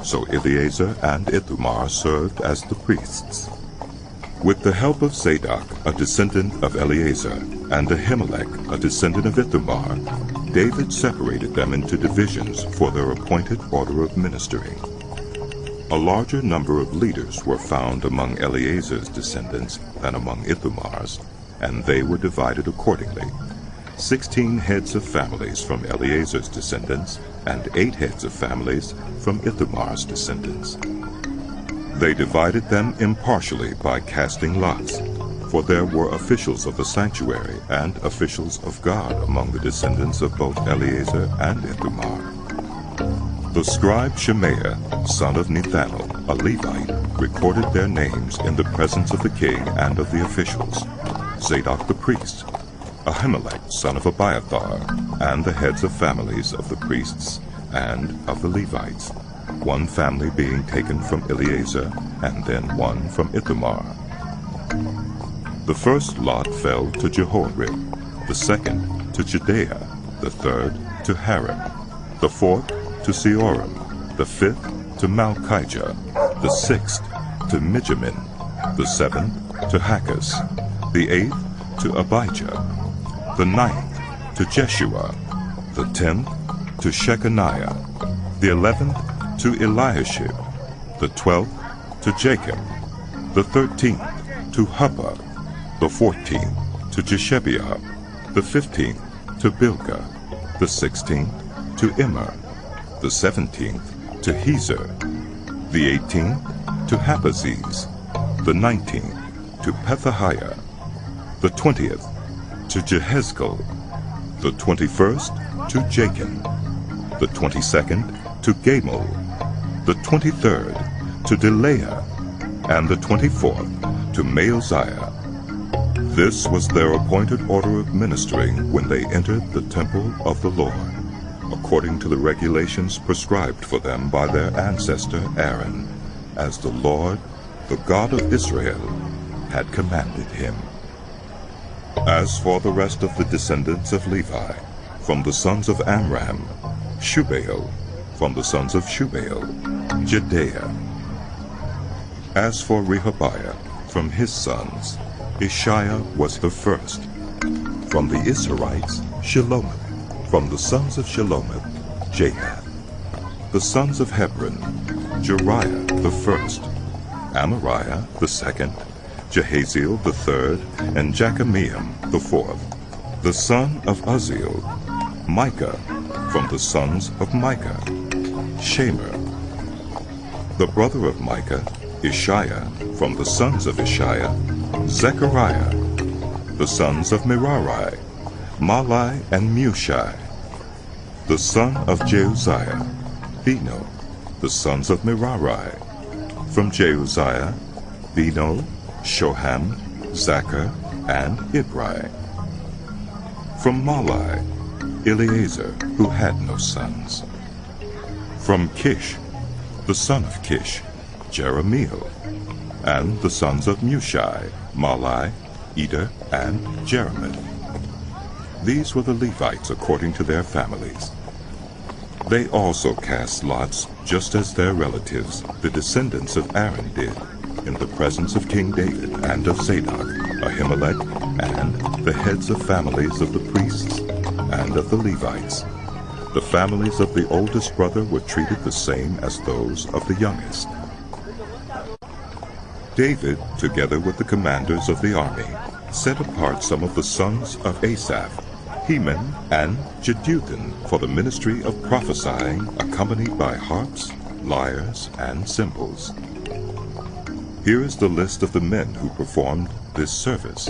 So Eleazar and Ithamar served as the priests. With the help of Zadok, a descendant of Eleazar, and Ahimelech, a descendant of Ithamar, David separated them into divisions for their appointed order of ministering. A larger number of leaders were found among Eleazar's descendants than among Ithamar's, and they were divided accordingly. 16 heads of families from Eleazar's descendants, and 8 heads of families from Ithamar's descendants. They divided them impartially by casting lots, for there were officials of the sanctuary and officials of God among the descendants of both Eleazar and Ithamar. The scribe Shemaiah, son of Nethanel, a Levite, recorded their names in the presence of the king and of the officials, Zadok the priest, Ahimelech, son of Abiathar, and the heads of families of the priests and of the Levites, one family being taken from Eleazar, and then one from Ithamar. The first lot fell to Jehoiarib, the second to Jedaiah, the third to Harim, the fourth to Seorim, the fifth to Malchijah, the sixth to Mijamin, the seventh to Hakkus, the eighth to Abijah, the ninth to Jeshua, the 10th to Shechaniah, the 11th to Eliashib, the 12th to Jacob, the 13th to Huppah, the 14th to Jeshebeah, the 15th to Bilgah, the 16th to Immer, the 17th to Hezer, the 18th to Hapaziz, the 19th to Pethahiah, the 20th to Jehezkel, the 21st to Jachin, the 22nd to Gamul, the 23rd to Delaiah, and the 24th to Maaziah. This was their appointed order of ministering when they entered the temple of the Lord, according to the regulations prescribed for them by their ancestor Aaron, as the Lord, the God of Israel, had commanded him. As for the rest of the descendants of Levi, from the sons of Amram, Shubael; from the sons of Shubael, Jedaiah. As for Rehabiah, from his sons, Ishiah was the first. From the Israelites, Shelomith; from the sons of Shelomith, Jahath. The sons of Hebron, Jeriah the first, Amariah the second, Jehaziel the third, and Jekameam the fourth. The son of Uzziel, Micah; from the sons of Micah, Shemer. The brother of Micah, Ishiah; from the sons of Ishiah, Zechariah. The sons of Merari, Malai and Mushai. The son of Jeuziah, Beno. The sons of Merari, from Jeuziah, Beno, Shoham, Zachar, and Ibri. From Malai, Eleazar, who had no sons. From Kish, the son of Kish, Jerahmeel. And the sons of Mushai, Malai, Eder, and Jerimoth. These were the Levites according to their families. They also cast lots, just as their relatives, the descendants of Aaron, did, in the presence of King David and of Zadok, Ahimelech, and the heads of families of the priests and of the Levites. The families of the oldest brother were treated the same as those of the youngest. David, together with the commanders of the army, set apart some of the sons of Asaph, Heman and Jeduthun, for the ministry of prophesying, accompanied by harps, lyres, and cymbals. Here is the list of the men who performed this service.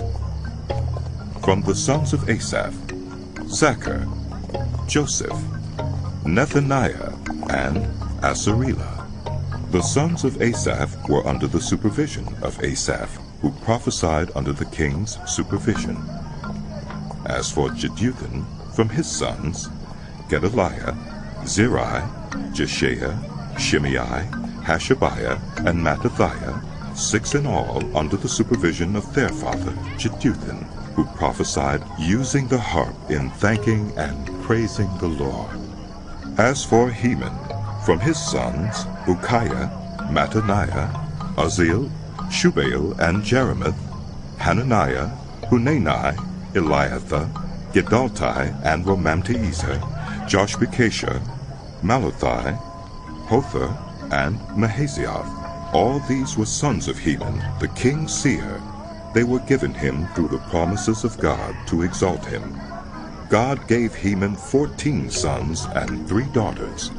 From the sons of Asaph, Zachar, Joseph, Nethaniah, and Asarelah. The sons of Asaph were under the supervision of Asaph, who prophesied under the king's supervision. As for Jeduthun, from his sons, Gedaliah, Zeri, Jeshaiah, Shimei, Hashabiah, and Mattathiah, 6 in all, under the supervision of their father Jeduthun, who prophesied using the harp in thanking and praising the Lord. As for Heman, from his sons, Ukiah, Mattaniah, Uzziel, Shubael, and Jerimoth, Hananiah, Hunani, Eliathah, Gedalti, and Romamti-Ezer, Joshbekashah, Malathi, Hothar, and Mahazioth. All these were sons of Heman, the king's seer. They were given him through the promises of God to exalt him. God gave Heman 14 sons and 3 daughters.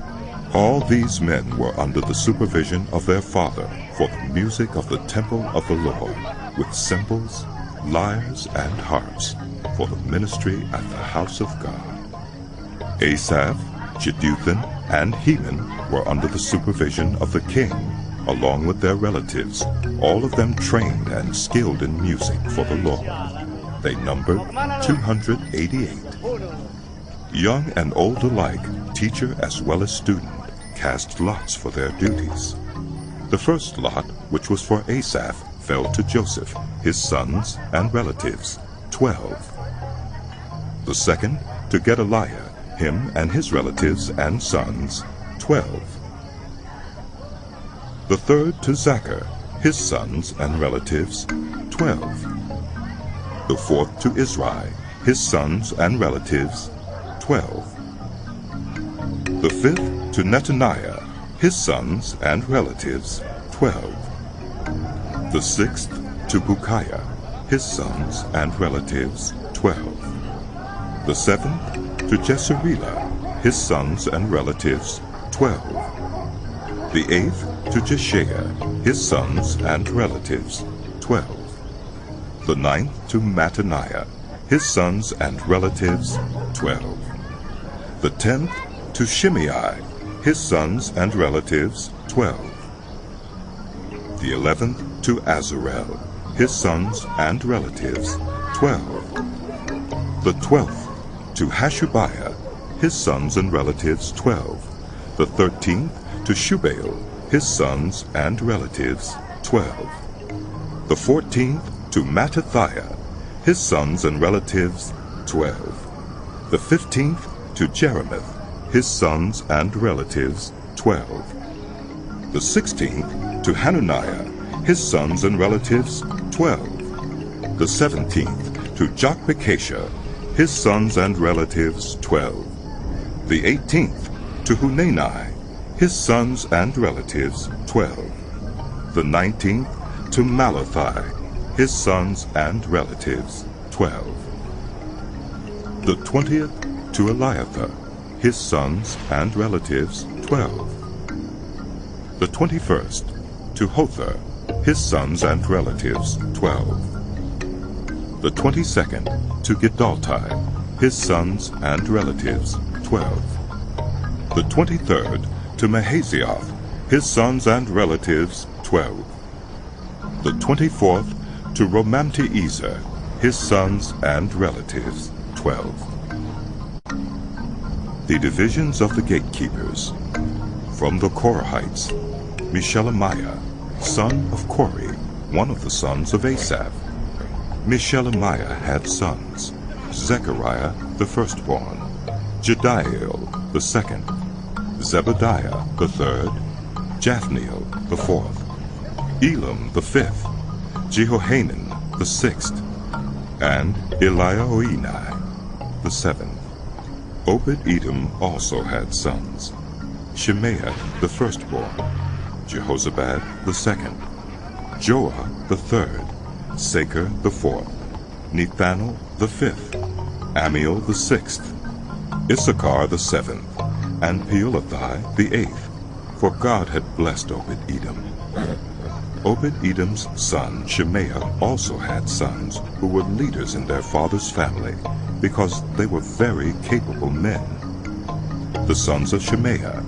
All these men were under the supervision of their father for the music of the temple of the Lord, with cymbals, lyres, and harps, for the ministry at the house of God. Asaph, Jeduthun, and Heman were under the supervision of the king, along with their relatives, all of them trained and skilled in music for the Lord. They numbered 288. Young and old alike, teacher as well as student, cast lots for their duties. The first lot, which was for Asaph, fell to Joseph, his sons and relatives, 12. The second to Gedaliah, him and his relatives and sons, 12. The third to Zachar, his sons and relatives, 12. The fourth to Izri, his sons and relatives, 12. The 5th to Netaniah, his sons and relatives, 12. The 6th to Bukiah, his sons and relatives, 12. The 7th to Jesarela, his sons and relatives, 12. The 8th to Jeshiah, his sons and relatives, 12. The 9th to Mattaniah, his sons and relatives, 12. The 10th to Shimei, his sons and relatives, 12. The 11th to Azarel, his sons and relatives, 12. The 12th to Hashabiah, his sons and relatives, 12. The 13th to Shubael, his sons and relatives, 12. The 14th to Mattathiah, his sons and relatives, 12. The 15th to Jerimoth, his sons and relatives, 12. The 16th to Hananiah, his sons and relatives, 12. The 17th to Jokbekasha, his sons and relatives, 12. The 18th to Hunani, his sons and relatives, 12. The 19th to Malathi, his sons and relatives, 12. The 20th to Eliathah, his sons and relatives, 12. The 21st to Hothar, his sons and relatives, 12. The 22nd to Giddalti, his sons and relatives, 12. The 23rd to Mahazioth, his sons and relatives, 12. The 24th to Romamti-Ezer, his sons and relatives, 12. The divisions of the gatekeepers. From the Korahites, Meshelemiah, son of Kori, one of the sons of Asaph. Meshelemiah had sons, Zechariah the firstborn, Jediael the second, Zebediah the third, Jathniel the fourth, Elam the fifth, Jehohanan the sixth, and Elioenai the seventh. Obed-Edom also had sons, Shemaiah the firstborn, Jehozabad the second, Joah the third, Saker the fourth, Nethanel the fifth, Amiel the sixth, Issachar the seventh, and Peulathai the eighth, for God had blessed Obed-Edom. Obed-Edom's son Shemaiah also had sons who were leaders in their father's family, because they were very capable men. The sons of Shemaiah: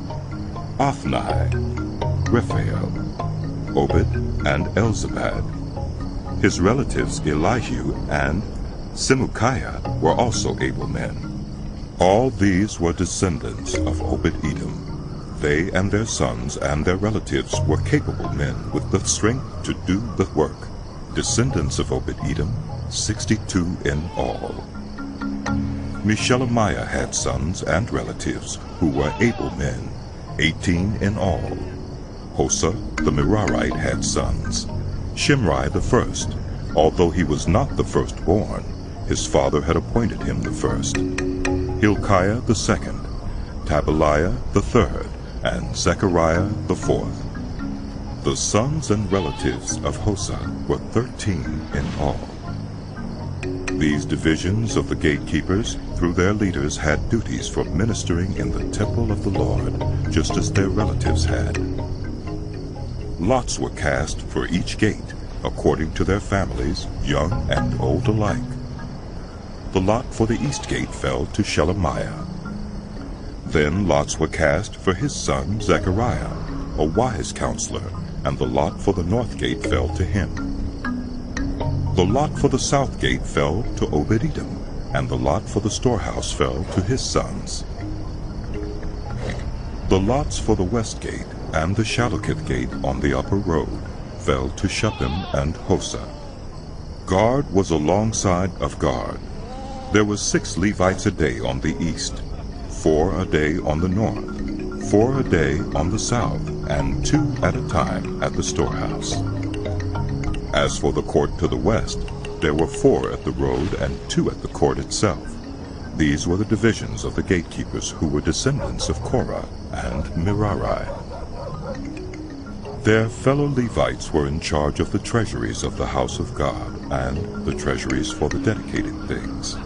Othni, Rephael, Obed, and Elzabad. His relatives Elihu and Simukiah were also able men. All these were descendants of Obed-Edom. They and their sons and their relatives were capable men with the strength to do the work. Descendants of Obed-Edom, 62 in all. Meshelemiah had sons and relatives who were able men, 18 in all. Hosa the Merarite had sons. Shimri the first, although he was not the firstborn, his father had appointed him the first. Hilkiah the second, Tabaliah the third, and Zechariah the fourth. The sons and relatives of Hosa were 13 in all. These divisions of the gatekeepers, through their leaders, had duties for ministering in the temple of the Lord, just as their relatives had. Lots were cast for each gate, according to their families, young and old alike. The lot for the east gate fell to Shelemiah. Then lots were cast for his son Zechariah, a wise counselor, and the lot for the north gate fell to him. The lot for the south gate fell to Obed-Edom, and the lot for the storehouse fell to his sons. The lots for the west gate and the Shallokith gate on the upper road fell to Shuppim and Hosa. Guard was alongside of guard. There were 6 Levites a day on the east, 4 a day on the north, 4 a day on the south, and 2 at a time at the storehouse. As for the court to the west, there were 4 at the road and 2 at the court itself. These were the divisions of the gatekeepers who were descendants of Korah and Merari. Their fellow Levites were in charge of the treasuries of the house of God and the treasuries for the dedicated things.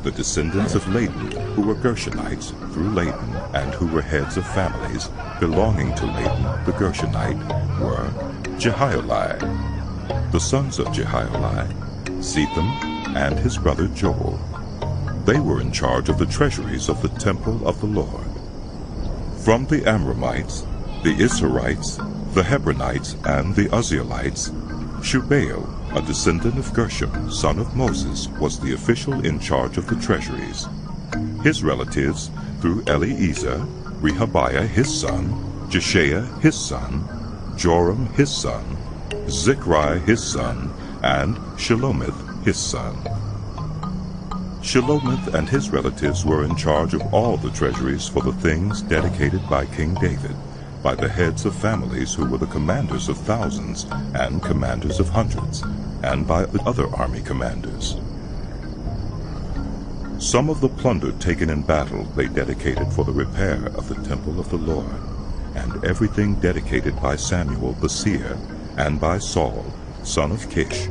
The descendants of Laban, who were Gershonites through Laban, and who were heads of families belonging to Laban the Gershonite, were Jehieli. The sons of Jehieli, Zetham and his brother Joel. They were in charge of the treasuries of the temple of the Lord. From the Amramites, the Israelites, the Hebronites, and the Uzzielites, Shubael, a descendant of Gershom, son of Moses, was the official in charge of the treasuries. His relatives, through Eliezer, Rehabiah his son, Jeshaiah his son, Joram his son, Zichri his son, and Shelomith his son. Shelomith and his relatives were in charge of all the treasuries for the things dedicated by King David, by the heads of families who were the commanders of thousands and commanders of hundreds, and by the other army commanders. Some of the plunder taken in battle they dedicated for the repair of the temple of the Lord, and everything dedicated by Samuel the seer, and by Saul, son of Kish,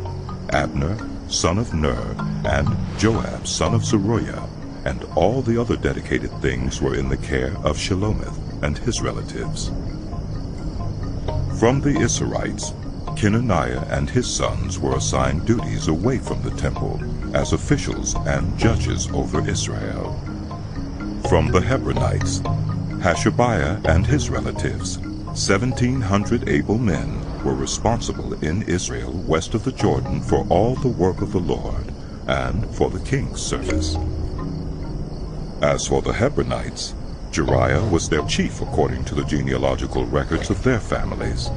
Abner, son of Ner, and Joab, son of Zeruiah, and all the other dedicated things were in the care of Shelomith and his relatives. From the Israelites, Kenaniah and his sons were assigned duties away from the temple as officials and judges over Israel. From the Hebronites, Hashabiah and his relatives, 1,700 able men, were responsible in Israel west of the Jordan for all the work of the Lord and for the king's service. As for the Hebronites, Jeriah was their chief according to the genealogical records of their families.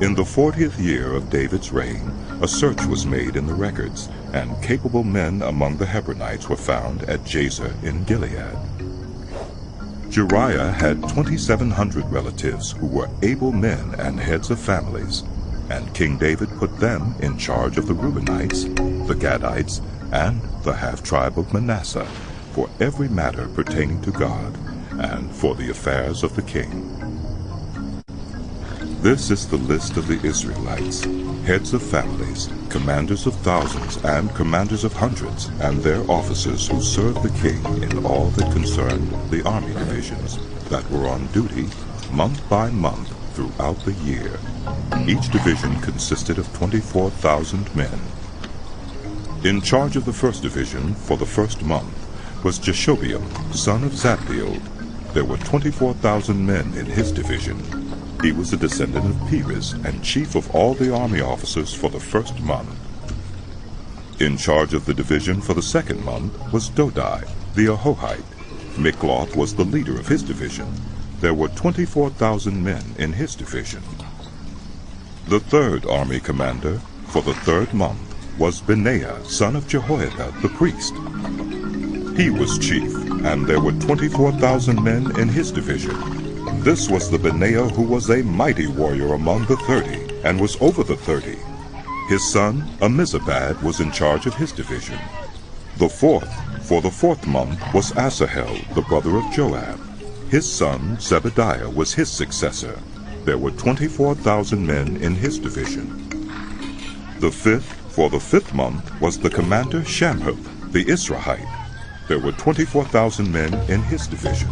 In the 40th year of David's reign, a search was made in the records, and capable men among the Hebronites were found at Jazer in Gilead. Jeriah had 2,700 relatives who were able men and heads of families, and King David put them in charge of the Reubenites, the Gadites, and the half-tribe of Manasseh, for every matter pertaining to God, and for the affairs of the king. This is the list of the Israelites, heads of families, commanders of thousands, and commanders of hundreds, and their officers who served the king in all that concerned the army divisions that were on duty month by month throughout the year. Each division consisted of 24,000 men. In charge of the first division for the first month was Jeshobeam, son of Zabdiel. There were 24,000 men in his division. He was a descendant of Perez and chief of all the army officers for the first month. In charge of the division for the second month was Dodai, the Ahohite. Mikloth was the leader of his division. There were 24,000 men in his division. The third army commander for the third month was Benaiah, son of Jehoiada, the priest. He was chief, and there were 24,000 men in his division. This was the Benaiah who was a mighty warrior among the 30, and was over the 30. His son, Ammizabad, was in charge of his division. The fourth, for the fourth month, was Asahel, the brother of Joab. His son, Zebediah, was his successor. There were 24,000 men in his division. The fifth, for the fifth month, was the commander Shamhuth, the Israelite. There were 24,000 men in his division.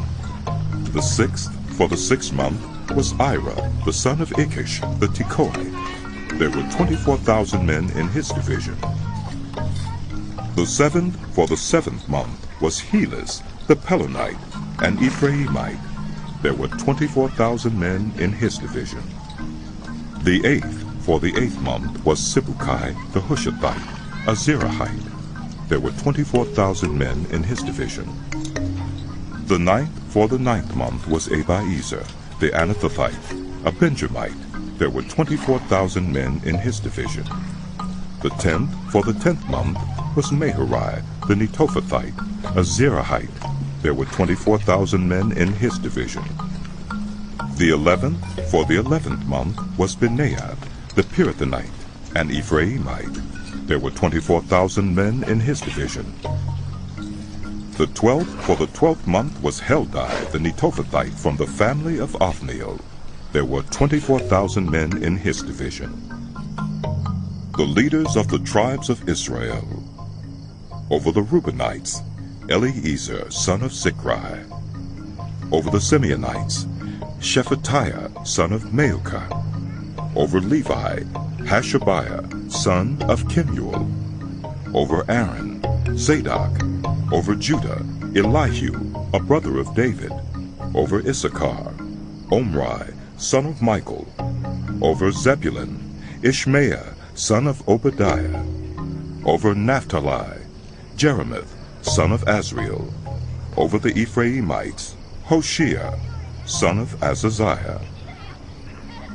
The sixth, for the sixth month, was Ira, the son of Ikish, the Tekoite. There were 24,000 men in his division. The seventh, for the seventh month, was Helis, the Pelonite, an Ephraimite. There were 24,000 men in his division. The eighth, for the eighth month, was Sibukai, the Hushathite, a Zerahite. There were 24,000 men in his division. The ninth, for the ninth month, was Abiezer, the Anathothite, a Benjamite. There were 24,000 men in his division. The 10th, for the 10th month, was Maharai, the Netophathite, a Zerahite. There were 24,000 men in his division. The 11th, for the 11th month, was Benaiah, the Pirathonite, an Ephraimite. There were 24,000 men in his division. The 12th month was Heldai the Netophathite from the family of Othniel. There were 24,000 men in his division. The leaders of the tribes of Israel. Over the Reubenites, Eliezer son of Zichri. Over the Simeonites, Shephatiah son of Maacah. Over Levi, Hashabiah son of Kemuel. Over Aaron, Zadok. Over Judah, Elihu, a brother of David. Over Issachar, Omri, son of Michael. Over Zebulun, Ishmaiah, son of Obadiah. Over Naphtali, Jerimoth, son of Azriel. Over the Ephraimites, Hoshea, son of Azaziah.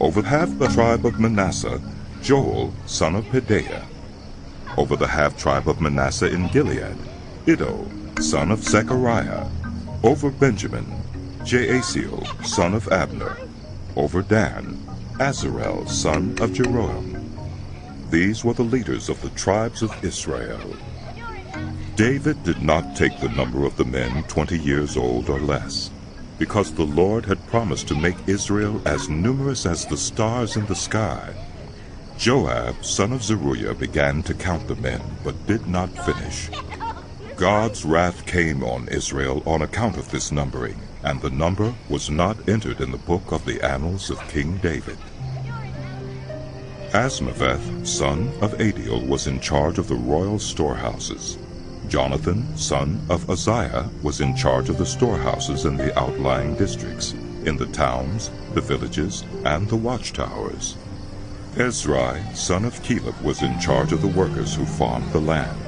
Over half the tribe of Manasseh, Joel, son of Pedaiah. Over the half-tribe of Manasseh in Gilead, Iddo, son of Zechariah. Over Benjamin, Jaasiel, son of Abner. Over Dan, Azarel, son of Jeroham. These were the leaders of the tribes of Israel. David did not take the number of the men 20 years old or less, because the Lord had promised to make Israel as numerous as the stars in the sky. Joab, son of Zeruiah, began to count the men, but did not finish. God's wrath came on Israel on account of this numbering, and the number was not entered in the book of the annals of King David. Asmaveth, son of Adiel, was in charge of the royal storehouses. Jonathan, son of Uzziah, was in charge of the storehouses in the outlying districts, in the towns, the villages, and the watchtowers. Ezrai, son of Caleb, was in charge of the workers who farmed the land.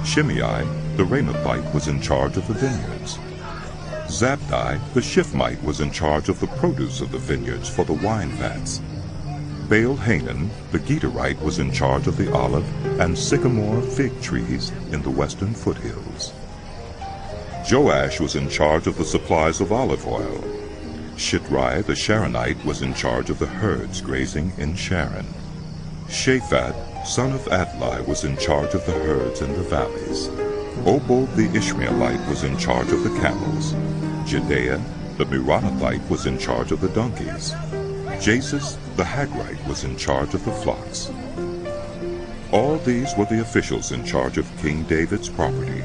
Shimei, the Ramathite, was in charge of the vineyards. Zabdi, the Shifmite, was in charge of the produce of the vineyards for the wine vats. Baal-Hanan, the Gederite, was in charge of the olive and sycamore fig trees in the western foothills. Joash was in charge of the supplies of olive oil. Shitrai, the Sharonite, was in charge of the herds grazing in Sharon. Shaphat, son of Adlai, was in charge of the herds in the valleys. Obed the Ishmaelite was in charge of the camels. Jehdeiah, the Meronothite, was in charge of the donkeys. Jasus, the Hagrite, was in charge of the flocks. All these were the officials in charge of King David's property.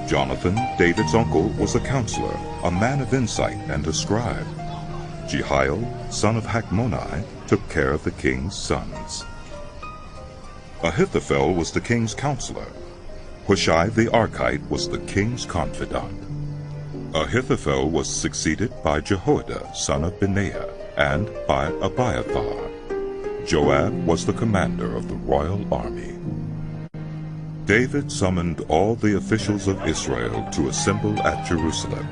Jonathan, David's uncle, was a counselor, a man of insight and a scribe. Jehiel, son of Hachmoni, took care of the king's sons. Ahithophel was the king's counselor. Hushai the Archite was the king's confidant. Ahithophel was succeeded by Jehoiada, son of Benaiah, and by Abiathar. Joab was the commander of the royal army. David summoned all the officials of Israel to assemble at Jerusalem.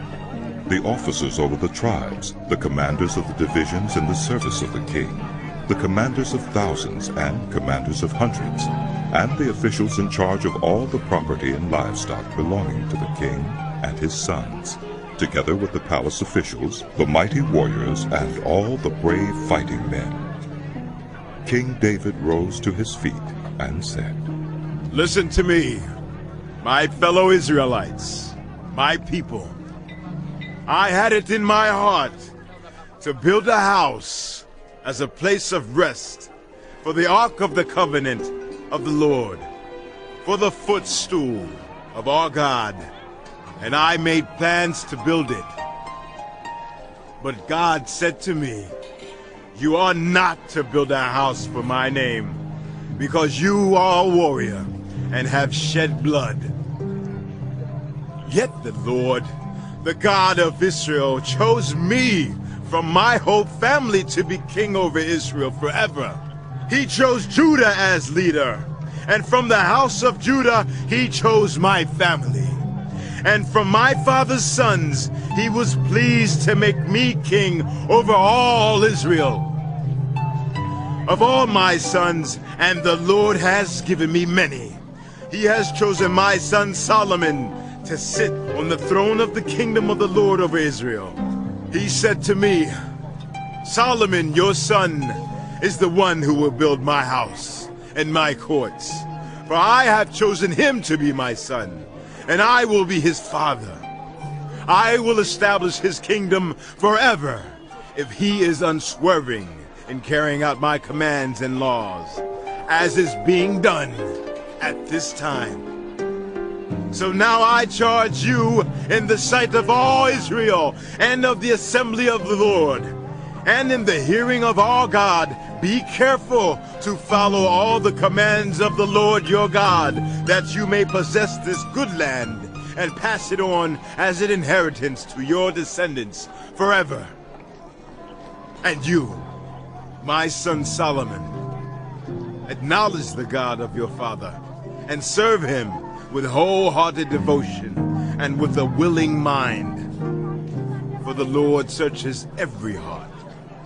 The officers over the tribes, the commanders of the divisions in the service of the king, the commanders of thousands and commanders of hundreds, and the officials in charge of all the property and livestock belonging to the king and his sons, together with the palace officials, the mighty warriors, and all the brave fighting men. King David rose to his feet and said, "Listen to me, my fellow Israelites, my people. I had it in my heart to build a house as a place of rest for the Ark of the Covenant of the Lord, for the footstool of our God, and I made plans to build it. But God said to me, 'You are not to build a house for my name, because you are a warrior and have shed blood.' Yet the Lord, the God of Israel, chose me from my whole family to be king over Israel forever. He chose Judah as leader, and from the house of Judah he chose my family. And from my father's sons he was pleased to make me king over all Israel. Of all my sons, and the Lord has given me many, he has chosen my son Solomon to sit on the throne of the kingdom of the Lord over Israel. He said to me, 'Solomon, your son, is the one who will build my house and my courts, for I have chosen him to be my son, and I will be his father. I will establish his kingdom forever if he is unswerving in carrying out my commands and laws, as is being done at this time. So now I charge you in the sight of all Israel and of the assembly of the Lord, and in the hearing of all God, be careful to follow all the commands of the Lord your God, that you may possess this good land and pass it on as an inheritance to your descendants forever. And you, my son Solomon, acknowledge the God of your father and serve him with wholehearted devotion and with a willing mind. For the Lord searches every heart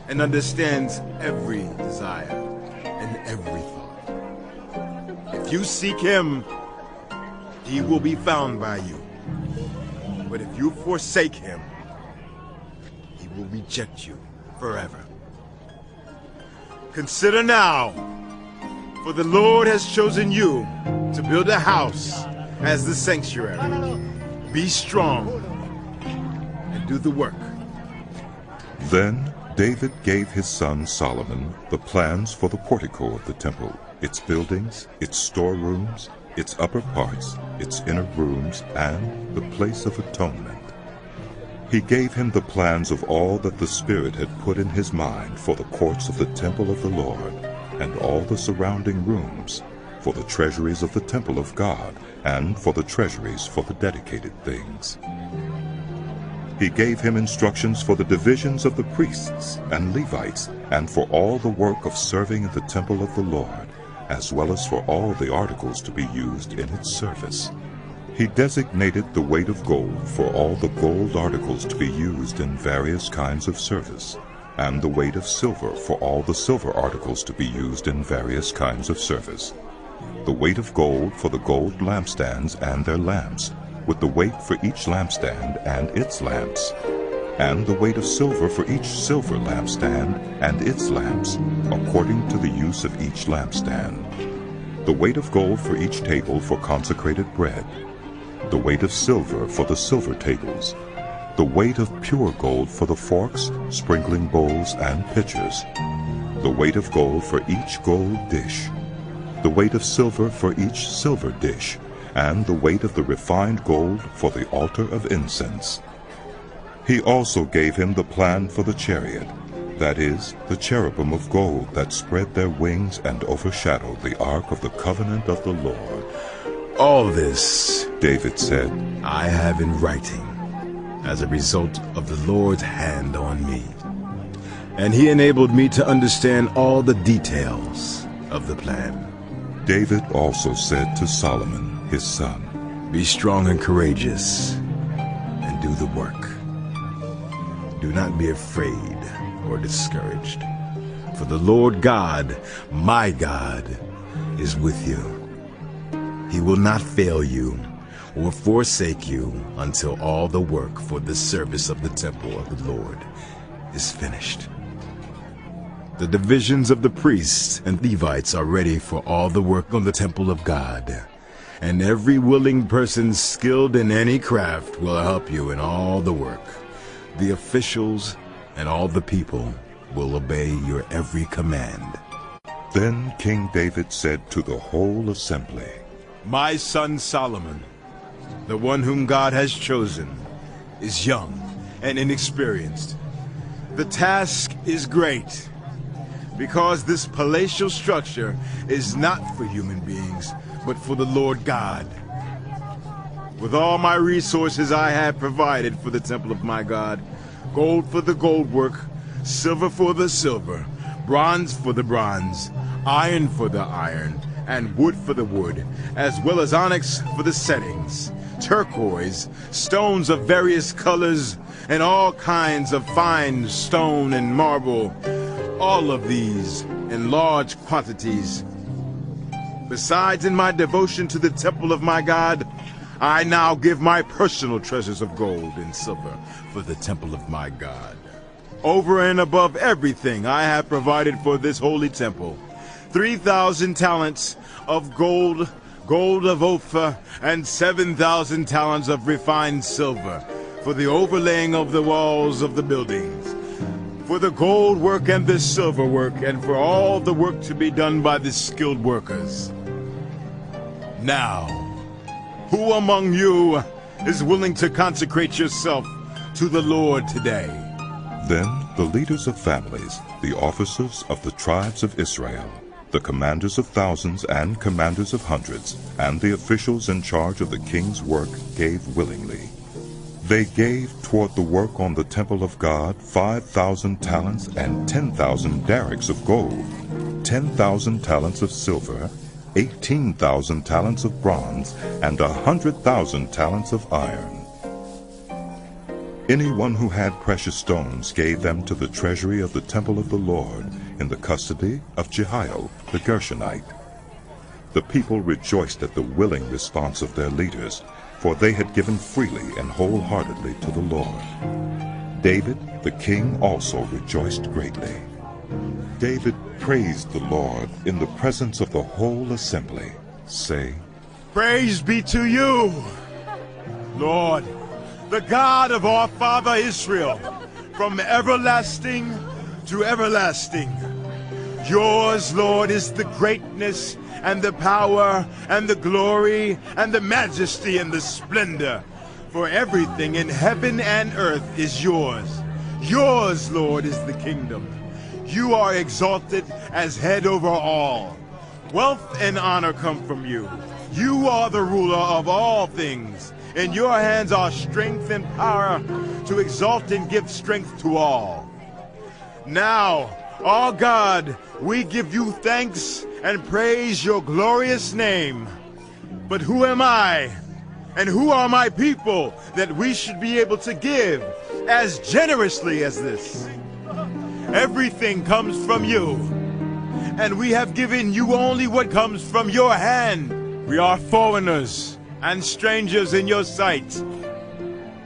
and understands every desire and every thought. If you seek him, he will be found by you. But if you forsake him, he will reject you forever. Consider now, for the Lord has chosen you to build a house as the sanctuary. Be strong and do the work. Then David gave his son Solomon the plans for the portico of the temple, its buildings, its storerooms, its upper parts, its inner rooms, and the place of atonement. He gave him the plans of all that the Spirit had put in his mind for the courts of the temple of the Lord, and all the surrounding rooms, for the treasuries of the temple of God, and for the treasuries for the dedicated things. He gave him instructions for the divisions of the priests and Levites, and for all the work of serving in the temple of the Lord, as well as for all the articles to be used in its service. He designated the weight of gold for all the gold articles to be used in various kinds of service, and the weight of silver for all the silver articles to be used in various kinds of service. The weight of gold for the gold lampstands and their lamps, with the weight for each lampstand and its lamps, and the weight of silver for each silver lampstand and its lamps, according to the use of each lampstand. The weight of gold for each table for consecrated bread, the weight of silver for the silver tables, the weight of pure gold for the forks, sprinkling bowls, and pitchers, the weight of gold for each gold dish, the weight of silver for each silver dish, and the weight of the refined gold for the altar of incense. He also gave him the plan for the chariot, that is, the cherubim of gold that spread their wings and overshadowed the ark of the covenant of the Lord. All this, David said, I have in writing, as a result of the Lord's hand on me. And he enabled me to understand all the details of the plan. David also said to Solomon, his son, Be strong and courageous, and do the work. Do not be afraid or discouraged, for the Lord God, my God, is with you. He will not fail you or forsake you until all the work for the service of the temple of the Lord is finished. The divisions of the priests and Levites are ready for all the work on the temple of God, and every willing person skilled in any craft will help you in all the work. The officials and all the people will obey your every command. Then King David said to the whole assembly, My son Solomon, the one whom God has chosen, is young and inexperienced. The task is great, because this palatial structure is not for human beings, but for the Lord God. With all my resources I have provided for the temple of my God, gold for the gold work, silver for the silver, bronze for the bronze, iron for the iron, and wood for the wood, as well as onyx for the settings, turquoise, stones of various colors, and all kinds of fine stone and marble, all of these in large quantities. Besides, in my devotion to the temple of my God, I now give my personal treasures of gold and silver for the temple of my God. Over and above everything I have provided for this holy temple, 3,000 talents of gold gold of Ophir, and 7,000 talents of refined silver, for the overlaying of the walls of the buildings, for the gold work and the silver work, and for all the work to be done by the skilled workers. Now, who among you is willing to consecrate yourself to the Lord today? Then the leaders of families, the officers of the tribes of Israel, the commanders of thousands and commanders of hundreds, and the officials in charge of the king's work gave willingly. They gave toward the work on the temple of God 5,000 talents and 10,000 derricks of gold, 10,000 talents of silver, 18,000 talents of bronze, and 100,000 talents of iron. Anyone who had precious stones gave them to the treasury of the temple of the Lord in the custody of Jehiel the Gershonite. The people rejoiced at the willing response of their leaders, for they had given freely and wholeheartedly to the Lord. David the king also rejoiced greatly. David praised the Lord in the presence of the whole assembly, saying, Praise be to you, Lord, the God of our father Israel, from everlasting to everlasting. Yours, Lord, is the greatness and the power and the glory and the majesty and the splendor. For everything in heaven and earth is yours. Yours, Lord, is the kingdom. You are exalted as head over all. Wealth and honor come from you. You are the ruler of all things. In your hands are strength and power to exalt and give strength to all. Now, our God, we give you thanks and praise your glorious name. But who am I, and who are my people, that we should be able to give as generously as this? Everything comes from you, and we have given you only what comes from your hand. We are foreigners and strangers in your sight,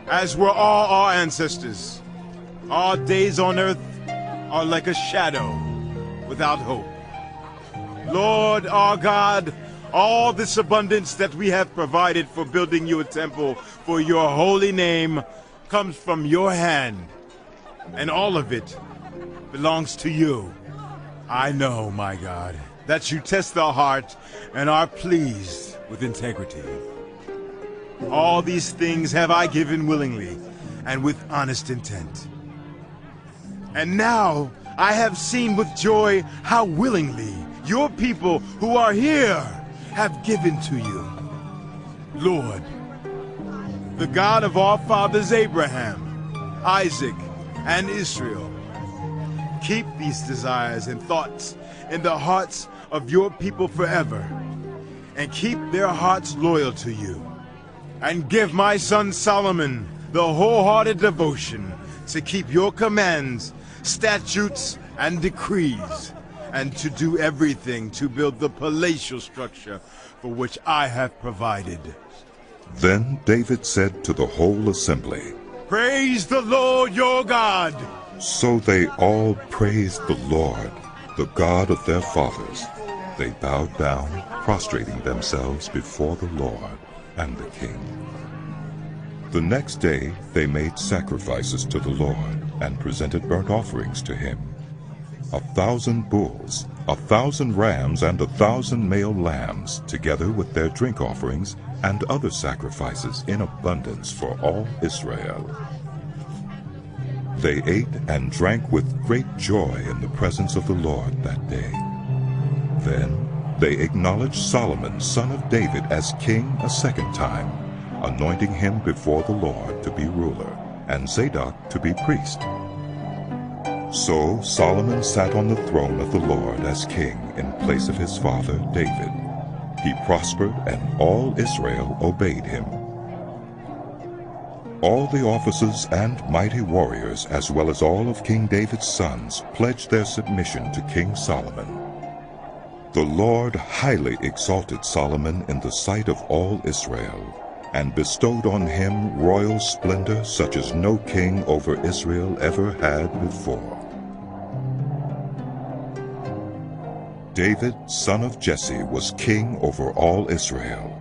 as were all our ancestors. Our days on earth are like a shadow without hope. Lord our God, all this abundance that we have provided for building you a temple for your holy name comes from your hand, and all of it belongs to you. I know, my God, that you test the heart and are pleased with integrity. All these things have I given willingly and with honest intent. And now I have seen with joy how willingly your people who are here have given to you. Lord, the God of our fathers Abraham, Isaac, and Israel, keep these desires and thoughts in the hearts of your people forever, and keep their hearts loyal to you. And give my son Solomon the wholehearted devotion to keep your commands, statutes, and decrees, and to do everything to build the palatial structure for which I have provided. Then David said to the whole assembly, Praise the Lord your God! So they all praised the Lord, the God of their fathers. They bowed down, prostrating themselves before the Lord and the king. The next day they made sacrifices to the Lord and presented burnt offerings to him. 1,000 bulls, 1,000 rams, and 1,000 male lambs, together with their drink offerings and other sacrifices in abundance for all Israel. They ate and drank with great joy in the presence of the Lord that day. Then they acknowledged Solomon, son of David, as king a second time, anointing him before the Lord to be ruler, and Zadok to be priest. So Solomon sat on the throne of the Lord as king in place of his father David. He prospered, and all Israel obeyed him. All the officers and mighty warriors, as well as all of King David's sons, pledged their submission to King Solomon. The Lord highly exalted Solomon in the sight of all Israel, and bestowed on him royal splendor such as no king over Israel ever had before. David, son of Jesse, was king over all Israel.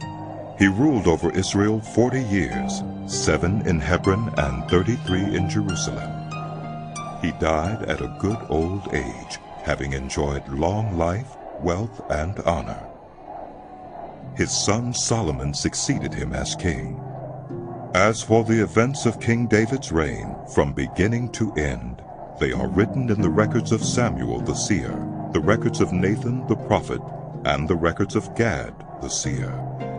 He ruled over Israel 40 years, 7 in Hebron and 33 in Jerusalem. He died at a good old age, having enjoyed long life, wealth, and honor. His son Solomon succeeded him as king. As for the events of King David's reign, from beginning to end, they are written in the records of Samuel the seer, the records of Nathan the prophet, and the records of Gad the seer,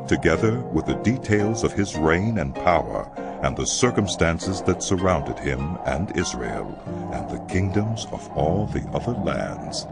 together with the details of his reign and power, and the circumstances that surrounded him and Israel, and the kingdoms of all the other lands.